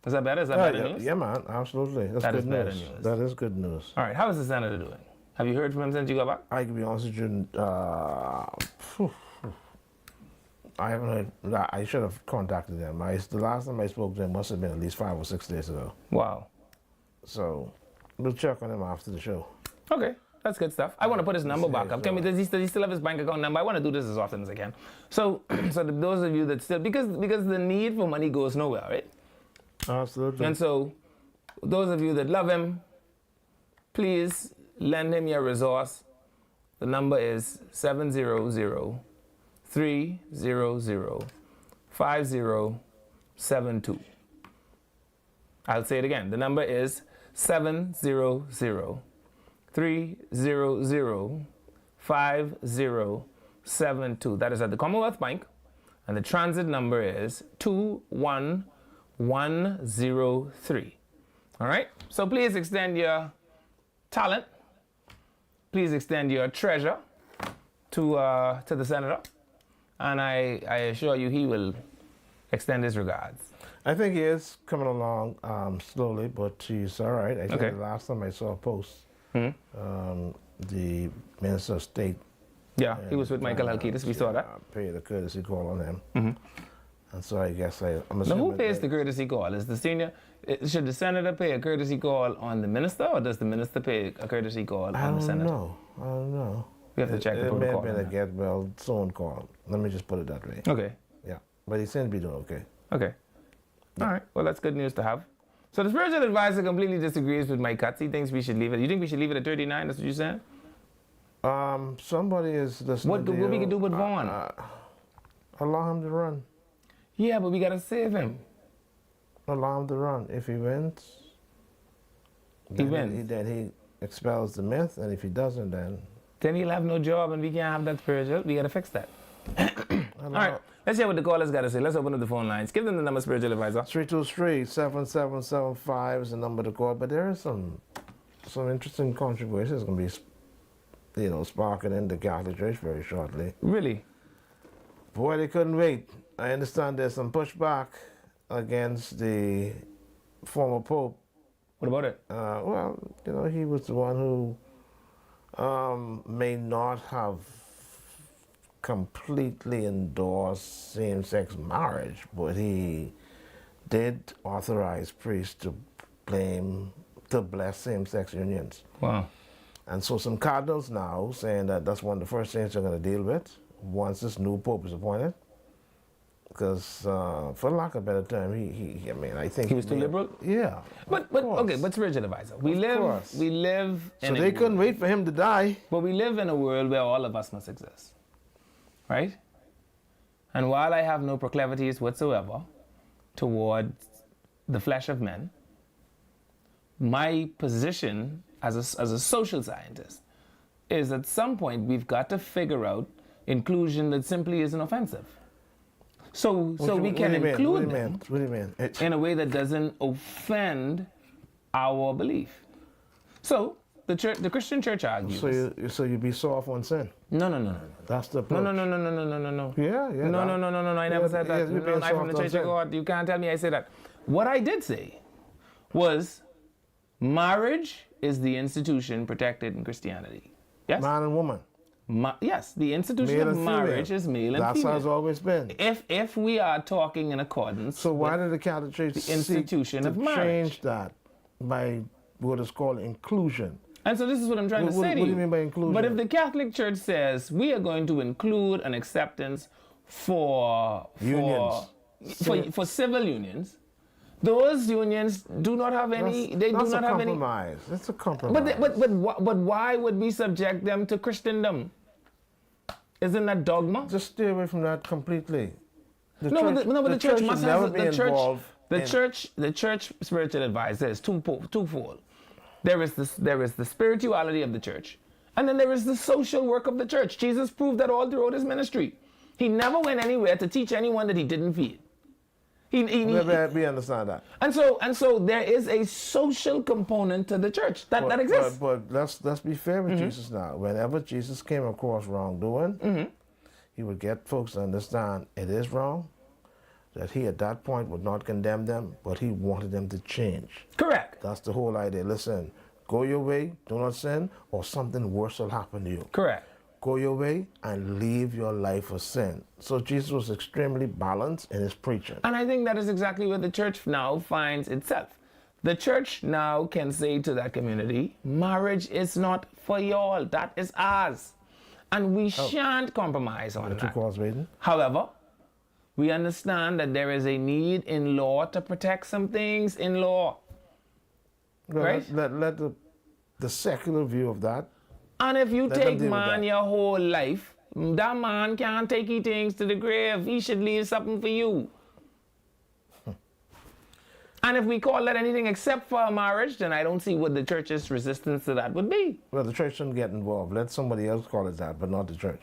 [SPEAKER 1] Is that better? Is that better news?
[SPEAKER 2] Yeah, man, absolutely. That's
[SPEAKER 1] That
[SPEAKER 2] good
[SPEAKER 1] is better
[SPEAKER 2] news.
[SPEAKER 1] news.
[SPEAKER 2] That is good news.
[SPEAKER 1] All right, how is the senator doing? Have you heard from him since you got back?
[SPEAKER 2] I can be honest with you, I haven't heard. I should have contacted them. The last time I spoke to them must have been at least 5 or 6 days ago.
[SPEAKER 1] Wow.
[SPEAKER 2] So we'll check on him after the show.
[SPEAKER 1] Okay, that's good stuff. I want to put his number back up. Does he still have his bank account number? I want to do this as often as I can. So those of you that still, because the need for money goes nowhere, right?
[SPEAKER 2] Absolutely.
[SPEAKER 1] And so those of you that love him, please lend him your resource. The number is 700-300-5072. I'll say it again. The number is 700-300-5072. That is at the Commonwealth Bank, and the transit number is 21103. All right? So please extend your talent. Please extend your treasure to the senator, and I assure you he will extend his regards.
[SPEAKER 2] I think he is coming along slowly, but he's all right. I think
[SPEAKER 1] Okay.
[SPEAKER 2] the last time I saw a post, the Minister of State.
[SPEAKER 1] Yeah, he was with Michael Halkitis. We saw that.
[SPEAKER 2] Paid a courtesy call on him. And so I guess I'm
[SPEAKER 1] Now,
[SPEAKER 2] assuming
[SPEAKER 1] who pays the courtesy call? Is the senior? Should the senator pay a courtesy call on the minister, or does the minister pay a courtesy call on the senator?
[SPEAKER 2] I don't know.
[SPEAKER 1] We have to check the
[SPEAKER 2] It may have
[SPEAKER 1] protocol.
[SPEAKER 2] been a
[SPEAKER 1] on that.
[SPEAKER 2] get well soon call. Let me just put it that way.
[SPEAKER 1] Okay.
[SPEAKER 2] Yeah, but he seems to be doing okay.
[SPEAKER 1] Okay. All right. Well, that's good news to have. So the spiritual advisor completely disagrees with Mike Katz. He thinks we should leave it. You think we should leave it at 39? That's what you said?
[SPEAKER 2] Somebody is listening.
[SPEAKER 1] What we can do with Vaughn?
[SPEAKER 2] Allow him to run.
[SPEAKER 1] Yeah, but we got to save him.
[SPEAKER 2] Allow him to run. If he wins,
[SPEAKER 1] wins.
[SPEAKER 2] Then he expels the myth, and if he doesn't, then
[SPEAKER 1] Then he'll have no job and we can't have that spiritual. We got to fix that. All right. Let's hear what the callers got to say. Let's open up the phone lines. Give them the number, spiritual advisor.
[SPEAKER 2] 323-7775 is the number to call. But there is some interesting controversies going to be, sparking in the Catholic Church very shortly.
[SPEAKER 1] Really?
[SPEAKER 2] Boy, they couldn't wait. I understand there's some pushback against the former Pope.
[SPEAKER 1] What about it?
[SPEAKER 2] Well, he was the one who may not have completely endorsed same-sex marriage, but he did authorize priests to bless same-sex unions.
[SPEAKER 1] Wow.
[SPEAKER 2] And so some cardinals now saying that that's one of the first things they're going to deal with once this new pope is appointed. Because, for lack of a better term, I think
[SPEAKER 1] He was too liberal?
[SPEAKER 2] Yeah.
[SPEAKER 1] But okay, but spiritual advisor. We live
[SPEAKER 2] So
[SPEAKER 1] in
[SPEAKER 2] they couldn't wait for him to die.
[SPEAKER 1] But we live in a world where all of us must exist. Right? And while I have no proclivities whatsoever towards the flesh of men, my position as a social scientist is at some point we've got to figure out inclusion that simply isn't offensive. So we can include them
[SPEAKER 2] What do you mean?
[SPEAKER 1] in a way that doesn't offend our belief. So the Christian church argues.
[SPEAKER 2] So you be soft on sin.
[SPEAKER 1] No.
[SPEAKER 2] That's the approach.
[SPEAKER 1] No.
[SPEAKER 2] Yeah.
[SPEAKER 1] No. I never said that.
[SPEAKER 2] you're being
[SPEAKER 1] No, I'm from the
[SPEAKER 2] soft on
[SPEAKER 1] Church of
[SPEAKER 2] sin.
[SPEAKER 1] God. You can't tell me I said that. What I did say was marriage is the institution protected in Christianity. Yes?
[SPEAKER 2] Man and woman.
[SPEAKER 1] Yes, the institution
[SPEAKER 2] Male
[SPEAKER 1] of
[SPEAKER 2] and female.
[SPEAKER 1] marriage is male and
[SPEAKER 2] That's
[SPEAKER 1] female.
[SPEAKER 2] how it's always been.
[SPEAKER 1] If we are talking in accordance
[SPEAKER 2] So why
[SPEAKER 1] with
[SPEAKER 2] did the Catholic Church
[SPEAKER 1] the institution
[SPEAKER 2] seek
[SPEAKER 1] of
[SPEAKER 2] to
[SPEAKER 1] marriage.
[SPEAKER 2] change that by what is called inclusion?
[SPEAKER 1] And so this is what I'm trying to say to you.
[SPEAKER 2] What do you mean by inclusion?
[SPEAKER 1] But if the Catholic Church says we are going to include an acceptance for
[SPEAKER 2] Unions.
[SPEAKER 1] for civil unions, those unions do not have any. They do not have any.
[SPEAKER 2] compromise. It's a compromise.
[SPEAKER 1] But why would we subject them to Christendom? Isn't that dogma?
[SPEAKER 2] Just stay away from that completely.
[SPEAKER 1] But the church must
[SPEAKER 2] should never
[SPEAKER 1] have
[SPEAKER 2] be
[SPEAKER 1] the church.
[SPEAKER 2] involved
[SPEAKER 1] The
[SPEAKER 2] in-
[SPEAKER 1] church spiritual advisor is twofold. There is the spirituality of the church, and then there is the social work of the church. Jesus proved that all throughout his ministry. He never went anywhere to teach anyone that he didn't feed.
[SPEAKER 2] We understand that.
[SPEAKER 1] And so there is a social component to the church that exists.
[SPEAKER 2] But let's be fair with Jesus now. Whenever Jesus came across wrongdoing, he would get folks to understand it is wrong, that he at that point would not condemn them, but he wanted them to change.
[SPEAKER 1] Correct.
[SPEAKER 2] That's the whole idea. Listen, go your way, do not sin, or something worse will happen to you.
[SPEAKER 1] Correct.
[SPEAKER 2] Go your way and leave your life of sin. So Jesus was extremely balanced in his preaching.
[SPEAKER 1] And I think that is exactly where the church now finds itself. The church now can say to that community, marriage is not for y'all, that is ours. And we shan't compromise on that. However, we understand that there is a need in law to protect some things in law.
[SPEAKER 2] Well,
[SPEAKER 1] right?
[SPEAKER 2] Let the secular view of that.
[SPEAKER 1] And if you
[SPEAKER 2] Let them
[SPEAKER 1] take
[SPEAKER 2] deal with
[SPEAKER 1] man
[SPEAKER 2] that.
[SPEAKER 1] your whole life, that man can't take his things to the grave. He should leave something for you. And if we call that anything except for a marriage, then I don't see what the church's resistance to that would be.
[SPEAKER 2] Well, the church shouldn't get involved. Let somebody else call it that, but not the church.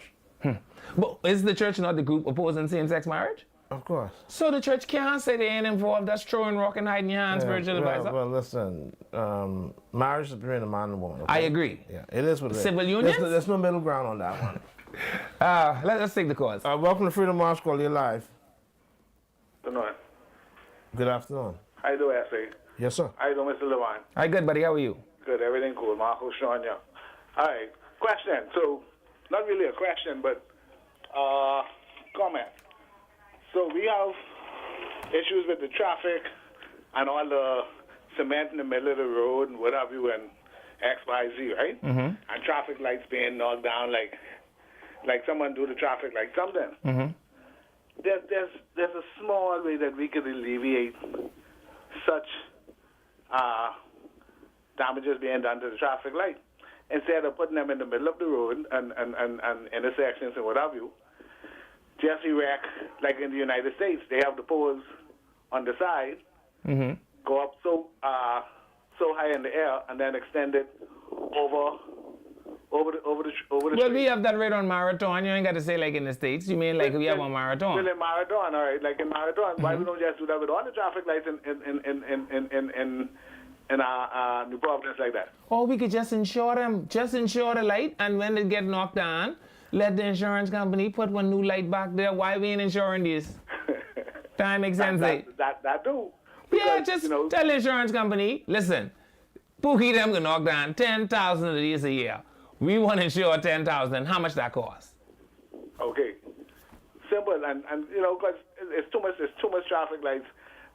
[SPEAKER 1] But is the church not the group opposing same-sex marriage?
[SPEAKER 2] Of course.
[SPEAKER 1] So the church can't say they ain't involved. That's throwing rock and hiding your hand, spiritual advisor.
[SPEAKER 2] Well, listen, marriage is between a man and a woman. Okay?
[SPEAKER 1] I agree.
[SPEAKER 2] Yeah, it is what it is.
[SPEAKER 1] Civil unions?
[SPEAKER 2] There's no middle ground on that one.
[SPEAKER 1] Let's take the calls.
[SPEAKER 2] Welcome to Freedom March Call. You're live.
[SPEAKER 4] Good morning.
[SPEAKER 2] Good afternoon.
[SPEAKER 4] How you doing, S.A.?
[SPEAKER 2] Yes, sir.
[SPEAKER 4] How you doing, Mr. Levine?
[SPEAKER 1] Hi, good buddy. How are you?
[SPEAKER 4] Good, everything cool. Marco Sean, yeah. All right, question. So, not really a question, but comment. So, we have issues with the traffic and all the cement in the middle of the road and what have you and X, Y, Z, right? Mm-hmm. And traffic lights being knocked down like someone do the traffic like something.
[SPEAKER 1] Mm-hmm.
[SPEAKER 4] There's a small way that we could alleviate such damages being done to the traffic light. Instead of putting them in the middle of the road and intersections and what have you, just erect, like in the United States, they have the poles on the side, go up so high in the air, and then extend it over the
[SPEAKER 1] Well,
[SPEAKER 4] street.
[SPEAKER 1] we have that right on Marathon. You ain't got to say like in the States. You mean like we have on Marathon?
[SPEAKER 4] Still in Marathon, all right. Like in Marathon, why we don't just do that with all the traffic lights in New Providence like that?
[SPEAKER 1] Or we could just insure them. Just insure the light, and when it get knocked down, let the insurance company put one new light back there. Why we ain't insuring this? That makes sense, eh?
[SPEAKER 4] That do.
[SPEAKER 1] Yeah,
[SPEAKER 4] Because,
[SPEAKER 1] just
[SPEAKER 4] you know,
[SPEAKER 1] tell the insurance company, listen, Pookie them gonna knock down 10,000 of these a year. We want to insure 10,000. How much that cost?
[SPEAKER 4] Okay. Simple, and you know, because it's too much traffic lights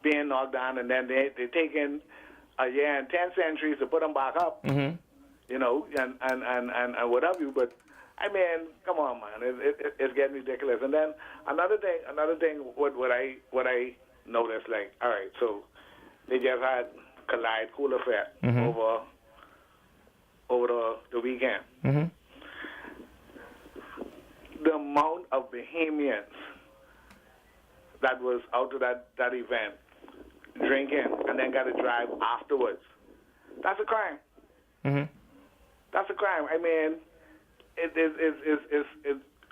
[SPEAKER 4] being knocked down, and then they take in a year and 10 centuries to put them back up.
[SPEAKER 1] Mm-hmm.
[SPEAKER 4] You know, and what have you. But I mean, come on, man, it's getting ridiculous. And then another thing, what I noticed, like, all right, so they just had Collide Cooler Fest over the weekend.
[SPEAKER 1] Mm-hmm.
[SPEAKER 4] The amount of Bahamians that was out of that event drinking and then got to drive afterwards, that's a crime.
[SPEAKER 1] Mm-hmm.
[SPEAKER 4] That's a crime. I mean,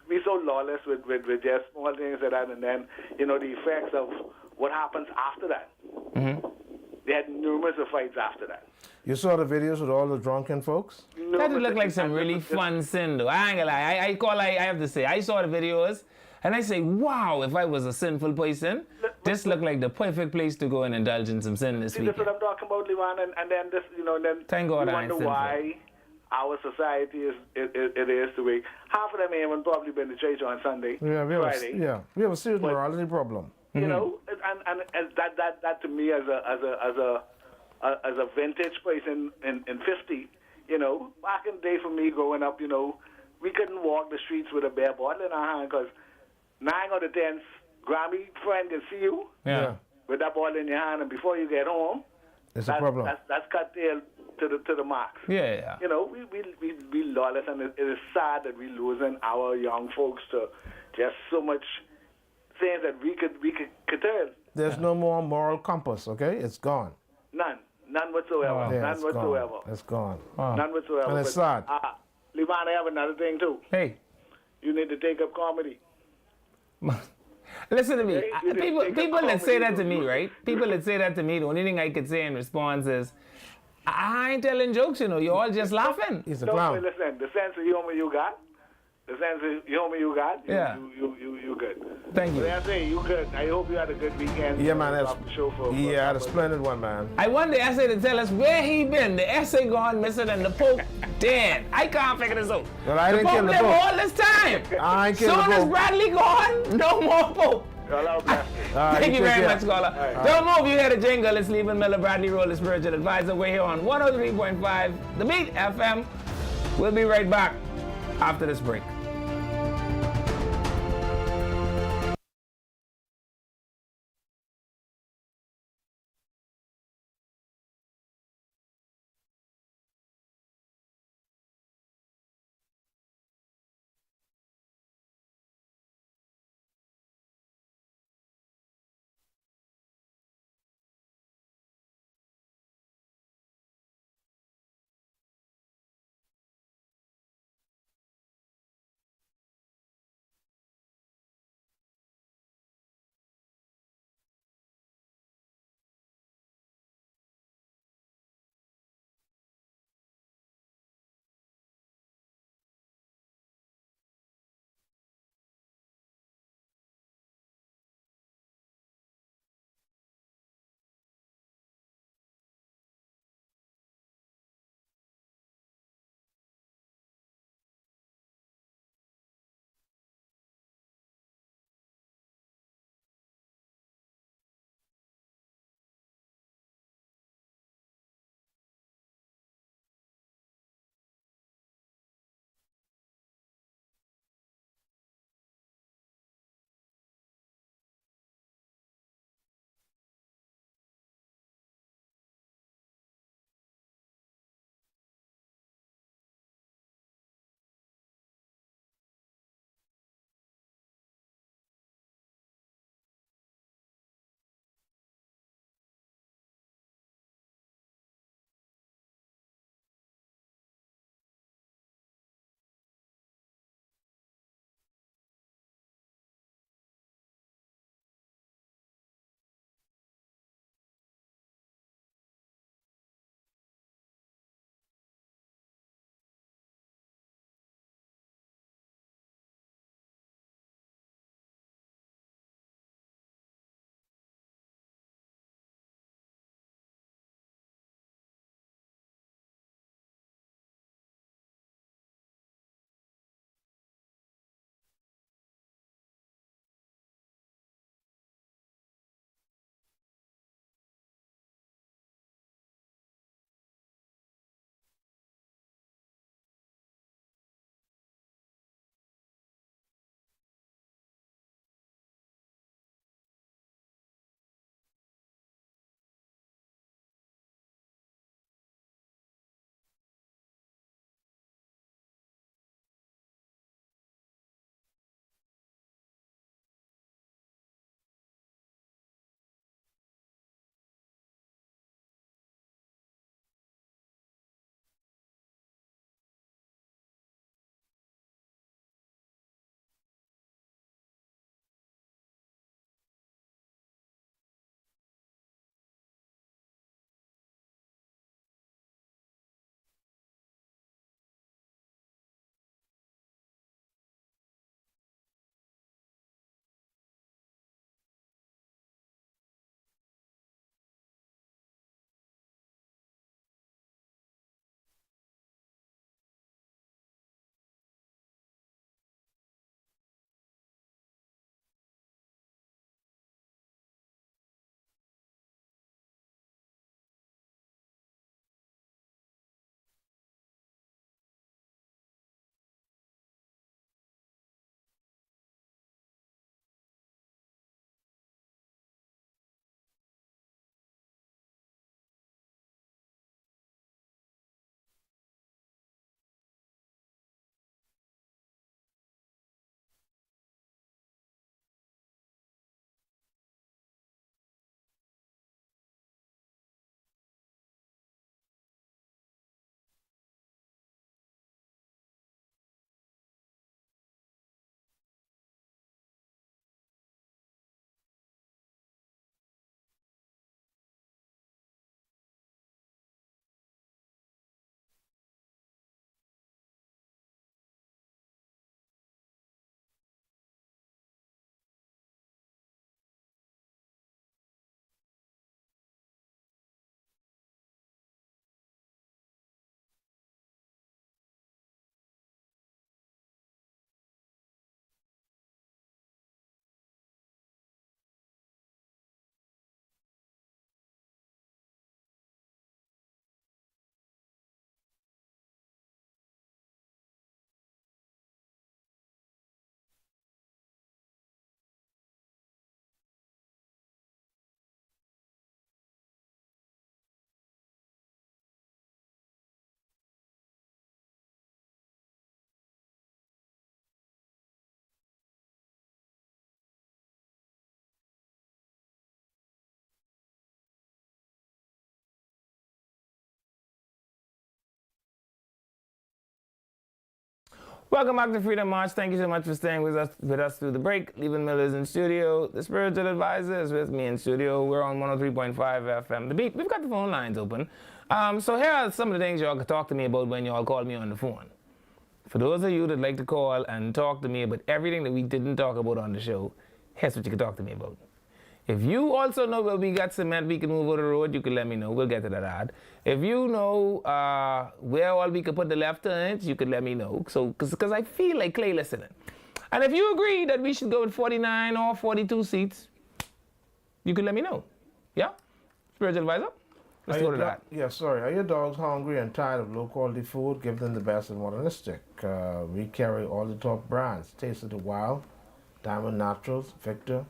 [SPEAKER 4] we so lawless with just small things like that, and then, you know, the effects of what happens after that.
[SPEAKER 1] Mm-hmm.
[SPEAKER 4] They had numerous of fights after that.
[SPEAKER 2] You saw the videos with all the drunken folks?
[SPEAKER 1] That would look like some really fun sin, though. I ain't gonna lie. I have to say, I saw the videos, and I say, wow, if I was a sinful person, this looked like the perfect place to go and indulge in some sin this
[SPEAKER 4] See,
[SPEAKER 1] weekend.
[SPEAKER 4] that's what I'm talking about, Levan, and then this, you know, and then
[SPEAKER 1] Thank God
[SPEAKER 4] you
[SPEAKER 1] I ain't
[SPEAKER 4] wonder
[SPEAKER 1] sinful.
[SPEAKER 4] why our society is the way. Half of them haven't probably been to church on Sunday, Friday.
[SPEAKER 2] We have a serious morality problem.
[SPEAKER 4] You know, and that to me as a vintage person in 50, you know, back in the day for me growing up, you know, we couldn't walk the streets with a bare bottle in our hand because 9 out of 10 Grammy friend can see you with that bottle in your hand, and before you get home,
[SPEAKER 2] It's a problem.
[SPEAKER 4] That's cut tail to the max.
[SPEAKER 1] Yeah.
[SPEAKER 4] You know, we lawless, and it is sad that we're losing our young folks to just so much things that we could curtail.
[SPEAKER 2] There's no more moral compass, okay? It's gone.
[SPEAKER 4] None whatsoever.
[SPEAKER 1] Wow.
[SPEAKER 2] Yeah,
[SPEAKER 4] None
[SPEAKER 2] it's
[SPEAKER 4] whatsoever.
[SPEAKER 2] Gone. It's gone.
[SPEAKER 1] Wow.
[SPEAKER 4] None whatsoever.
[SPEAKER 2] And it's sad.
[SPEAKER 4] Levan, I have another thing too.
[SPEAKER 1] Hey,
[SPEAKER 4] You need to take up comedy.
[SPEAKER 1] listen to me.
[SPEAKER 4] Okay, you didn't take
[SPEAKER 1] People
[SPEAKER 4] a
[SPEAKER 1] that say that
[SPEAKER 4] comedy
[SPEAKER 1] to me, right? People that say that to me, the only thing I could say in response is, I ain't telling jokes, you know. You're all just laughing.
[SPEAKER 2] He's a
[SPEAKER 4] No,
[SPEAKER 2] clown.
[SPEAKER 4] listen, the sense of humor you got, you good.
[SPEAKER 1] Thank you.
[SPEAKER 4] So I say you good. I hope you had a good weekend.
[SPEAKER 2] Yeah, man.
[SPEAKER 4] Off the show for
[SPEAKER 2] I had a splendid one, man.
[SPEAKER 1] I want the essay to tell us where he been. The essay gone missing and the Pope dead. I can't figure this out.
[SPEAKER 2] Well, I
[SPEAKER 1] the
[SPEAKER 2] didn't
[SPEAKER 1] Pope
[SPEAKER 2] kill the
[SPEAKER 1] live
[SPEAKER 2] Pope.
[SPEAKER 1] all this time.
[SPEAKER 2] I ain't kill the
[SPEAKER 1] Soon as
[SPEAKER 2] Pope.
[SPEAKER 1] Bradley gone, no more Pope. Thank you very much, Scholar. Don't move. You hear the jingle. It's Stephen Miller, Bradley Roll, the spiritual advisor. We're here on 103.5 The Beat FM. We'll be right back after this break. Welcome back to Freedom March. Thank you so much for staying with us through the break. Leland Miller's in studio. The spiritual advisor is with me in studio. We're on 103.5 FM. The Beat. We've got the phone lines open. So here are some of the things y'all can talk to me about when y'all call me on the phone. For those of you that like to call and talk to me about everything that we didn't talk about on the show, here's what you can talk to me about. If you also know where we got cement we can move over the road, you can let me know. We'll get to that ad. If you know where all we can put the left turns, you can let me know. So, because I feel like Clay listening. And if you agree that we should go with 49 or 42 seats, you can let me know. Yeah? Spiritual advisor? Let's go to that.
[SPEAKER 2] Yeah, sorry. Are your dogs hungry and tired of low-quality food? Give them the best in modernistic. We carry all the top brands. Taste of the Wild, Diamond Naturals, Victor,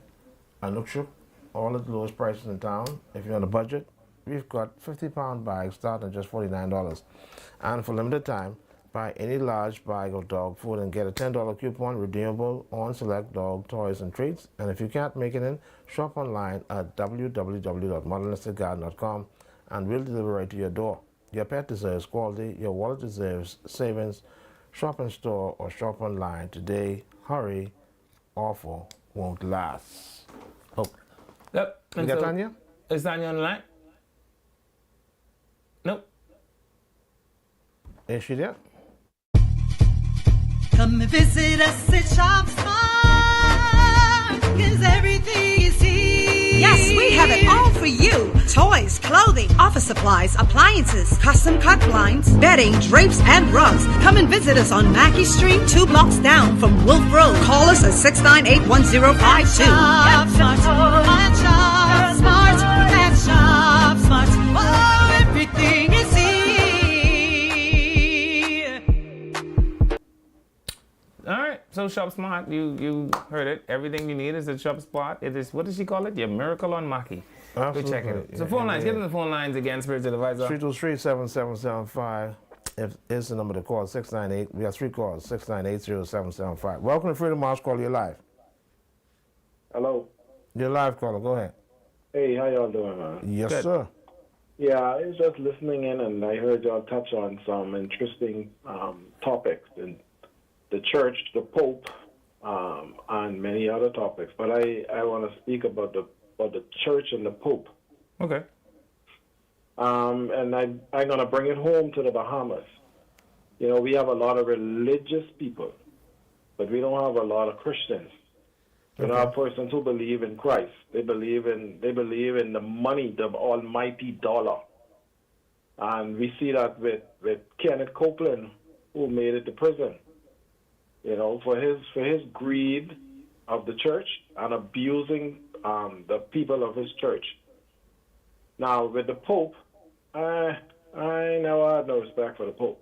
[SPEAKER 2] Anukshuk, all at the lowest prices in town. If you're on a budget, we've got 50-pound bags starting at just $49. And for limited time, buy any large bag of dog food and get a $10 coupon redeemable on select dog toys and treats. And if you can't make it in, shop online at www.modernisticgarden.com and we'll deliver right to your door. Your pet deserves quality. Your wallet deserves savings. Shop in store or shop online today. Hurry. Offer won't last. Oh.
[SPEAKER 1] Yep.
[SPEAKER 2] You got Tanya?
[SPEAKER 1] Is Tanya on the line? Nope.
[SPEAKER 2] Is she there?
[SPEAKER 5] Come and visit us at Shop Smart, 'cause everything is here.
[SPEAKER 6] Yes, we have it all for you. Toys, clothing, office supplies, appliances, custom cut blinds, bedding, drapes, and rugs. Come and visit us on Mackey Street, 2 blocks down from Wolf Road. Call us at 698-1052.
[SPEAKER 5] Shop Smart, at Shop Smart, at Shop Smart. Oh, everything is here.
[SPEAKER 1] All right. So Shop Smart, you heard it. Everything you need is at Shop Smart. It is, what does she call it? Your miracle on Mackey.
[SPEAKER 2] Absolutely.
[SPEAKER 1] Go check it out. So
[SPEAKER 2] Yeah,
[SPEAKER 1] phone lines.
[SPEAKER 2] yeah.
[SPEAKER 1] Give them the phone lines again, spiritual advisor.
[SPEAKER 2] 323-7775 is the number to call. 698. We have 3 calls. 698-0775. Welcome to Freedom March. Call. You're live.
[SPEAKER 7] Hello.
[SPEAKER 2] You're live, caller. Go ahead.
[SPEAKER 7] Hey, how y'all doing, man?
[SPEAKER 2] Yes,
[SPEAKER 1] Good.
[SPEAKER 2] sir.
[SPEAKER 7] Yeah, I was just listening in, and I heard y'all touch on some interesting topics in the church, the Pope, and many other topics. But I want to speak about the church and the Pope.
[SPEAKER 1] Okay.
[SPEAKER 7] And I'm going to bring it home to the Bahamas. You know, we have a lot of religious people, but we don't have a lot of Christians. You know, persons who believe in Christ. They believe in the money, the almighty dollar. And we see that with Kenneth Copeland, who made it to prison. You know, for his greed of the church and abusing the people of his church. Now with the Pope, I never had no respect for the Pope.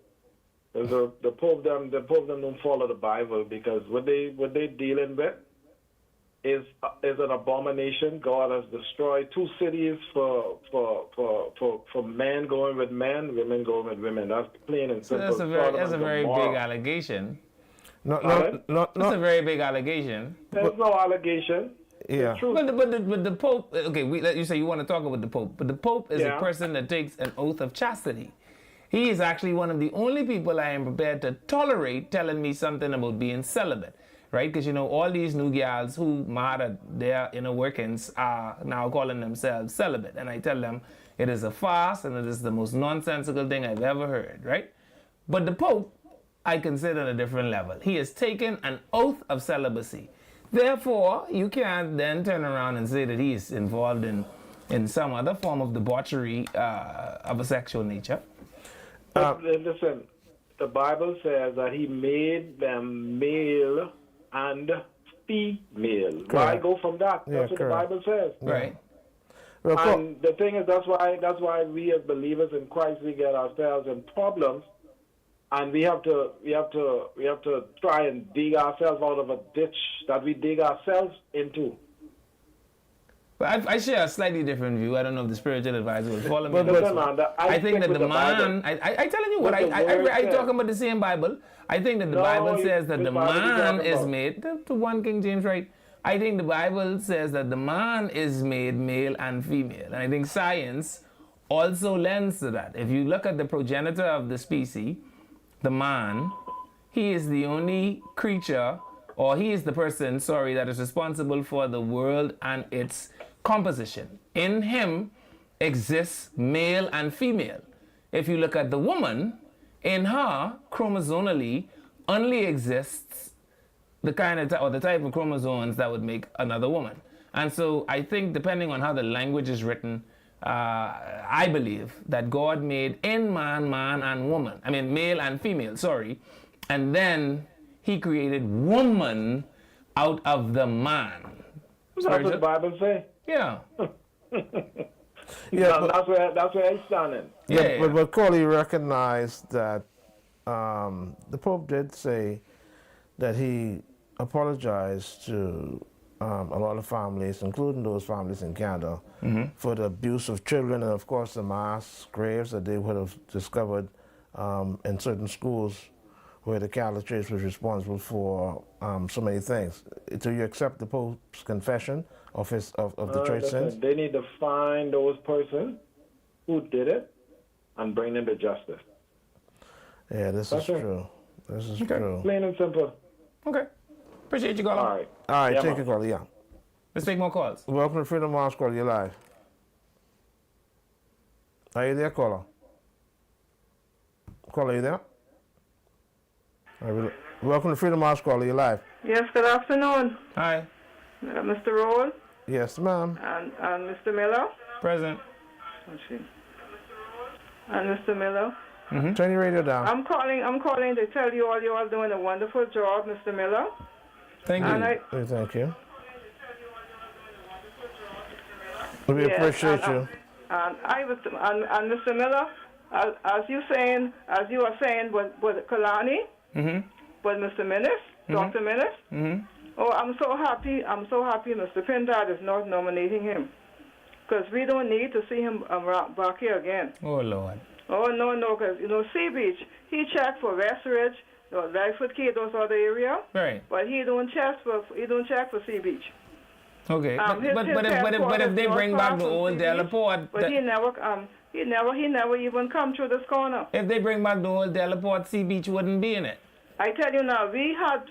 [SPEAKER 7] Because the Pope them don't follow the Bible, because what they dealing with is an abomination. God has destroyed 2 cities for men going with men, women going with women. That's plain and
[SPEAKER 1] So
[SPEAKER 7] simple.
[SPEAKER 1] that's a very big allegation.
[SPEAKER 2] No.
[SPEAKER 1] That's a very big allegation.
[SPEAKER 7] There's no allegation.
[SPEAKER 2] Yeah.
[SPEAKER 7] Truth.
[SPEAKER 1] But the Pope, okay, you say you want to talk about the Pope, but the Pope is a person that takes an oath of chastity. He is actually one of the only people I am prepared to tolerate telling me something about being celibate, right? Because, you know, all these new gals who mad their inner workings are now calling themselves celibate. And I tell them it is a farce and it is the most nonsensical thing I've ever heard, right? But the Pope, I consider on a different level. He has taken an oath of celibacy. Therefore, you can't then turn around and say that he's involved in some other form of debauchery of a sexual nature.
[SPEAKER 7] But listen, the Bible says that he made them male and female. Why go from that?
[SPEAKER 2] Yeah,
[SPEAKER 7] That's what the Bible says.
[SPEAKER 1] Right.
[SPEAKER 2] Well,
[SPEAKER 7] And the thing is, that's why we as believers in Christ, we get ourselves in problems, and we have to try and dig ourselves out of a ditch that we dig ourselves into.
[SPEAKER 1] But I share a slightly different view. I don't know if the spiritual advisor will follow me. on
[SPEAKER 7] Listen,
[SPEAKER 1] this
[SPEAKER 7] man,
[SPEAKER 1] one. I think that the man, I telling you what,
[SPEAKER 7] What the
[SPEAKER 1] I
[SPEAKER 7] word
[SPEAKER 1] talking
[SPEAKER 7] says.
[SPEAKER 1] about the same Bible. I think that the
[SPEAKER 7] No,
[SPEAKER 1] Bible says that
[SPEAKER 7] which
[SPEAKER 1] the
[SPEAKER 7] Bible you
[SPEAKER 1] man
[SPEAKER 7] talking
[SPEAKER 1] is
[SPEAKER 7] about?
[SPEAKER 1] made, to 1 King James, right? I think the Bible says that the man is made male and female. And I think science also lends to that. If you look at the progenitor of the species, the man, he is the only creature, or he is the person, sorry, that is responsible for the world and its composition. In him exists male and female. If you look at the woman, in her, chromosomally, only exists the kind of or the type of chromosomes that would make another woman. And so I think depending on how the language is written, I believe that God made in man, man and woman. I mean, male and female, sorry. And then he created woman out of the man.
[SPEAKER 7] That's what the Bible say.
[SPEAKER 1] Yeah.
[SPEAKER 2] Yeah,
[SPEAKER 7] that's where it's standing.
[SPEAKER 1] Yeah.
[SPEAKER 2] But Corley recognized that the Pope did say that he apologized to a lot of families, including those families in Canada, for the abuse of children and, of course, the mass graves that they would have discovered in certain schools where the Catholic Church was responsible for so many things. Do you accept the Pope's confession of the church sins?
[SPEAKER 7] They need to find those persons who did it and bring them to justice.
[SPEAKER 2] Yeah, this is true. This is true.
[SPEAKER 7] Plain and simple.
[SPEAKER 1] Okay. Appreciate you, caller.
[SPEAKER 7] All right.
[SPEAKER 2] All right,
[SPEAKER 7] Yeah,
[SPEAKER 2] take
[SPEAKER 7] man.
[SPEAKER 2] a call, yeah.
[SPEAKER 1] Let's take more calls.
[SPEAKER 2] Welcome to Freedom House, caller, you're live. Are you there, caller? Caller, are you there? All right, welcome to Freedom House, caller, you're live.
[SPEAKER 8] Yes, good afternoon,
[SPEAKER 1] Hi.
[SPEAKER 8] Mr. Roll
[SPEAKER 2] Yes, ma'am.
[SPEAKER 8] and Mr. Miller.
[SPEAKER 1] Present.
[SPEAKER 8] And Mr. Miller.
[SPEAKER 2] Turn your radio down.
[SPEAKER 8] I'm calling to tell you all are doing a wonderful job, Mr. Miller.
[SPEAKER 1] Thank you.
[SPEAKER 8] And
[SPEAKER 2] Thank you. We
[SPEAKER 8] yes,
[SPEAKER 2] appreciate
[SPEAKER 8] and,
[SPEAKER 2] you.
[SPEAKER 8] And Mr. Miller, as you are saying with Kalani, with Mr. Minnis, Dr. Minnis. Oh, I'm so happy, Mr. Pindad is not nominating him. Because we don't need to see him back here again.
[SPEAKER 1] Oh, Lord.
[SPEAKER 8] Oh, no, because, Sea Beach, he checked for West Ridge, Lightfoot Key, those other area.
[SPEAKER 1] Right.
[SPEAKER 8] But he don't check for Sea Beach.
[SPEAKER 1] Okay.
[SPEAKER 8] His
[SPEAKER 1] But if
[SPEAKER 8] headquarters
[SPEAKER 1] they
[SPEAKER 8] not
[SPEAKER 1] bring
[SPEAKER 8] far
[SPEAKER 1] back the
[SPEAKER 8] from
[SPEAKER 1] old
[SPEAKER 8] Sea Beach,
[SPEAKER 1] Delaport,
[SPEAKER 8] but he never even come through this corner.
[SPEAKER 1] if they bring back the old Delaport, Sea Beach wouldn't be in it.
[SPEAKER 8] I tell you now, we had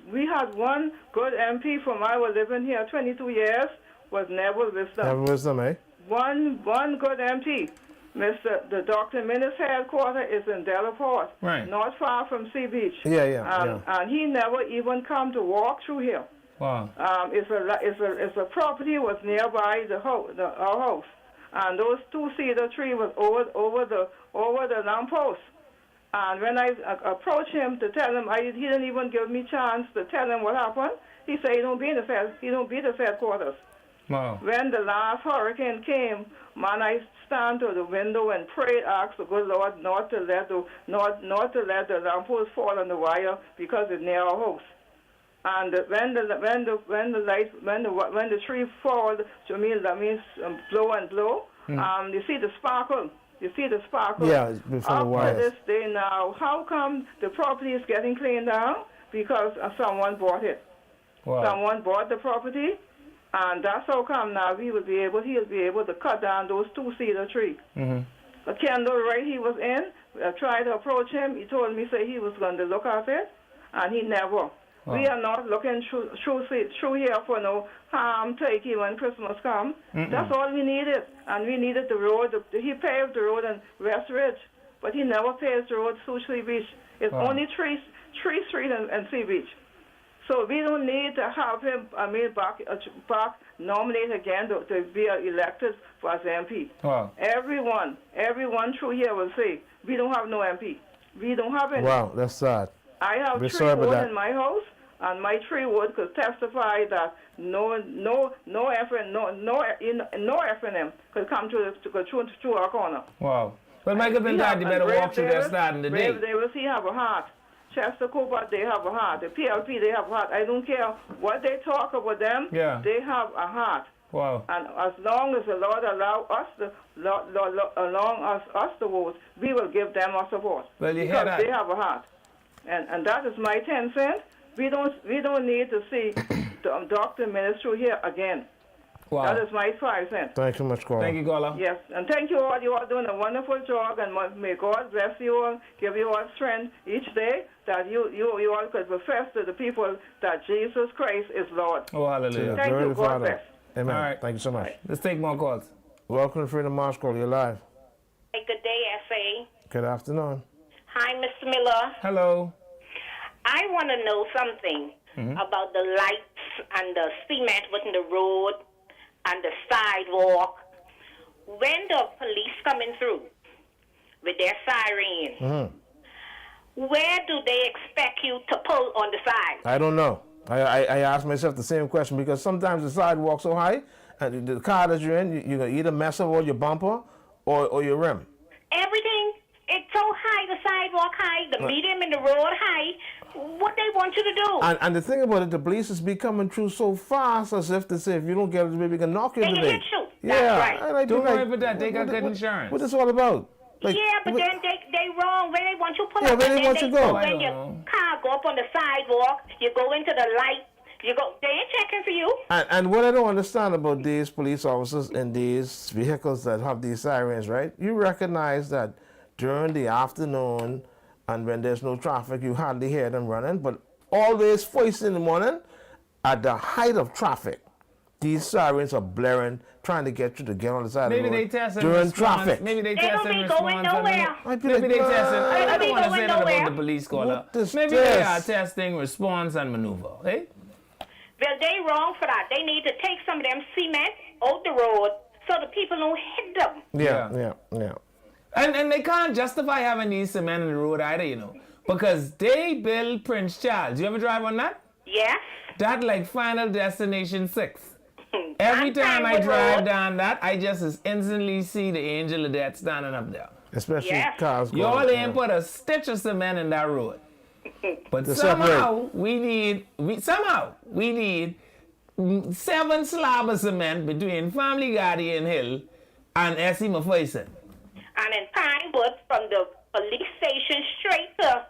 [SPEAKER 8] one good MP from I was living here 22 years, was Neville Wisdom.
[SPEAKER 2] Have wisdom, eh?
[SPEAKER 8] One good MP. The Dr. Minnis headquarters is in Delaport,
[SPEAKER 1] Right.
[SPEAKER 8] not far from Sea Beach.
[SPEAKER 2] Yeah.
[SPEAKER 8] And he never even come to walk through here.
[SPEAKER 1] Wow.
[SPEAKER 8] It's a property was nearby our house, and those two-seater tree was over the lamppost. And when I approached him to tell him, he didn't even give me chance to tell him what happened. He said he don't be in the headquarters.
[SPEAKER 1] Wow.
[SPEAKER 8] When the last hurricane came, man, I stand to the window and pray, ask the good Lord not to let the lamppost fall on the wire because it's near our house. And when the tree fall, that means blow and blow. You see the sparkle.
[SPEAKER 2] Yeah, before the
[SPEAKER 8] Up
[SPEAKER 2] wires.
[SPEAKER 8] to this day now, how come the property is getting cleaned down? Because someone bought it.
[SPEAKER 1] Wow.
[SPEAKER 8] Someone bought the property, and that's how come now he'll be able to cut down those two-seater trees. The candle right he was in, I tried to approach him. He told me say he was going to look at it, and he never.
[SPEAKER 1] Wow.
[SPEAKER 8] We are not looking through here for no ham turkey when Christmas comes. That's all we needed, and we needed the road. He paved the road in West Ridge, but he never paved the road through Sea Beach. It's only Tree Street and Sea Beach. So we don't need to have him, back nominate again to be elected for as MP.
[SPEAKER 1] Wow.
[SPEAKER 8] Everyone through here will say, we don't have no MP. We don't have any.
[SPEAKER 2] Wow, that's sad.
[SPEAKER 8] I have
[SPEAKER 2] We're
[SPEAKER 8] tree
[SPEAKER 2] sorry about
[SPEAKER 8] wood
[SPEAKER 2] that.
[SPEAKER 8] in my house, and my tree wood could testify that no FNM could come through our corner.
[SPEAKER 1] Wow. Well, Michael Bendad, you better walk through there starting today.
[SPEAKER 8] They will see have a heart. Chester Cooper, they have a heart. The PLP, they have a heart. I don't care what they talk about them.
[SPEAKER 1] Yeah.
[SPEAKER 8] They have a heart.
[SPEAKER 1] Wow.
[SPEAKER 8] And as long as the Lord allow us to vote, we will give them our support.
[SPEAKER 1] Well, you hear
[SPEAKER 8] because
[SPEAKER 1] that?
[SPEAKER 8] they have a heart. And that is my 10 cents. We don't need to see Dr. Minister here again.
[SPEAKER 1] Wow.
[SPEAKER 8] That is my 5 cents.
[SPEAKER 2] Thanks so much, caller.
[SPEAKER 1] Thank you, caller.
[SPEAKER 8] Yes, and thank you all. You are doing a wonderful job, and may God bless you all, give you all strength each day, that you all could profess to the people that Jesus Christ is Lord.
[SPEAKER 1] Oh, hallelujah.
[SPEAKER 8] Thank
[SPEAKER 2] Glory
[SPEAKER 8] you.
[SPEAKER 2] to
[SPEAKER 8] God
[SPEAKER 2] Father.
[SPEAKER 8] bless.
[SPEAKER 2] Amen.
[SPEAKER 1] All right.
[SPEAKER 2] Thank you so much.
[SPEAKER 1] Let's take more calls.
[SPEAKER 2] Welcome to Freedom March Call. You're live.
[SPEAKER 9] Hey, good day, S.A.
[SPEAKER 2] Good afternoon.
[SPEAKER 9] Hi, Mr. Miller.
[SPEAKER 1] Hello.
[SPEAKER 9] I want to know something about the lights and the cement within the road and the sidewalk. When the police coming through with their siren, where do they expect you to pull on the side?
[SPEAKER 2] I don't know. I ask myself the same question because sometimes the sidewalk's so high, and the car that you're in, you're going to either mess up all your bumper or your rim.
[SPEAKER 9] Everything, it's so high, the sidewalk high, the medium and the road high. What they want you to do?
[SPEAKER 2] And the thing about it, the police is be coming through so fast as if to say, if you don't get it, we can knock you
[SPEAKER 9] They
[SPEAKER 2] in the
[SPEAKER 9] can
[SPEAKER 2] leg.
[SPEAKER 9] hit you.
[SPEAKER 2] Yeah.
[SPEAKER 9] That's right.
[SPEAKER 2] And I
[SPEAKER 1] Don't
[SPEAKER 2] think,
[SPEAKER 1] worry about that. They got good
[SPEAKER 2] what-
[SPEAKER 1] insurance.
[SPEAKER 2] What is all about? Like,
[SPEAKER 9] Yeah, but then they wrong. Where they want you to pull
[SPEAKER 2] Yeah,
[SPEAKER 9] up,
[SPEAKER 2] where
[SPEAKER 9] and
[SPEAKER 2] they
[SPEAKER 9] then
[SPEAKER 2] want you to go?
[SPEAKER 1] I
[SPEAKER 9] When
[SPEAKER 1] don't
[SPEAKER 9] your
[SPEAKER 1] know.
[SPEAKER 9] car go up on the sidewalk, you go into the light. You go. They ain't checking for you.
[SPEAKER 2] And what I don't understand about these police officers in these vehicles that have these sirens, right? You recognize that during the afternoon and when there's no traffic, you hardly hear them running, but always first in the morning, at the height of traffic, these sirens are blaring, trying to get you to get on the side
[SPEAKER 1] Maybe
[SPEAKER 2] of the
[SPEAKER 1] they
[SPEAKER 2] road
[SPEAKER 1] test and
[SPEAKER 2] during
[SPEAKER 1] response.
[SPEAKER 2] traffic.
[SPEAKER 1] Maybe they
[SPEAKER 9] They
[SPEAKER 1] test
[SPEAKER 9] don't
[SPEAKER 1] and
[SPEAKER 9] be
[SPEAKER 1] response.
[SPEAKER 9] going
[SPEAKER 1] I don't know.
[SPEAKER 9] nowhere.
[SPEAKER 2] I'd be
[SPEAKER 1] Maybe
[SPEAKER 2] like,
[SPEAKER 1] they testing. I
[SPEAKER 9] They
[SPEAKER 1] don't
[SPEAKER 9] don't
[SPEAKER 1] want to
[SPEAKER 9] be
[SPEAKER 1] say
[SPEAKER 9] going
[SPEAKER 1] that about
[SPEAKER 9] nowhere.
[SPEAKER 1] the police caller.
[SPEAKER 2] What is
[SPEAKER 1] Maybe they
[SPEAKER 2] this?
[SPEAKER 1] are testing response and maneuver. Hey?
[SPEAKER 9] Well, they wrong for that. They need to take some of them cement out the road so the people don't hit them.
[SPEAKER 2] Yeah.
[SPEAKER 1] And they can't justify having these cement in the road either, you know. Because they build Prince Charles. You ever drive on that?
[SPEAKER 9] Yes.
[SPEAKER 1] That like Final Destination 6. Every
[SPEAKER 9] I'm
[SPEAKER 1] time
[SPEAKER 9] fine
[SPEAKER 1] I
[SPEAKER 9] with
[SPEAKER 1] drive
[SPEAKER 9] road.
[SPEAKER 1] down that, I just instantly see the angel of death standing up there.
[SPEAKER 2] Especially
[SPEAKER 9] Yes.
[SPEAKER 2] cars going.
[SPEAKER 1] Y'all
[SPEAKER 2] yeah.
[SPEAKER 1] ain't put a stitch of cement in that road. But
[SPEAKER 2] To
[SPEAKER 1] somehow we need 7 slab of cement between Family Guardian Hill and Essie Mafuyson.
[SPEAKER 9] And in Pinewood, from the police station straight to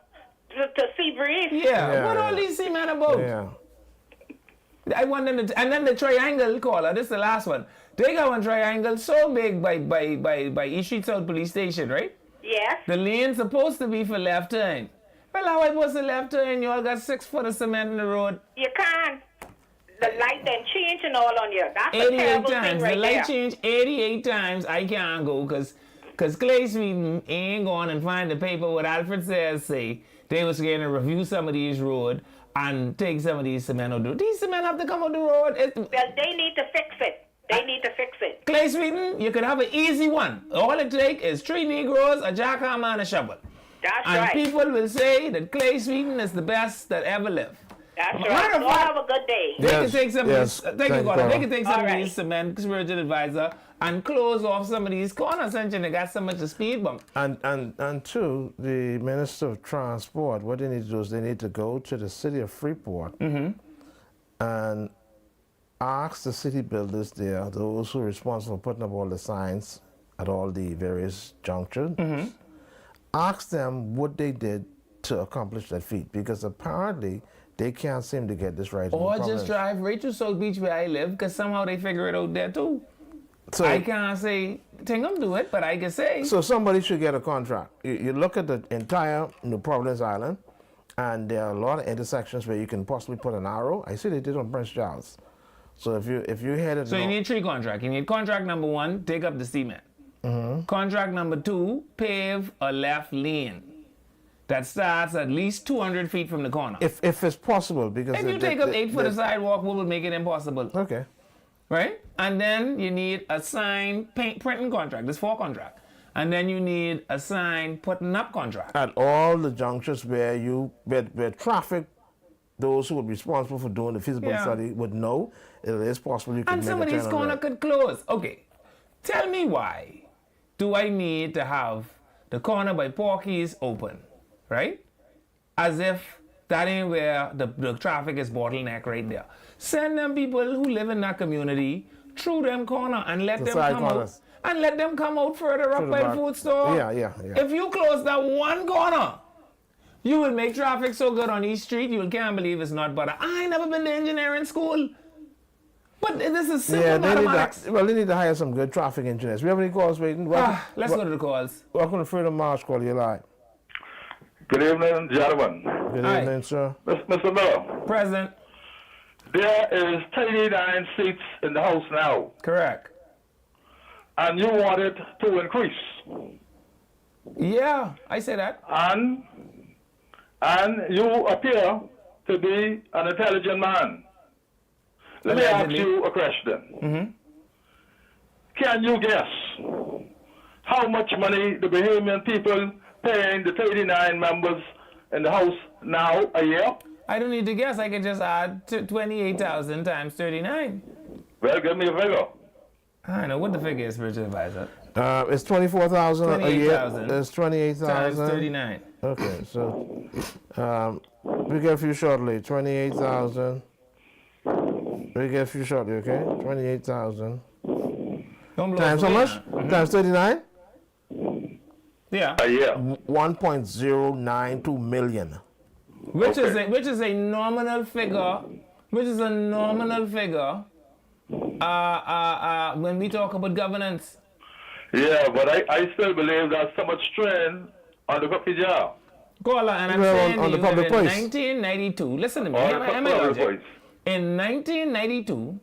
[SPEAKER 9] Seabreeze.
[SPEAKER 1] Yeah, what
[SPEAKER 2] yeah.
[SPEAKER 1] all these cement about?
[SPEAKER 2] Yeah.
[SPEAKER 1] I want them to, and then the triangle caller, this is the last one. They got one triangle so big by East Street South Police Station, right?
[SPEAKER 9] Yes.
[SPEAKER 1] The lane's supposed to be for left turn. Well, how I supposed to left turn? You all got 6 foot of cement in the road.
[SPEAKER 9] You can't. The light then change and all on you. That's a
[SPEAKER 1] 88
[SPEAKER 9] terrible
[SPEAKER 1] times.
[SPEAKER 9] thing
[SPEAKER 1] The
[SPEAKER 9] right
[SPEAKER 1] light
[SPEAKER 9] there.
[SPEAKER 1] changed 88 times. I can't go because Clay Sweden ain't going and find the paper what Alfred says say. They was going to review some of these road and take some of these cement out the road. These cement have to come out the road.
[SPEAKER 9] Well, they need to fix it. They need to fix it.
[SPEAKER 1] Clay Sweden, you could have an easy one. All it takes is 3 Negroes, a jackhammer, and a shovel.
[SPEAKER 9] That's
[SPEAKER 1] And
[SPEAKER 9] right.
[SPEAKER 1] people will say that Clay Sweden is the best that ever lived.
[SPEAKER 9] That's
[SPEAKER 1] Matter
[SPEAKER 9] right.
[SPEAKER 1] of
[SPEAKER 9] Y'all
[SPEAKER 1] fact-
[SPEAKER 9] have a good day.
[SPEAKER 1] They
[SPEAKER 2] Yes,
[SPEAKER 1] can take some
[SPEAKER 2] yes.
[SPEAKER 1] of these, thank you,
[SPEAKER 2] Thank
[SPEAKER 1] Gordon.
[SPEAKER 2] you.
[SPEAKER 1] They can take some
[SPEAKER 9] All
[SPEAKER 1] of
[SPEAKER 9] right.
[SPEAKER 1] these cement spiritual advisor and close off some of these corners and they got so much of speed bump.
[SPEAKER 2] And two, the Minister of Transport, what they need to do is they need to go to the city of Freeport and ask the city builders there, those who are responsible for putting up all the signs at all the various junctions, ask them what they did to accomplish that feat, because apparently they can't seem to get this right. in
[SPEAKER 1] Or
[SPEAKER 2] the
[SPEAKER 1] just
[SPEAKER 2] province.
[SPEAKER 1] drive right to South Beach where I live because somehow they figure it out there too.
[SPEAKER 2] So,
[SPEAKER 1] I can't say, think them do it, but I can say.
[SPEAKER 2] So somebody should get a contract. You look at the entire New Providence Island, and there are a lot of intersections where you can possibly put an arrow. I see they did on Prince Charles. So if you headed
[SPEAKER 1] So you
[SPEAKER 2] north-
[SPEAKER 1] need 3 contracts. You need contract number 1, take up the cement. Contract number 2, pave a left lane that starts at least 200 feet from the corner.
[SPEAKER 2] if it's possible, because
[SPEAKER 1] If you take up 8 foot of sidewalk, what will make it impossible?
[SPEAKER 2] Okay.
[SPEAKER 1] Right? And then you need a sign printing contract. There's 4 contracts. And then you need a sign putting up contract.
[SPEAKER 2] At all the junctures where traffic, those who are responsible for doing the feasibility
[SPEAKER 1] Yeah.
[SPEAKER 2] study would know it is possible you can
[SPEAKER 1] And
[SPEAKER 2] make
[SPEAKER 1] some
[SPEAKER 2] a
[SPEAKER 1] of these
[SPEAKER 2] turn on
[SPEAKER 1] corners
[SPEAKER 2] red.
[SPEAKER 1] could close. Okay. Tell me why do I need to have the corner by Porky's open, right? As if that ain't where the traffic is bottleneck right there. Send them people who live in that community through them corner and let
[SPEAKER 2] The
[SPEAKER 1] them
[SPEAKER 2] side
[SPEAKER 1] come
[SPEAKER 2] corners.
[SPEAKER 1] out. And let them come out further up
[SPEAKER 2] the
[SPEAKER 1] by the
[SPEAKER 2] back.
[SPEAKER 1] food store.
[SPEAKER 2] Yeah.
[SPEAKER 1] If you close that one corner, you will make traffic so good on East Street, you can't believe it's not butter. I ain't never been to engineering school. But this is simple
[SPEAKER 2] Yeah,
[SPEAKER 1] mathematics.
[SPEAKER 2] they need to hire some good traffic engineers. We have any calls waiting?
[SPEAKER 1] Let's go to the calls.
[SPEAKER 2] Welcome to Freedom March, call you live.
[SPEAKER 10] Good evening, gentlemen.
[SPEAKER 2] Good
[SPEAKER 1] Hi.
[SPEAKER 2] evening, sir.
[SPEAKER 10] Mr. Miller,
[SPEAKER 1] President.
[SPEAKER 10] there is 39 seats in the House now,
[SPEAKER 1] Correct.
[SPEAKER 10] and you want it to increase.
[SPEAKER 1] Yeah, I say that.
[SPEAKER 10] And you appear to be an intelligent man. Let me ask you a question. Can you guess how much money the Bahamian people paying the 39 members in the House now a year?
[SPEAKER 1] I don't need to guess. I can just add 28,000 times 39.
[SPEAKER 10] Well, give me a figure.
[SPEAKER 1] I know what the figure is, spiritual advisor.
[SPEAKER 2] It's 24,000 a year.
[SPEAKER 1] 28,000
[SPEAKER 2] It's 28,000.
[SPEAKER 1] Times 39.
[SPEAKER 2] Okay, so we get a few shortly. 28,000. We get a few shortly, okay? 28,000.
[SPEAKER 1] Don't blow
[SPEAKER 2] Times
[SPEAKER 1] us
[SPEAKER 2] how
[SPEAKER 1] away
[SPEAKER 2] much?
[SPEAKER 1] now.
[SPEAKER 2] Times 39?
[SPEAKER 1] Yeah.
[SPEAKER 10] A year.
[SPEAKER 2] 1.092 million.
[SPEAKER 1] Which is a nominal figure. Which is a nominal figure. When we talk about governance.
[SPEAKER 10] Yeah, but I still believe there's so much strain on the cookie jar.
[SPEAKER 1] Caller, and I'm
[SPEAKER 2] Well,
[SPEAKER 1] saying
[SPEAKER 2] on
[SPEAKER 1] to
[SPEAKER 2] the
[SPEAKER 1] you
[SPEAKER 2] public
[SPEAKER 1] that in
[SPEAKER 2] place.
[SPEAKER 1] 1992, listen to me,
[SPEAKER 10] On
[SPEAKER 1] hear
[SPEAKER 10] the
[SPEAKER 1] my
[SPEAKER 10] public
[SPEAKER 1] logic.
[SPEAKER 10] place.
[SPEAKER 1] In 1992,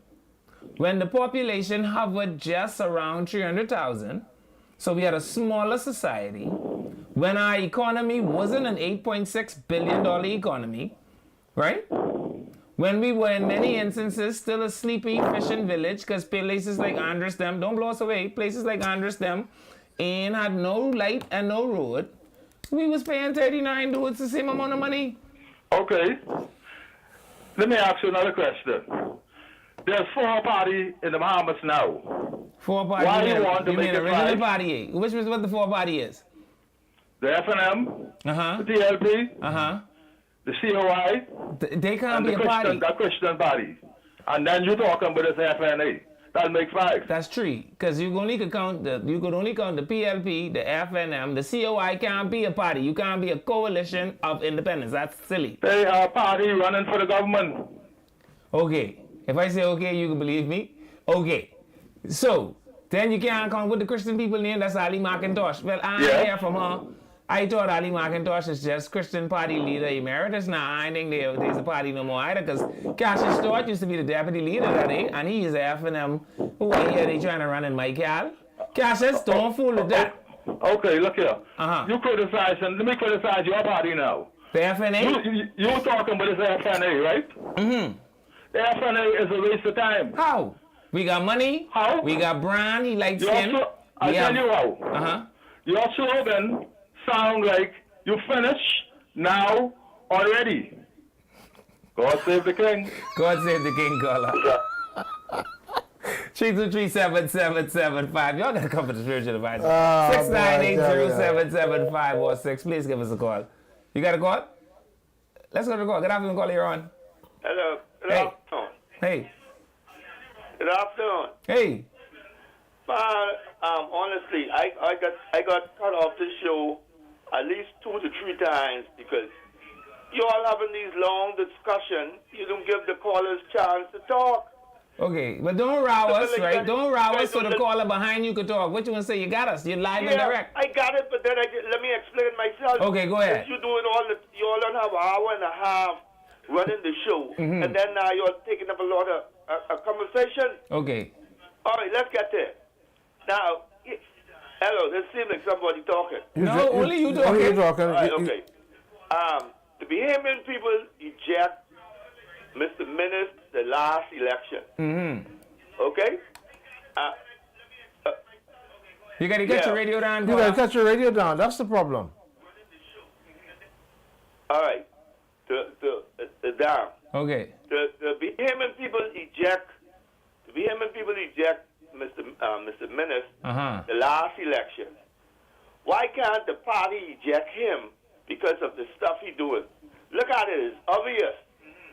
[SPEAKER 1] when the population hovered just around 300,000, so we had a smaller society, when our economy wasn't an $8.6 billion economy, right? When we were in many instances still a sleepy fishing village, because places like Andresdam, don't blow us away, places like Andresdam, and had no light and no road, we was paying 39 dudes the same amount of money.
[SPEAKER 10] Okay. Let me ask you another question. There's 4 parties in the Bahamas now.
[SPEAKER 1] 4 party.
[SPEAKER 10] Why you want to
[SPEAKER 1] you
[SPEAKER 10] make
[SPEAKER 1] mean
[SPEAKER 10] it
[SPEAKER 1] original
[SPEAKER 10] 5?
[SPEAKER 1] party? Which is what the 4 party is?
[SPEAKER 10] The FNM,
[SPEAKER 1] Uh-huh.
[SPEAKER 10] the TLP,
[SPEAKER 1] Uh-huh.
[SPEAKER 10] the COI,
[SPEAKER 1] They can't
[SPEAKER 10] and
[SPEAKER 1] be a party.
[SPEAKER 10] the Christian party. And then you're talking about this FNA. That'll make 5.
[SPEAKER 1] That's 3. Because you could only count the PLP, the FNM, the COI can't be a party. You can't be a coalition of independents. That's silly.
[SPEAKER 10] They are a party running for the government.
[SPEAKER 1] Okay. If I say okay, you can believe me. Okay. So then you can't come with the Christian people name. That's Ali McIntosh. Well, I ain't hear from her. I thought Ali McIntosh is just Christian party leader emeritus. Now I think there's a party no more either, because Cassius Stewart used to be the deputy leader that day, and he is a FNM who ain't here they trying to run in Michael. Cassius, don't fool with that.
[SPEAKER 10] Okay, look here.
[SPEAKER 1] Uh-huh.
[SPEAKER 10] You criticize, and let me criticize your party now.
[SPEAKER 1] The FNA?
[SPEAKER 10] You're talking about this FNA, right?
[SPEAKER 1] Mm-hmm.
[SPEAKER 10] The FNA is a waste of time.
[SPEAKER 1] How? We got money.
[SPEAKER 10] How?
[SPEAKER 1] We got brand. He likes skin.
[SPEAKER 10] I'll tell you how.
[SPEAKER 1] Uh-huh.
[SPEAKER 10] Your slogan sound like you finished now already. God save the king.
[SPEAKER 1] God save the king, caller. 323-7775. Y'all gotta come for the spiritual advisor. 698-0775 Please give us a call. You got a call? Let's go to the call. Good afternoon, caller. You're on.
[SPEAKER 11] Hello. Good
[SPEAKER 1] Hey.
[SPEAKER 11] afternoon.
[SPEAKER 1] Hey.
[SPEAKER 11] Good afternoon.
[SPEAKER 1] Hey.
[SPEAKER 11] Honestly, I got cut off the show at least 2 to 3 times because you all having these long discussions. You don't give the callers chance to talk.
[SPEAKER 1] Okay, but don't row us,
[SPEAKER 11] like
[SPEAKER 1] right?
[SPEAKER 11] that.
[SPEAKER 1] Don't row us so
[SPEAKER 11] Don't
[SPEAKER 1] the
[SPEAKER 11] let-
[SPEAKER 1] caller behind you could talk. What you want to say? You got us. You're live and direct.
[SPEAKER 11] I got it, but then let me explain myself.
[SPEAKER 1] Okay, go ahead.
[SPEAKER 11] You doing you all don't have an hour and a half running the show,
[SPEAKER 1] Mm-hmm.
[SPEAKER 11] and then now you're taking up a lot of a conversation.
[SPEAKER 1] Okay.
[SPEAKER 11] All right, let's get there. Now, hello, this seems like somebody talking.
[SPEAKER 1] No, only you
[SPEAKER 2] Only you
[SPEAKER 1] talking.
[SPEAKER 2] talking.
[SPEAKER 11] All right, okay. The Bahamian people eject Mr. Menace the last election.
[SPEAKER 1] Mm-hmm.
[SPEAKER 11] Okay?
[SPEAKER 1] You got to get
[SPEAKER 11] Yeah.
[SPEAKER 1] your radio down,
[SPEAKER 2] You
[SPEAKER 1] caller.
[SPEAKER 2] gotta cut your radio down. That's the problem.
[SPEAKER 11] All right. Down.
[SPEAKER 1] Okay.
[SPEAKER 11] The Bahamian people eject Mr. Menace
[SPEAKER 1] Uh-huh.
[SPEAKER 11] the last election. Why can't the party eject him because of the stuff he doing? Look at it. It's obvious.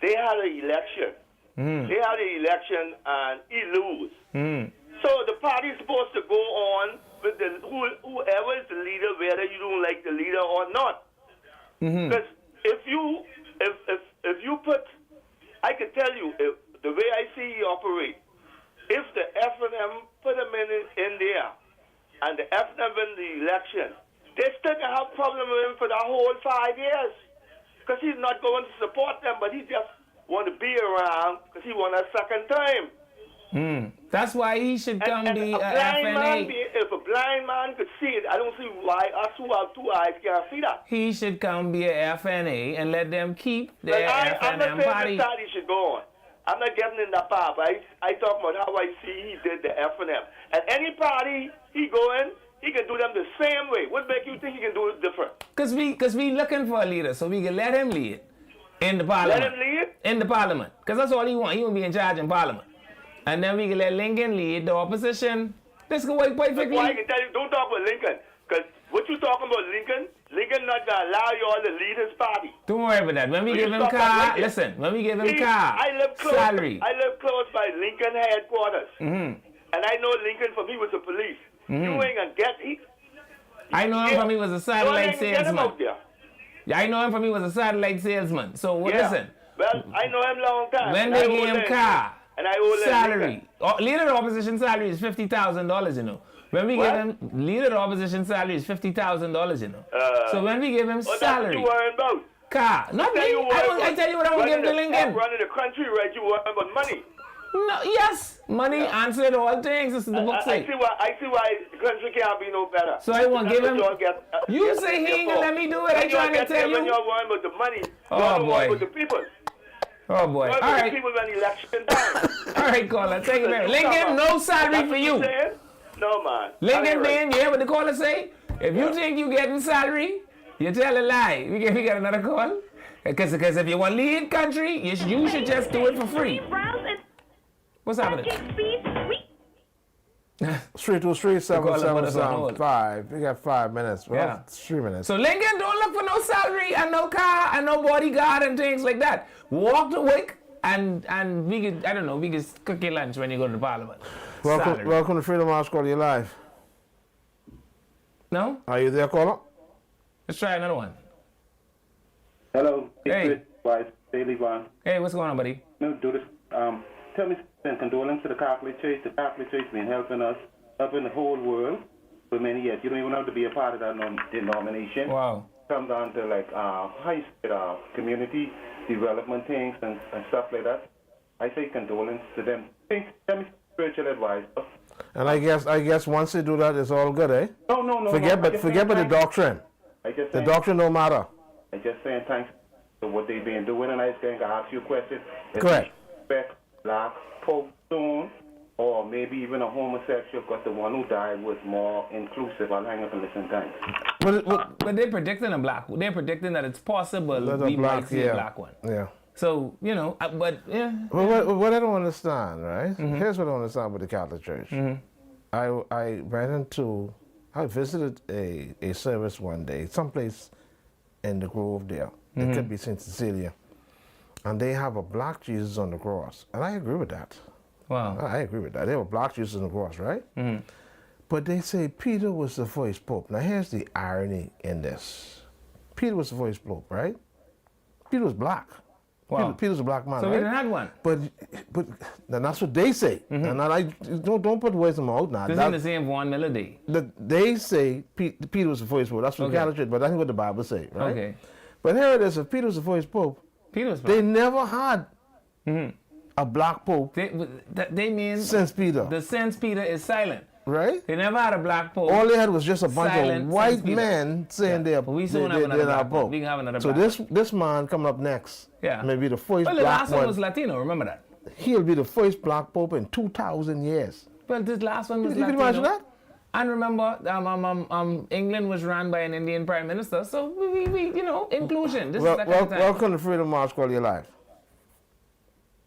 [SPEAKER 11] They had an election.
[SPEAKER 1] Mm.
[SPEAKER 11] They had an election and he lose.
[SPEAKER 1] Mm.
[SPEAKER 11] So the party's supposed to go on with whoever is the leader, whether you don't like the leader or not.
[SPEAKER 1] Mm-hmm.
[SPEAKER 11] Because if you put, I can tell you the way I see he operate. if the FNM put him in there, and the FNM win the election, they still can have problem with him for the whole 5 years. Because he's not going to support them, but he just want to be around because he want a second time.
[SPEAKER 1] That's why he should come
[SPEAKER 11] and
[SPEAKER 1] be
[SPEAKER 11] a blind
[SPEAKER 1] FNA.
[SPEAKER 11] man, if a blind man could see it, I don't see why us who have 2 eyes can't see that.
[SPEAKER 1] He should come be a FNA and let them keep their
[SPEAKER 11] I'm not
[SPEAKER 1] FNM
[SPEAKER 11] saying
[SPEAKER 1] party.
[SPEAKER 11] that he should go on. I'm not getting in that part, but I talk about how I see he did the FNM. And any party he go in, he can do them the same way. What make you think he can do it different?
[SPEAKER 1] Because we looking for a leader, so we can let him lead in the parliament.
[SPEAKER 11] Let him lead?
[SPEAKER 1] In the parliament. Because that's all he want. He want to be in charge in parliament. And then we can let Lincoln lead the opposition. This can work perfectly.
[SPEAKER 11] That's why I can tell you, don't talk about Lincoln. Because what you talking about Lincoln not going to allow you all to lead his party.
[SPEAKER 1] Don't worry about that. When we give him car, listen, when we give him car, salary.
[SPEAKER 11] I live close by Lincoln headquarters. And I know Lincoln from he was the police. You ain't going to get it.
[SPEAKER 1] I know him from he was a satellite salesman.
[SPEAKER 11] Yeah,
[SPEAKER 1] I know him from he was a satellite salesman. So listen.
[SPEAKER 11] Well, I know him long time.
[SPEAKER 1] When they give him car,
[SPEAKER 11] and I owe
[SPEAKER 1] salary. Leader of the opposition salary is $50,000, you know. When we give him leader of the opposition salary is $50,000, you know. So when we give him salary.
[SPEAKER 11] That's what you worrying about.
[SPEAKER 1] Car. Not me. I tell you what I'm going to give to Lincoln.
[SPEAKER 11] Running the country, right? You worrying about money.
[SPEAKER 1] No, yes. Money answered all things. This is the book say.
[SPEAKER 11] I see why the country can't be no better.
[SPEAKER 1] So I want to give him. You say he ain't going to let me do it. I trying to tell you.
[SPEAKER 11] When you're worrying about the money,
[SPEAKER 1] you're worrying
[SPEAKER 11] about the people.
[SPEAKER 1] Oh boy. All right.
[SPEAKER 11] People when election time.
[SPEAKER 1] All right, caller. Thank you very much. Lincoln, no salary for you.
[SPEAKER 11] No, man.
[SPEAKER 1] Lincoln, man, you hear what the caller say? If you think you getting salary, you tell a lie. We get another call. Because if you want to lead country, you should just do it for free. What's happening?
[SPEAKER 2] 323-777-5. We got 5 minutes. Well,
[SPEAKER 1] Yeah.
[SPEAKER 2] 3 minutes.
[SPEAKER 1] So Lincoln, don't look for no salary and no car and no bodyguard and things like that. Walk to work and we could, I don't know, we could cook your lunch when you go to the parliament.
[SPEAKER 2] Welcome to Freedom House Call You Live.
[SPEAKER 1] No?
[SPEAKER 2] Are you there, caller?
[SPEAKER 1] Let's try another one.
[SPEAKER 12] Hello.
[SPEAKER 1] Hey.
[SPEAKER 12] Wife, Daily One.
[SPEAKER 1] Hey, what's going on, buddy?
[SPEAKER 12] No, do this. Tell me something. Condolence to the Catholic Church. The Catholic Church has been helping us, helping the whole world for many years. You don't even have to be a part of that denomination.
[SPEAKER 1] Wow.
[SPEAKER 12] Come down to like how you say community development things and stuff like that. I say condolence to them. Tell me spiritual advice.
[SPEAKER 2] And I guess once they do that, it's all good, eh?
[SPEAKER 12] No.
[SPEAKER 2] Forget about the doctrine. The doctrine don't matter.
[SPEAKER 12] I just saying thanks for what they've been doing, and I just think I ask you a question.
[SPEAKER 2] Correct.
[SPEAKER 12] Respect black folk soon, or maybe even a homosexual, because the one who died was more inclusive. I'll hang up and listen. Thanks.
[SPEAKER 1] But they're predicting a black. They're predicting that it's possible we might see a black one.
[SPEAKER 2] Yeah.
[SPEAKER 1] So but yeah.
[SPEAKER 2] Well, what I don't understand, right? Here's what I don't understand with the Catholic Church. I visited a service one day, someplace in the Grove there. It could be St. Cecilia. And they have a black Jesus on the cross. And I agree with that.
[SPEAKER 1] Wow.
[SPEAKER 2] I agree with that. They have a black Jesus on the cross, right? But they say Peter was the first pope. Now here's the irony in this. Peter was the first pope, right? Peter was black.
[SPEAKER 1] Wow.
[SPEAKER 2] Peter's a black man,
[SPEAKER 1] so
[SPEAKER 2] right?
[SPEAKER 1] we didn't have one.
[SPEAKER 2] But that's what they say. And don't put words in my mouth now.
[SPEAKER 1] This is the same Vaughn Miller Day.
[SPEAKER 2] They say Peter was the first pope. That's what the Catholic Church, but that's what the Bible say, right?
[SPEAKER 1] Okay.
[SPEAKER 2] But here it is. If Peter was the first pope, they never had a black pope.
[SPEAKER 1] They mean
[SPEAKER 2] since Peter.
[SPEAKER 1] The since Peter is silent.
[SPEAKER 2] Right?
[SPEAKER 1] They never had a black pope.
[SPEAKER 2] All they had was just a bunch of white men saying they're not pope.
[SPEAKER 1] We can have another
[SPEAKER 2] so
[SPEAKER 1] black
[SPEAKER 2] this man coming up next may be the first
[SPEAKER 1] the
[SPEAKER 2] black
[SPEAKER 1] last one was Latino, remember that?
[SPEAKER 2] He'll be the first black pope in 2,000 years.
[SPEAKER 1] Well, this last one was
[SPEAKER 2] Latino. You can imagine that?
[SPEAKER 1] And remember, England was run by an Indian prime minister, so we inclusion. This is the kind of time.
[SPEAKER 2] Welcome to Freedom March Call You Live.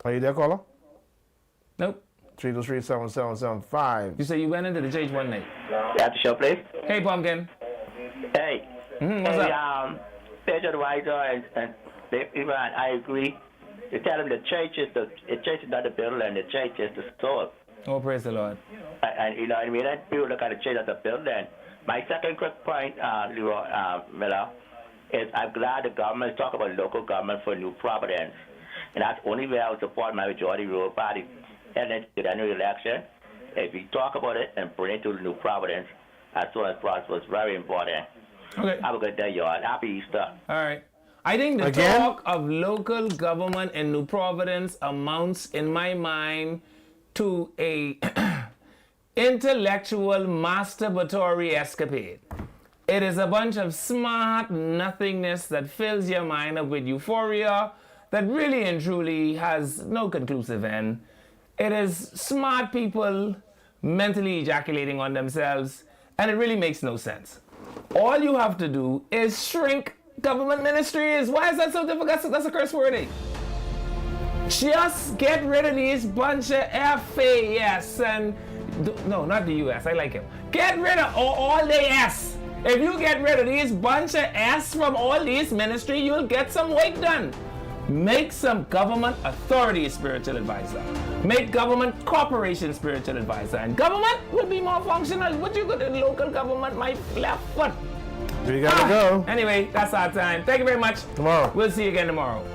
[SPEAKER 2] Are you there, caller?
[SPEAKER 1] Nope.
[SPEAKER 2] 323-7775.
[SPEAKER 1] You say you went into the church one night.
[SPEAKER 13] At the show, please.
[SPEAKER 1] Hey, Pumpkin.
[SPEAKER 13] Hey.
[SPEAKER 1] What's up?
[SPEAKER 13] Spiritual advisor and I agree. You tell them the church is not the building, the church is the source.
[SPEAKER 1] Oh, praise the Lord.
[SPEAKER 13] And you know what I mean? And people look at the church as a building. My second quick point, Miller, is I'm glad the government is talking about local government for New Providence. And that's the only way I would support my majority rural party. and then get a new election. If we talk about it and bring it to New Providence as soon as possible, it's very important.
[SPEAKER 1] Okay.
[SPEAKER 13] Have a good day, y'all. Happy Easter.
[SPEAKER 1] All right. I think the talk of local government in New Providence amounts, in my mind, to a intellectual masturbatory escapade. It is a bunch of smart nothingness that fills your mind up with euphoria that really and truly has no conclusive end. It is smart people mentally ejaculating on themselves, and it really makes no sense. All you have to do is shrink government ministries. Why is that so difficult? That's a curse word, eh? Just get rid of these bunch of FAS and... No, not the US. I like him. Get rid of all the S. If you get rid of these bunch of S from all these ministry, you'll get some work done. Make some government authority spiritual advisor. Make government corporation spiritual advisor. And government will be more functional. What you got in local government, my left foot?
[SPEAKER 2] We gotta go.
[SPEAKER 1] Anyway, that's our time. Thank you very much.
[SPEAKER 2] Tomorrow.
[SPEAKER 1] We'll see you again tomorrow.